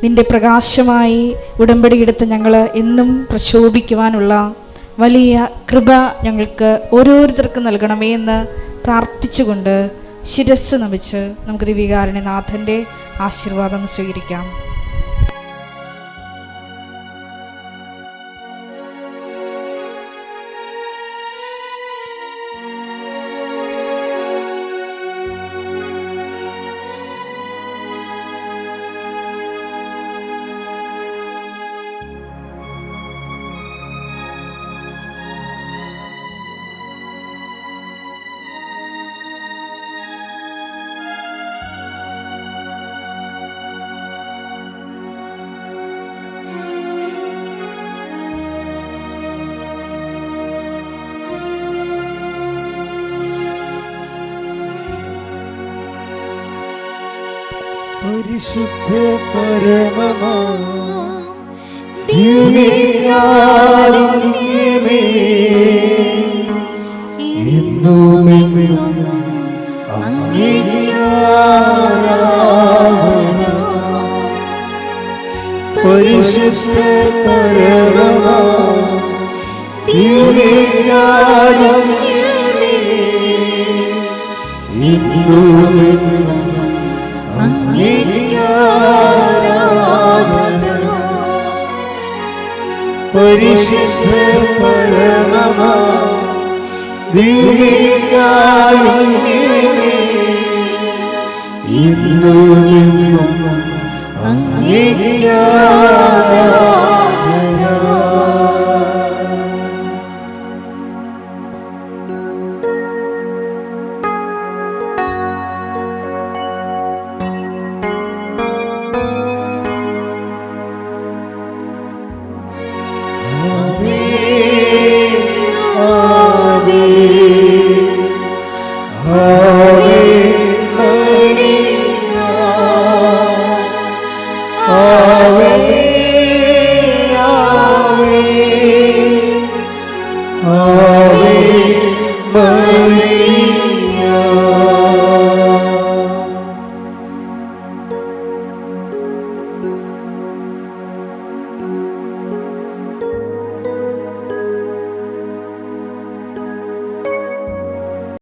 നിൻ്റെ പ്രകാശമായി ഉടമ്പടി എടുത്ത് ഞങ്ങൾ എന്നും പ്രശോഭിക്കുവാനുള്ള വലിയ കൃപ ഞങ്ങൾക്ക് ഓരോരുത്തർക്കും നൽകണമേ എന്ന് പ്രാർത്ഥിച്ചുകൊണ്ട് ശിരസ് നമിച്ച് നമുക്ക് ദിവികാരുണ്യനാഥൻ്റെ ആശീർവാദം സ്വീകരിക്കാം. പരിശുദ്ധ പരമമാ ദിവ്യകാരുണ്യമേ, എന്നുമെന്നും അങ്ങേക്ക് ആരാധന. പരിശുദ്ധ പരമമാ ദിവ്യകാരുണ്യമേ, എന്നുമെന്നും അങ്ങേക്ക് ആരാധന. പരിശുദ്ധ പരമമാ ദിവ്യകാരുണ്യമേ, എന്നുമെന്നും അങ്ങേക്ക് ആരാധന. ആമേൻ, ആമേൻ.